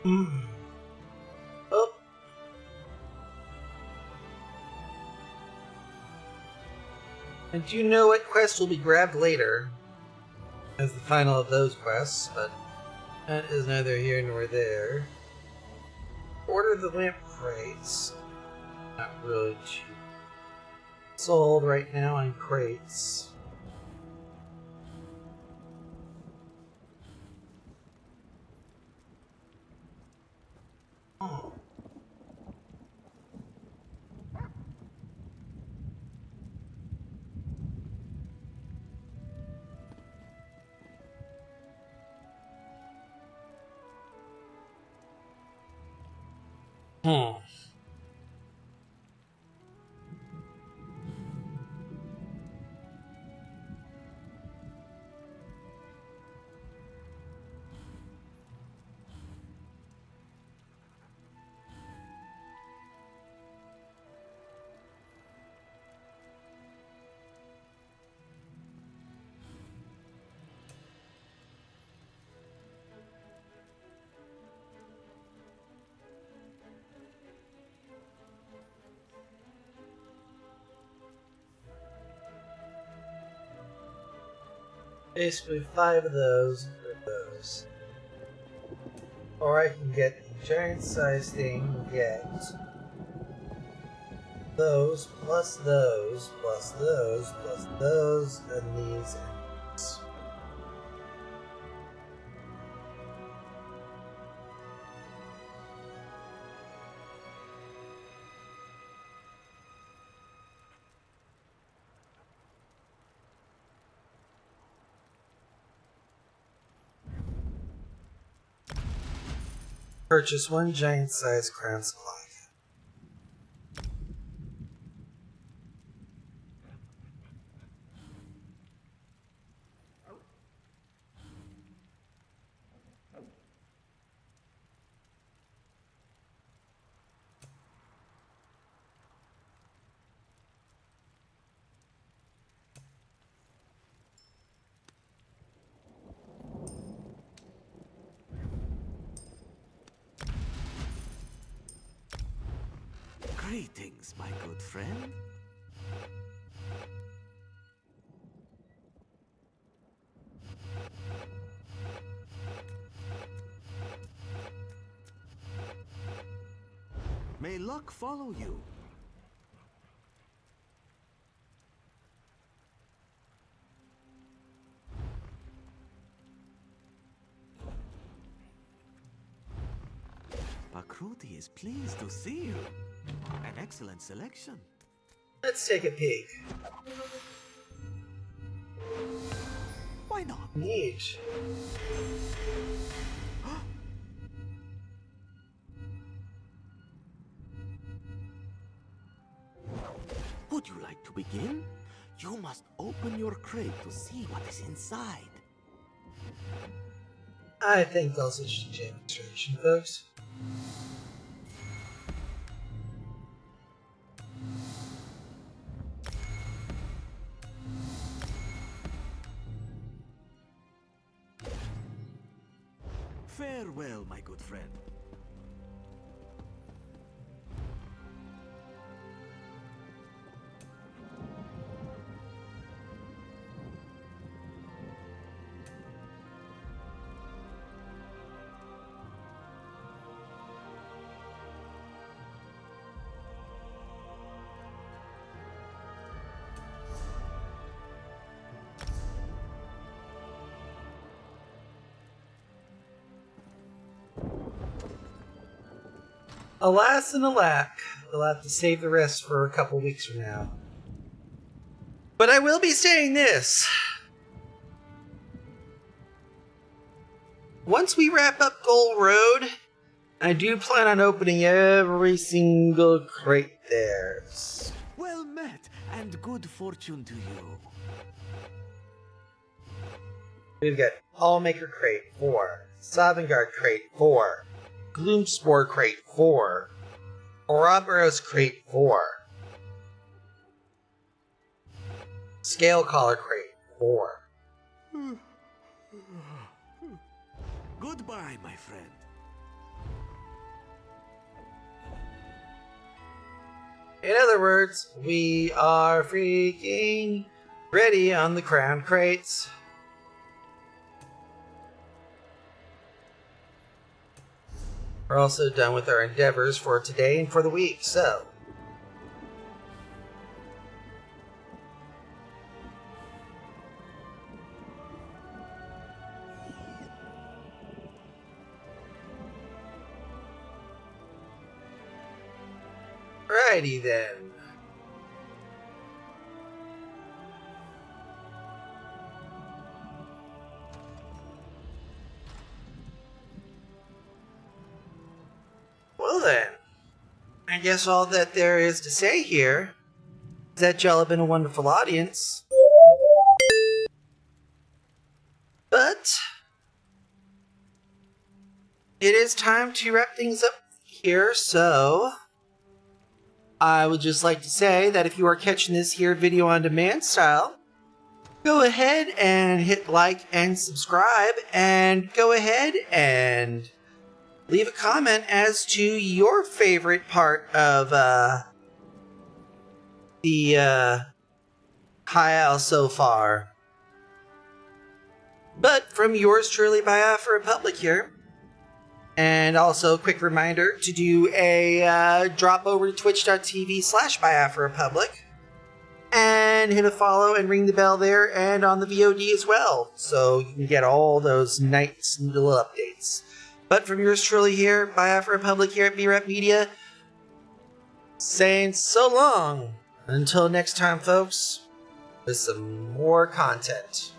Oh. And you know what quest will be grabbed later as the final of those quests, but that is neither here nor there. Order the lamp crates. Not really cheap. Sold right now on crates. Oh. Hmm. Basically 5 of those for those. Or I can get the giant size thing and get those, plus those, plus those, plus those, and these and these. Purchase 1 giant size crown supply. Greetings, my good friend. May luck follow you. Bakruti is pleased to see you. An excellent selection. Let's take a peek. Why not? Neat. Would you like to begin? You must open your crate to see what is inside. I think I'll switch to demonstration, folks. Farewell, my good friend. Alas and alack, we'll have to save the rest for a couple weeks from now. But I will be saying this. Once we wrap up Gold Road, I do plan on opening every single crate there. Well met, and good fortune to you. We've got Allmaker Crate 4, Sovngarde Crate 4, Gloomspore Crate 4, Ouroboros Crate 4, Scale Collar Crate 4. Goodbye, my friend. In other words, we are freaking ready on the Crown Crates. We're also done with our endeavors for today and for the week, so. Righty then. Well then, I guess all that there is to say here is that y'all have been a wonderful audience. But it is time to wrap things up here, so I would just like to say that if you are catching this here video on demand style, go ahead and hit like and subscribe, and go ahead and leave a comment as to your favorite part of the High Isle so far. But from yours truly, Biafra Republic here. And also a quick reminder to do a drop over to twitch.tv/Biafra Republic and hit a follow and ring the bell there and on the VOD as well, so you can get all those nice little updates. But from yours truly here, Biafra Republic here at BREP Media, saying so long until next time, folks, with some more content.